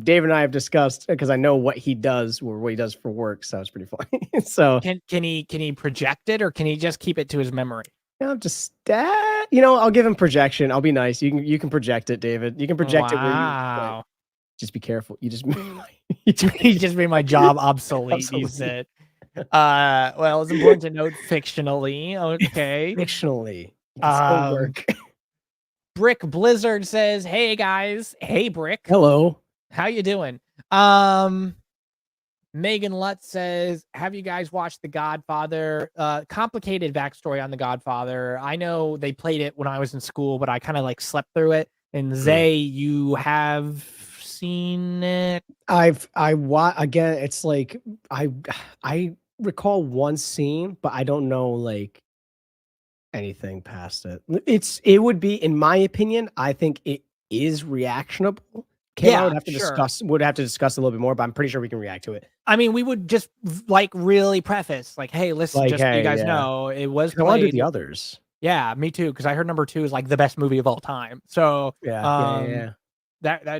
Dave and I have discussed, because I know what he does or what he does for work, so it's pretty funny. So can he project it, or can he just keep it to his memory? Just I'll give him projection. I'll be nice. You can project it, David. You can project it. Wow. Just be careful. You just he just made my job obsolete. He said. Well, it's important to note fictionally. Okay. Fictionally. It's work. Brick Blizzard says, hey guys. Hey Brick. Hello. How you doing? Megan Lutz says, have you guys watched The Godfather? Complicated backstory on The Godfather. I know they played it when I was in school, but I kind of like slept through it. And Zay, you have seen it? Again, it's like I recall one scene, but I don't know like anything past it. It would be, in my opinion, I think it is reactionable. I would have to discuss a little bit more, but I'm pretty sure we can react to it. I mean, we would just like really preface, like, hey, listen, like, just so you guys know, it was played. I want to do the others. Yeah, me too, because I heard number 2 is like the best movie of all time. So that'd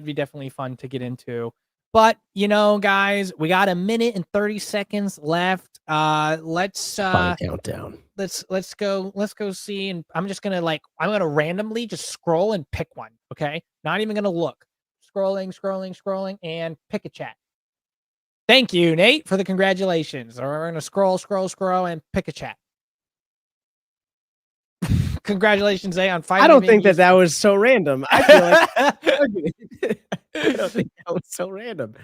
be definitely fun to get into. But guys, we got 1 minute and 30 seconds left. Let's countdown. Let's go see, and I'm gonna randomly just scroll and pick one. Okay, not even gonna look. Scrolling, and pick a chat. Thank you, Nate, for the congratulations. We're going to scroll, and pick a chat. Congratulations, Zay, on finally. I don't think that was so random. I feel like I don't think that was so random.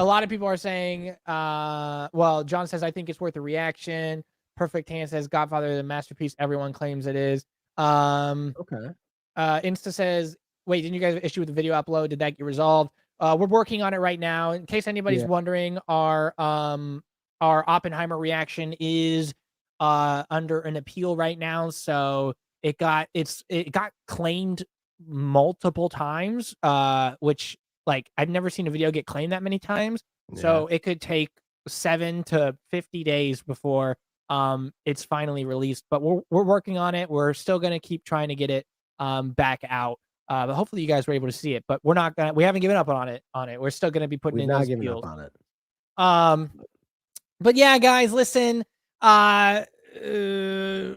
a lot of people are saying, well, John says, I think it's worth a reaction. Perfect Hand says, Godfather, the masterpiece everyone claims it is. Okay. Insta says, wait, didn't you guys have issue with the video upload? Did that get resolved? We're working on it right now. In case anybody's Yeah. wondering, our Oppenheimer reaction is under an appeal right now. So it got claimed multiple times, which like I've never seen a video get claimed that many times. Yeah. So it could take 7 to 50 days before it's finally released. But we're working on it. We're still gonna keep trying to get it back out. But hopefully you guys were able to see it. But we haven't given up on it. We're still gonna be putting We've in not those given appeals. up on it. But yeah, guys, listen. We've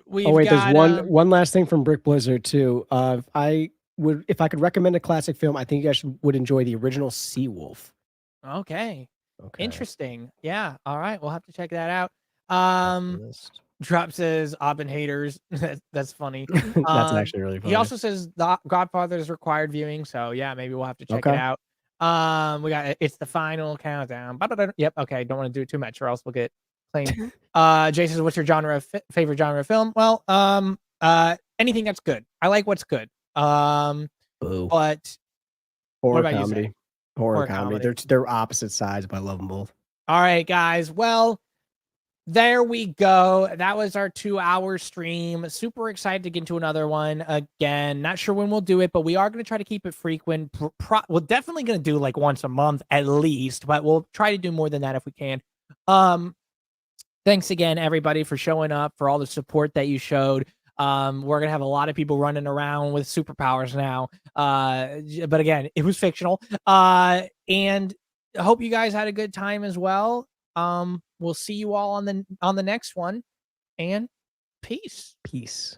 wait, there's got one last thing from Brick Blizzard too. If I could recommend a classic film, I think you guys would enjoy the original Seawolf. Okay. Okay. Interesting. Yeah. All right. We'll have to check that out. List. Drop says Aubin haters. That's funny. That's actually really funny. He also says the Godfather is required viewing. So yeah, maybe we'll have to check it Okay. out. We got it's the final countdown. Yep. Okay. Don't want to do it too much or else we'll get claimed. Jay says, what's your favorite genre of film? Well, anything that's good. I like what's good. Boo. But Horror what about comedy. you, Zay? Horror comedy. They're opposite sides, but I love them both. All right, guys. Well, there we go. That was our 2-hour stream. Super excited to get into another one again. Not sure when we'll do it, but we are going to try to keep it frequent. We're definitely going to do like once a month at least, but we'll try to do more than that if we can. Thanks again, everybody, for showing up, for all the support that you showed. We're going to have a lot of people running around with superpowers now. But again, it was fictional. And I hope you guys had a good time as well. We'll see you all on the next one, and peace. Peace.